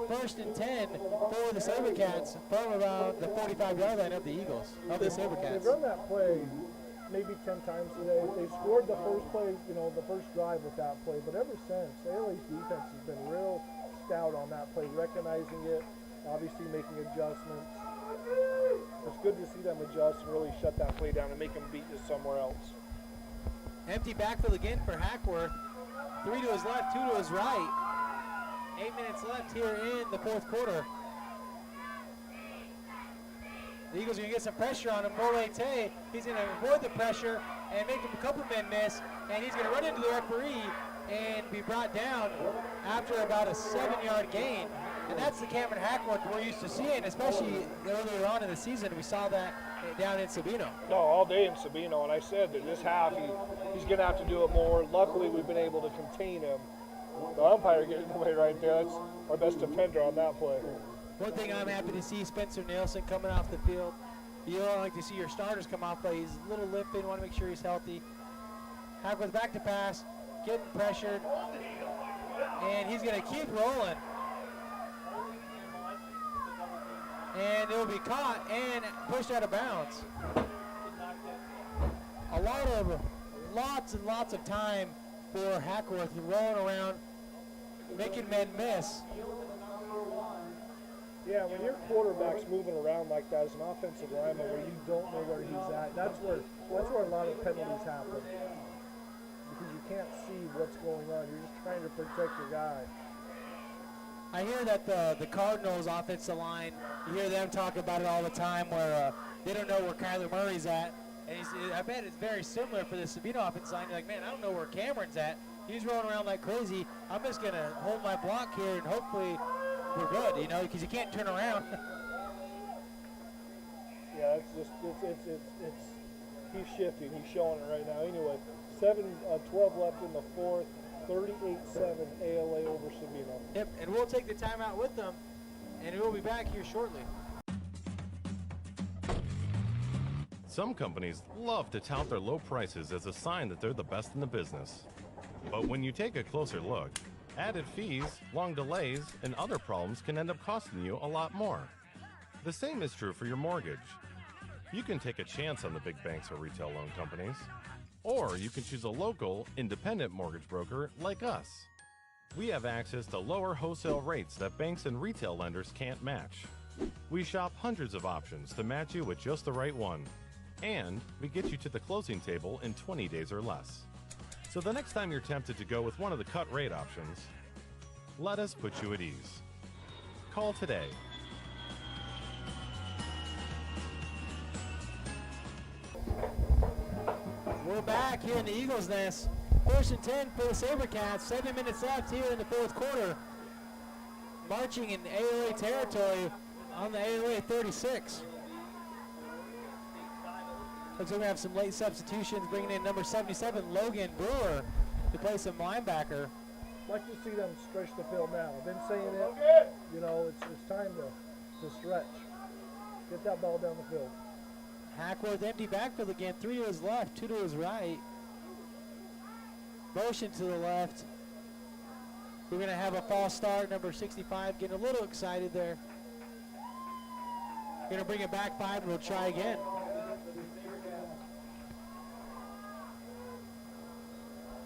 1st and 10 for the SaberCats from around the 45-yard line of the Eagles, of the SaberCats. They've run that play maybe 10 times today. They scored the first play, the first drive with that play, but ever since, ALA's defense has been real stout on that play, recognizing it, obviously making adjustments. It's good to see them adjust and really shut that play down and make them beat you somewhere else. Empty backfield again for Hackworth. 3 to his left, 2 to his right. 8 minutes left here in the 4th quarter. The Eagles are going to get some pressure on him. Bolete, he's going to avoid the pressure and make a couple men miss, and he's going to run into the referee and be brought down after about a 7-yard gain. And that's the Cameron Hackworth we're used to seeing, especially earlier on in the season. We saw that down in Sabino. No, all day in Sabino, and I said that this half he's going to have to do it more. Luckily, we've been able to contain him. The umpire getting away right there. That's our best defender on that play. One thing I'm happy to see, Spencer Nelson coming off the field. You don't like to see your starters come off, but he's a little limping. Want to make sure he's healthy. Hackworth back to pass, getting pressured, and he's going to keep rolling. And it'll be caught and pushed out of bounds. Lots and lots of time for Hackworth rolling around, making men miss. Yeah, when your quarterback's moving around like that as an offensive lineman where you don't know where he's at, that's where a lot of penalties happen. Because you can't see what's going on. You're just trying to protect your guy. I hear that the Cardinals offensive line, you hear them talk about it all the time where they don't know where Kyler Murray's at. And I bet it's very similar for the Sabino offensive line. You're like, man, I don't know where Cameron's at. He's rolling around like crazy. I'm just going to hold my block here and hopefully we're good, because you can't turn around. Yeah, it's he's shifting. He's showing it right now. Anyway, 7-12 left in the 4th. 38-7 ALA over Sabino. Yep, and we'll take the timeout with them, and we'll be back here shortly. Some companies love to tout their low prices as a sign that they're the best in the business. But when you take a closer look, added fees, long delays, and other problems can end up costing you a lot more. The same is true for your mortgage. You can take a chance on the big banks or retail loan companies, or you can choose a local, independent mortgage broker like us. We have access to lower wholesale rates that banks and retail lenders can't match. We shop hundreds of options to match you with just the right one. And we get you to the closing table in 20 days or less. So the next time you're tempted to go with one of the cut rate options, let us put you at ease. Call today. We're back here in the Eagles' Nest. 1st and 10 for the SaberCats. 7 minutes left here in the 4th quarter. Marching in ALA territory on the ALA 36. Looks like we have some late substitutions, bringing in number 77, Logan Brewer, to play some linebacker. Like to see them stretch the field now. I've been saying it. It's time to stretch. Get that ball down the field. Hackworth empty backfield again. 3 to his left, 2 to his right. Motion to the left. We're going to have a false start. Number 65 getting a little excited there. Going to bring it back 5 and we'll try again.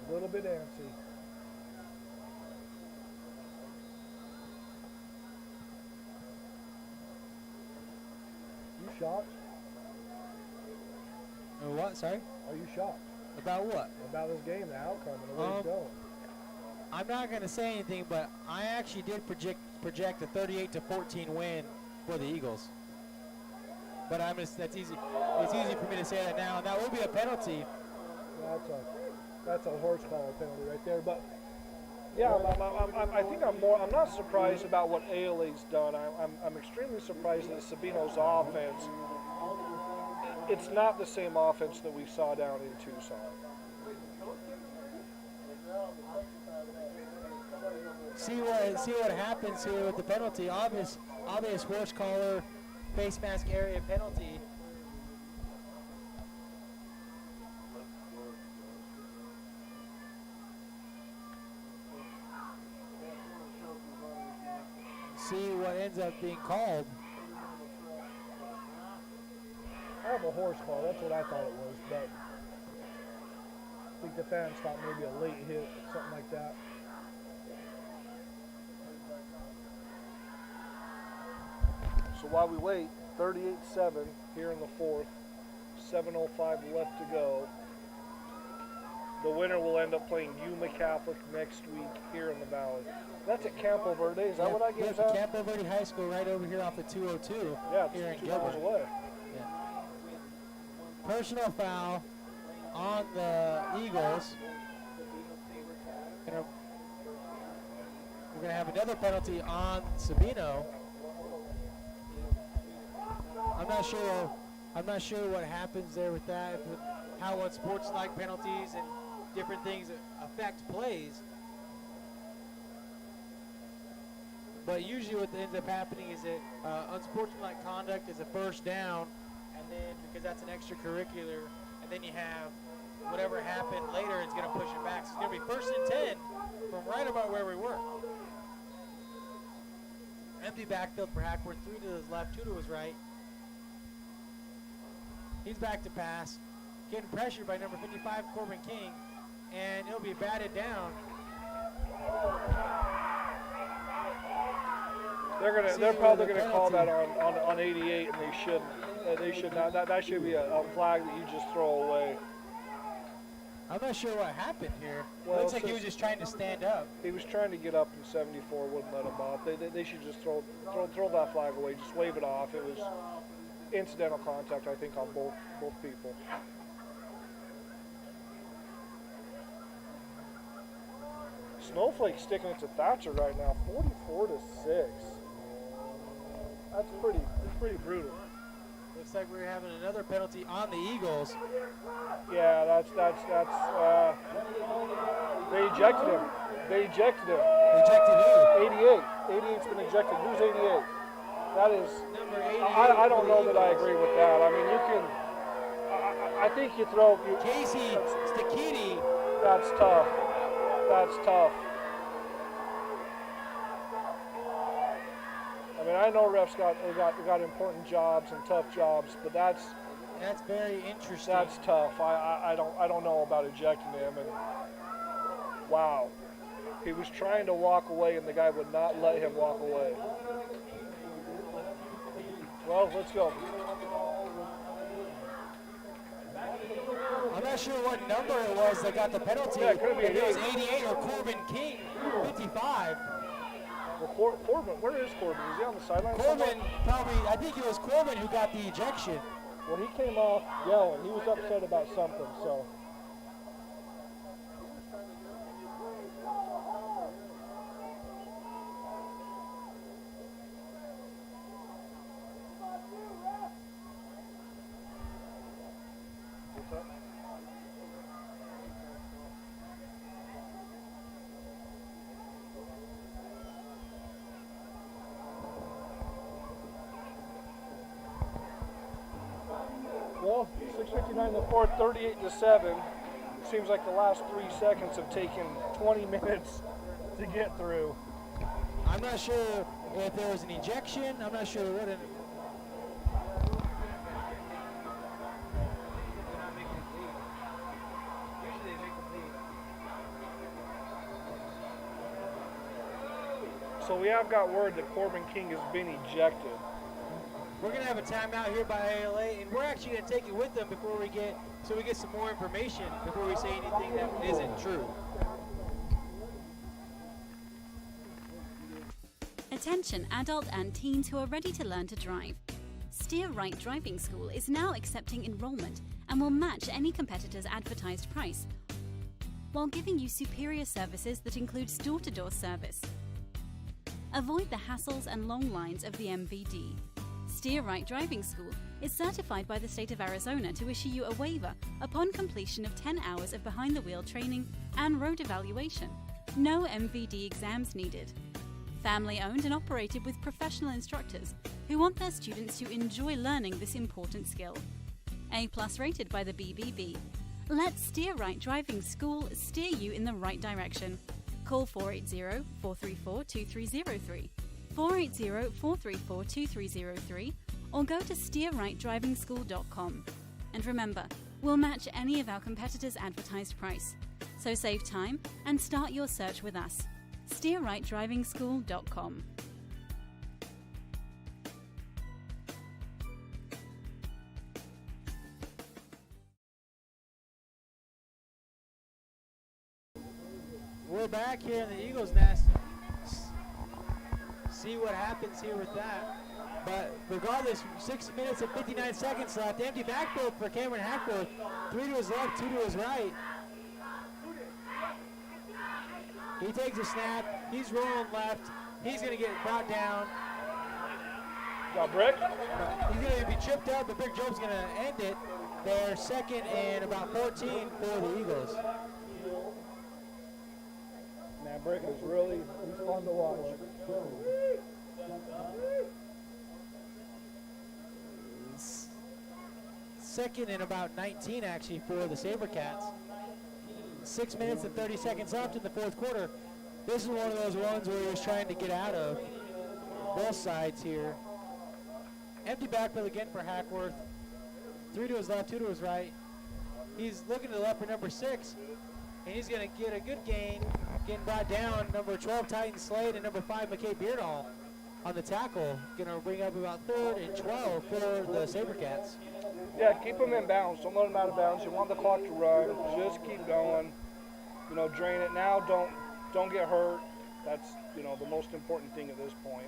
A little bit antsy. You shocked? What? Sorry? Are you shocked? About what? About this game, the outcome, and the way it's going. I'm not going to say anything, but I actually did project a 38-14 win for the Eagles. But that's easy. It's easy for me to say that now, and that will be a penalty. That's a horse collar penalty right there. But yeah, I think I'm not surprised about what ALA's done. I'm extremely surprised at Sabino's offense. it's not the same offense that we saw down in Tucson. See what happens here with the penalty. Obvious horse collar, face mask area penalty. See what ends up being called. I have a horse call. That's what I thought it was, but I think the fans thought maybe a late hit, something like that. So while we wait, 38-7 here in the fourth, 7:05 left to go. The winner will end up playing Yuma Catholic next week here in the Valley. That's at Campo Verde. Is that what I game's at? Campo Verde High School, right over here off the 202. Yeah, here it's in 2 hours Gilbert. away. Yeah. Personal foul on the Eagles. We're gonna have another penalty on Sabino. I'm not sure what happens there with that. How unsportsmanlike penalties and different things affect plays. But usually what ends up happening is that unsportsmanlike conduct is a first down, and then because that's an extracurricular, and then you have whatever happened later, it's going to push it back. So it's going to be 1st and 10 from right about where we were. Empty backfield for Hackworth, 3 to his left, 2 to his right. He's back to pass, getting pressured by number 55, Corbin King, and he'll be batted down. They're probably gonna call that on 88, and they shouldn't. They should not. That should be a flag that you just throw away. I'm not sure what happened here. Well, Looks like he was just trying to stand up. He was trying to get up, and 74 wouldn't let him off. They should just throw that flag away. Just wave it off. It was incidental contact, I think, on both people. Snowflake sticking it to Thatcher right now, 44-6. That's pretty brutal. Looks like we're having another penalty on the Eagles. Yeah, that's they ejected him. Ejected who? 88. 88's been ejected. Who's 88? That is. Number 88. I don't know that I agree with that. I mean, you can. I think you throw. Casey Stakiti. That's tough. That's tough. I mean, I know refs got important jobs and tough jobs, but that's very interesting. That's tough. I don't know about ejecting him, and wow, he was trying to walk away, and the guy would not let him walk away. Well, let's go. I'm not sure what number it was that got the penalty. Yeah, it could be 88. It was 88 or Corbin King, 55. Well, Corbin, where is Corbin? Is he on the sideline? Corbin, probably, I think it was Corbin who got the ejection. Well, he came off yelling. He was upset about something, so. Well, 6:59 in the fourth, 38-7. Seems like the last 3 seconds have taken 20 minutes to get through. I'm not sure if there was an ejection. I'm not sure what. So we have got word that Corbin King has been ejected. We're going to have a timeout here by ALA, and we're actually going to take it with them before we get some more information before we say anything that isn't true. Attention adult and teens who are ready to learn to drive. Steer Right Driving School is now accepting enrollment and will match any competitor's advertised price while giving you superior services that includes door-to-door service. Avoid the hassles and long lines of the MVD. Steer Right Driving School is certified by the state of Arizona to issue you a waiver upon completion of 10 hours of behind-the-wheel training and road evaluation. No MVD exams needed. Family-owned and operated with professional instructors who want their students to enjoy learning this important skill. A+ rated by the BBB. Let Steer Right Driving School steer you in the right direction. Call 480-434-2303, 480-434-2303, or go to steerrightdrivingschool.com. And remember, we'll match any of our competitors' advertised price. So save time and start your search with us. steerrightdrivingschool.com. We're back here in the Eagles' nest. See what happens here with that. But regardless, 6 minutes and 59 seconds left. Empty backfield for Cameron Hackworth. 3 to his left, 2 to his right. He takes a snap. He's rolling left. He's going to get brought down. Got Brick? He's going to be tripped up, but Brick Job's going to end it. They're second and about 14 for the Eagles. Man, Brick is really fun to watch. Second and about 19 actually for the SaberCats. 6 minutes and 30 seconds left in the fourth quarter. This is one of those ones where he was trying to get out of. Both sides here. Empty backfield again for Hackworth. 3 to his left, 2 to his right. He's looking to the left for number 6, and he's going to get a good gain. Getting brought down, number 12, Titan Slade, and number 5, McKay Beardall on the tackle. Going to bring up about 3rd and 12 for the SaberCats. Yeah, keep them in bounds. Don't let them out of bounds. You want the clock to run. Just keep going. You know, drain it now. Don't get hurt. That's, you know, the most important thing at this point.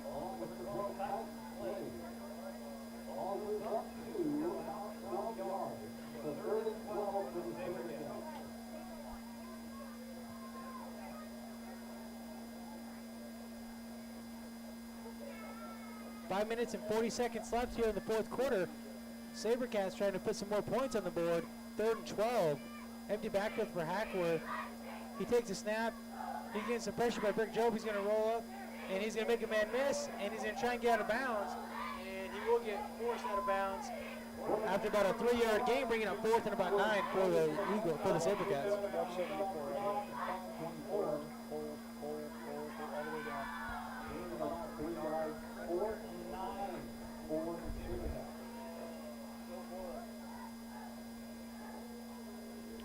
5 minutes and 40 seconds left here in the fourth quarter. SaberCats trying to put some more points on the board. 3rd and 12. Empty backfield for Hackworth. He takes a snap. He's getting some pressure by Brick Job. He's going to roll up, and he's going to make a man miss, and he's going to try and get out of bounds. And he will get forced out of bounds after about a 3-yard gain, bringing up 4th and about 9 for the SaberCats. Got 74 right here. Hold, all the way down.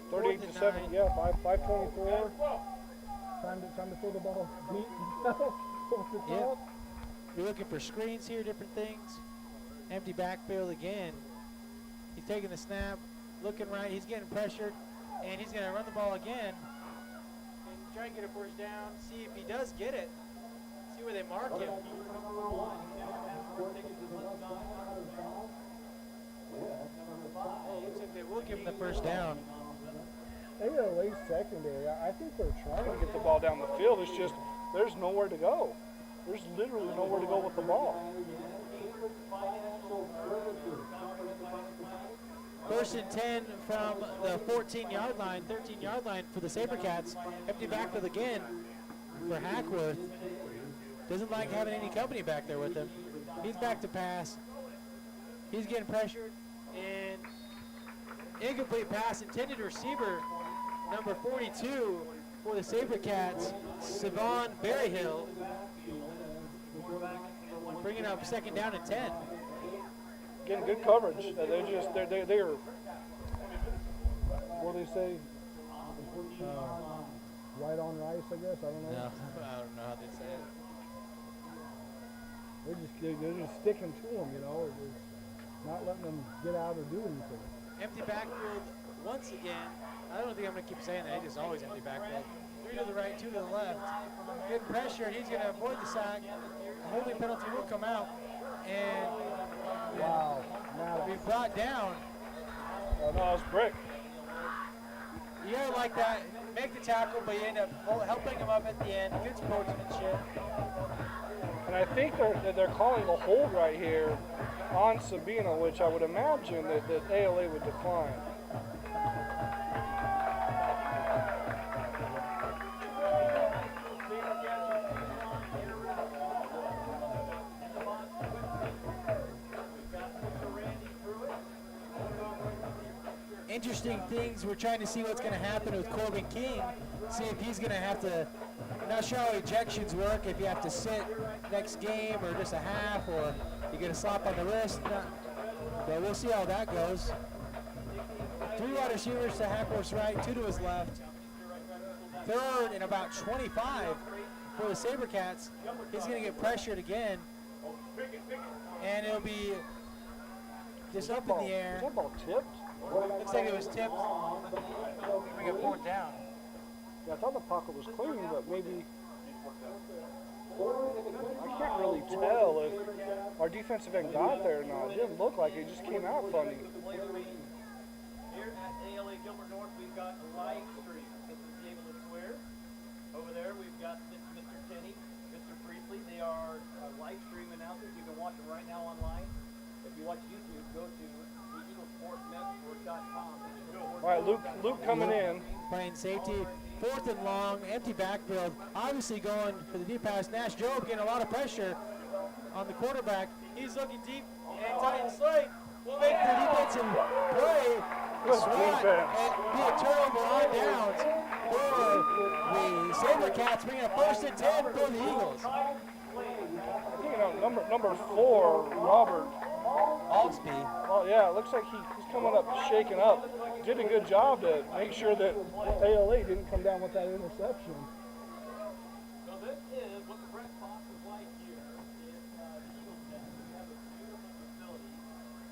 38 to 7, yeah, 5:24. Time to throw the ball deep. Yep. You're looking for screens here, different things. Empty backfield again. He's taking the snap, looking right. He's getting pressured, and he's going to run the ball again and try and get a first down. See if he does get it. See where they mark him. Oh, looks like they will give him the first down. They got a late secondary. I think they're trying To get the ball down the field, it's just there's nowhere to go. There's literally nowhere to go with the ball. 1st and 10 from the 14-yard line, 13-yard line for the SaberCats. Empty backfield again for Hackworth. Doesn't like having any company back there with him. He's back to pass. He's getting pressured, and incomplete pass intended receiver, number 42 for the SaberCats, Savon Berryhill, bringing up 2nd down and 10. Getting good coverage. They're what do they say? right on rice, I guess. I don't know. No, I don't know how they say it. They're just sticking to them, you know. They're not letting them get out or do anything. Empty backfield once again. I don't think I'm going to keep saying that. He just always empty backfield. 3 to the right, 2 to the left. Good pressure, and he's going to avoid the sack. A holding penalty will come out, and Wow. be brought down. Oh, no, it's Brick. You gotta like that. Make the tackle, but you end up helping him up at the end. Good sportsmanship. And I think they're calling a hold right here on Sabino, which I would imagine that ALA would decline. Interesting things. We're trying to see what's going to happen with Corbin King. See if he's going to have to. Not sure how ejections work. If you have to sit next game or just a half, or you get a slap on the wrist. But we'll see how that goes. 3 wide receivers to half-horse right, 2 to his left. Third and about 25 for the SaberCats. He's going to get pressured again, and it'll be just up in the air. Is that ball tipped? Looks like it was tipped. We got pulled down. Yeah, I thought the pocket was clean, but maybe I can't really tell if our defensive end got there or not. It didn't look like it; just came out funny. Here at ALA Gilbert North, we've got a live stream. This is David LeSquare. Over there, we've got Mr. Tenney, Mr. Priestley. They are live stream announcers. You can watch them right now online. If you watch YouTube, go to theeaglesportsnetwork.com. All right, Luke coming in. Playing safety, 4th and long, empty backfield. Obviously going for the deep pass. Nash Joe getting a lot of pressure on the quarterback. He's looking deep, and Titan Slade will make the defensive play. SWAT and be a turnover on downs for the SaberCats, bringing a 1st and 10 for the Eagles. I think number 4, Robert Altsby. Oh yeah, it looks like he's coming up shaking up. Did a good job to make sure that ALA didn't come down with that interception. So this is what the press box is like here in the Eagles Den. We have a beautiful facility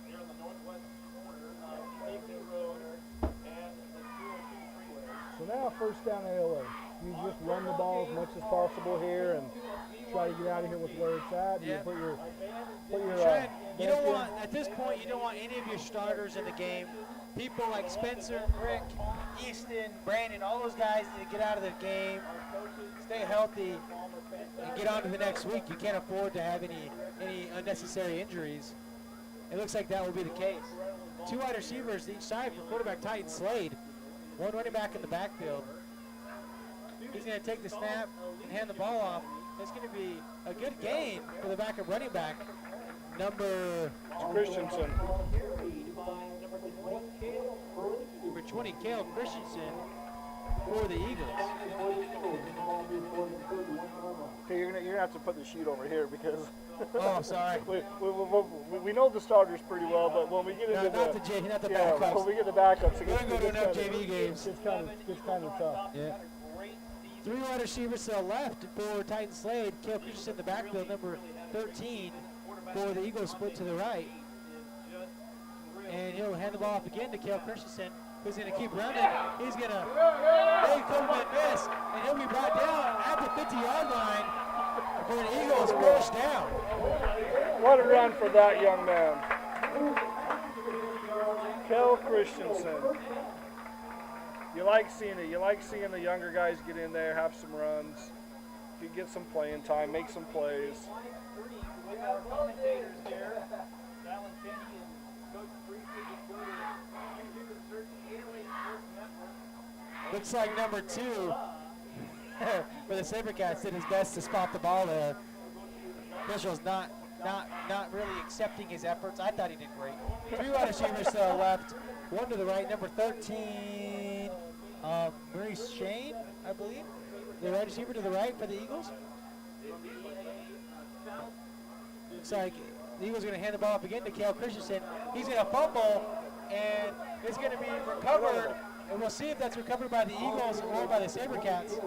here on the northwest corner of Safety Road and the 202 freeway. So now first down ALA. You just run the ball as much as possible here and try to get out of here with where it's at. You put your you don't want, at this point, you don't want any of your starters in the game. People like Spencer, Rick, Easton, Brandon, all those guys need to get out of the game, stay healthy, and get on to the next week. You can't afford to have any unnecessary injuries. It looks like that will be the case. 2 wide receivers each side for quarterback Titan Slade. 1 running back in the backfield. He's going to take the snap and hand the ball off. It's going to be a good gain for the backup running back, number Christensen. Number 20, Cale Christensen, for the Eagles. Okay, you're gonna have to put the sheet over here because. Oh, sorry. we know the starters pretty well, but when we get into not the backups. when we get the backups, We're going to go to enough JV games. It's kind of tough. Yeah. 3 wide receivers to the left for Titan Slade. Cale Christensen in the backfield, number 13 for the Eagles, split to the right. And he'll hand the ball off again to Cale Christensen, who's going to keep running. He's going to make a miss, and he'll be brought down at the 50-yard line for the Eagles first down. What a run for that young man. Cale Christensen. You like seeing it. You like seeing the younger guys get in there, have some runs, get some playing time, make some plays. We have our commentators here, Alan Kenny and Coach Priestley. Just go to YouTube and search ALA Sports Network. Looks like number 2 for the SaberCats did his best to spot the ball there. Officials not really accepting his efforts. I thought he did great. 3 wide receivers to the left, 1 to the right. Number 13, Maurice Shane, I believe, the wide receiver to the right for the Eagles. Looks like the Eagles are going to hand the ball up again to Cale Christensen. He's going to fumble, and it's going to be recovered, and we'll see if that's recovered by the Eagles or by the SaberCats.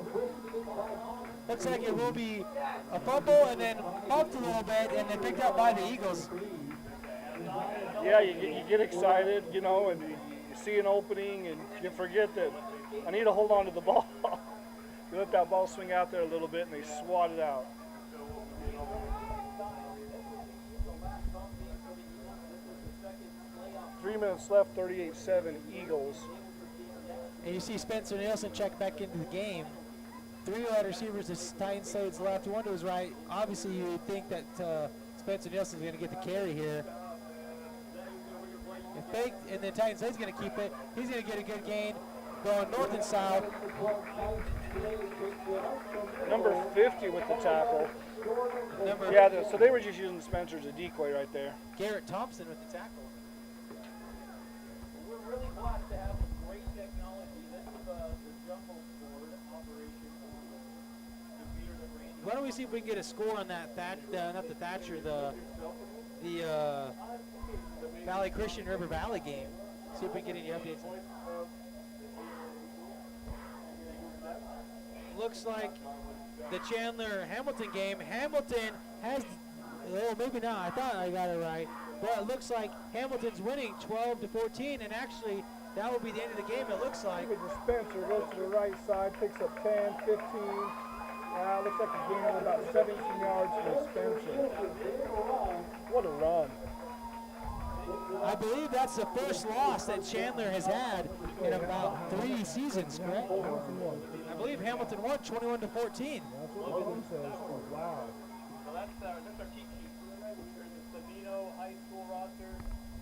Looks like it will be a fumble and then bumped a little bit and then picked up by the Eagles. Yeah, you get excited, you know, and you see an opening and you forget that I need to hold on to the ball. You let that ball swing out there a little bit and they swat it out. Three minutes left, 38-7 Eagles. And you see Spencer Nielsen check back into the game. Three wide receivers to Titan Slade's left, one to his right. Obviously, you would think that Spencer Nielsen's going to get the carry here. And fake, and then Titan Slade's going to keep it. He's going to get a good gain going north and south. Number 50 with the tackle. So they were just using Spencer as a decoy right there. Garrett Thompson with the tackle. We're really blessed to have some great technology. This is the jumbo board operation. Computer that Randy. Why don't we see if we can get a score on that? Not the Thatcher, the Valley Christian River Valley game. See if we can get any updates. Looks like the Chandler Hamilton game. Hamilton has, maybe not. I thought I got it right, but it looks like Hamilton's winning 12-14, and actually that will be the end of the game. It looks like. Spencer goes to the right side, picks up 10, 15. Looks like a gain of about 17 yards for Spencer. What a run. I believe that's the first loss that Chandler has had in about 3 seasons, correct? I believe Hamilton won 21-14. That's what the game says. Wow. So that's our cheat sheet. There's the Sabino High School roster.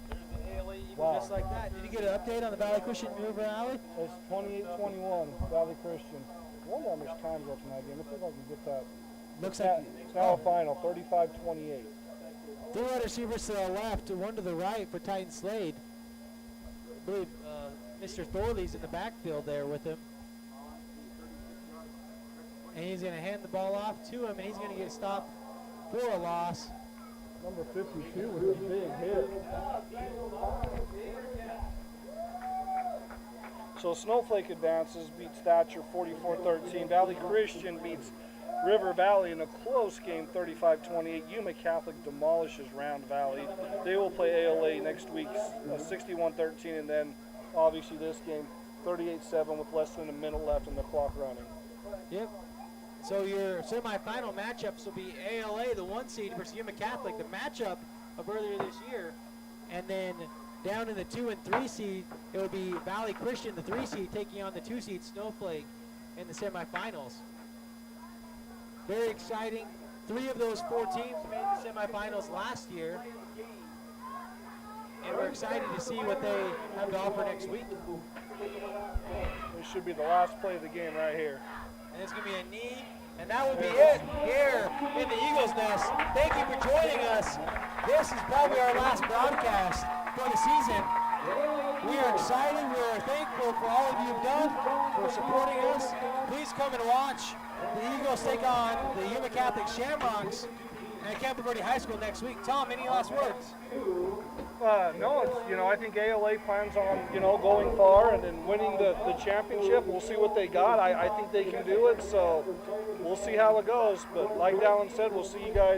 There's the ALA Eagles. Wow. Just like that. Did you get an update on the Valley Christian River Valley? It's 28-21, Valley Christian. I wonder how much time's left in that game. Let's see if I can get that. Looks like It's now a final, 35-28. 3 wide receivers to the left, 1 to the right for Titan Slade. I believe Mr. Thorley's in the backfield there with him. And he's going to hand the ball off to him, and he's going to get stopped for a loss. Number 52 with a big hit. So Snowflake advances, beats Thatcher 44-13. Valley Christian beats River Valley in a close game, 35-28. Yuma Catholic demolishes Round Valley. They will play ALA next week, 61-13, and then obviously this game, 38-7 with less than a minute left and the clock running. Yep. So your semifinal matchups will be ALA, the 1 seed, versus Yuma Catholic, the matchup of earlier this year. And then down in the 2 and 3 seed, it will be Valley Christian, the 3 seed, taking on the 2 seed Snowflake in the semifinals. Very exciting. 3 of those 4 teams made the semifinals last year. And we're excited to see what they have to offer next week. This should be the last play of the game right here. And it's going to be a knee. And that will be it here in the Eagles Nest. Thank you for joining us. This is probably our last broadcast for the season. We are excited. We are thankful for all of you've done for supporting us. Please come and watch the Eagles take on the Yuma Catholic Shamrocks at Campo Verde High School next week. Tom, any last words? No, it's, I think ALA plans on, going far and then winning the championship. We'll see what they got. I think they can do it, so we'll see how it goes. But like Dallin said, we'll see you guys